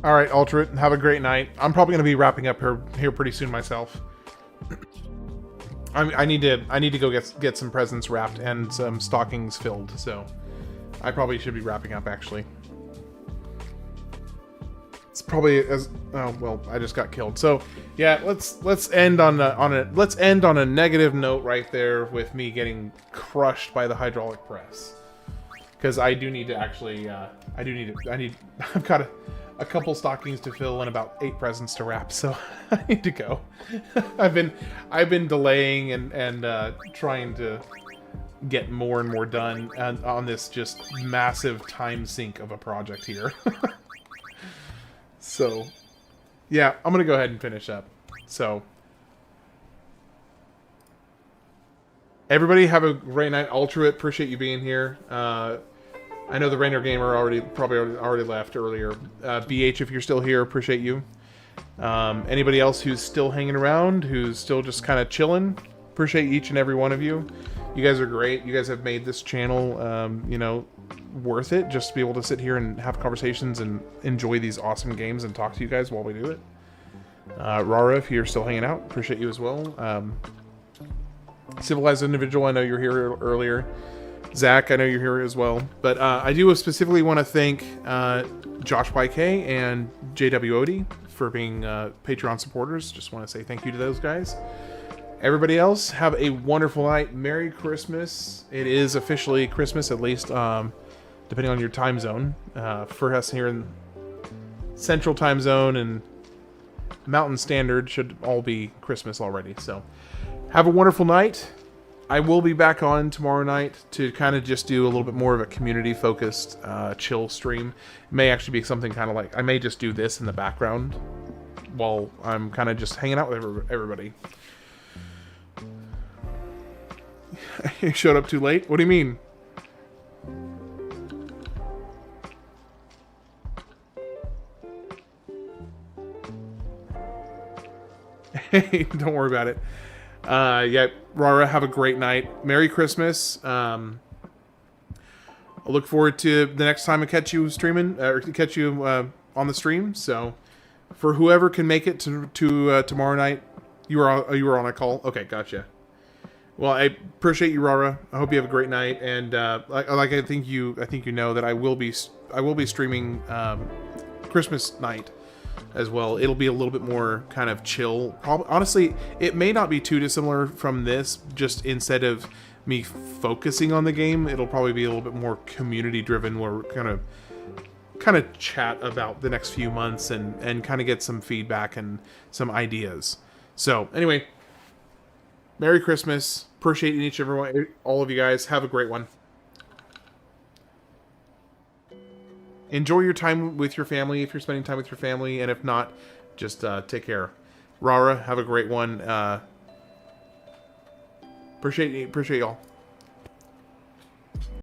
All right, Ultra, have a great night. I'm probably going to be wrapping up here pretty soon myself. I need to go get some presents wrapped and some stockings filled, so I probably should be wrapping up actually. It's probably as oh well, I just got killed. So yeah, let's end on a negative note right there with me getting crushed by the hydraulic press. because I do need to actually, I've got a couple stockings to fill and about 8 presents to wrap, so I need to go. I've been delaying and trying to get more and more done on this just massive time sink of a project here. So, yeah, I'm gonna go ahead and finish up. So, everybody have a great night. Ultra, appreciate you being here. I know the Rainer Gamer probably already left earlier. BH, if you're still here, appreciate you. Anybody else who's still hanging around, who's still just kind of chilling, appreciate each and every one of you. You guys are great. You guys have made this channel, you know, worth it, just to be able to sit here and have conversations and enjoy these awesome games and talk to you guys while we do it. Rara, if you're still hanging out, appreciate you as well. Civilized Individual, I know you're here earlier. Zach, I know you're here as well. But I do specifically want to thank Josh YK and JWOD for being Patreon supporters. Just want to say thank you to those guys. Everybody else, have a wonderful night. Merry Christmas. It is officially Christmas, at least, depending on your time zone. For us here in Central Time Zone and Mountain Standard should all be Christmas already. So, have a wonderful night. I will be back on tomorrow night to kind of just do a little bit more of a community-focused chill stream. It may actually be something kind of like, I may just do this in the background while I'm kind of just hanging out with everybody. You showed up too late? What do you mean? Hey, don't worry about it. Yeah, Rara, have a great night. Merry Christmas. I look forward to the next time I catch you streaming, or catch you on the stream. So, for whoever can make it to tomorrow night, you were on a call. Okay, gotcha. Well, I appreciate you, Rara. I hope you have a great night. And I think you know that I will be streaming Christmas night as well. It'll be a little bit more kind of chill. Honestly, it may not be too dissimilar from this. Just instead of me focusing on the game, it'll probably be a little bit more community driven, where we're kind of chat about the next few months and kind of get some feedback and some ideas. So anyway, Merry Christmas. Appreciate each and everyone, all of you guys. Have a great one. Enjoy your time with your family if you're spending time with your family, and if not, just take care. Rara, have a great one. Appreciate y'all.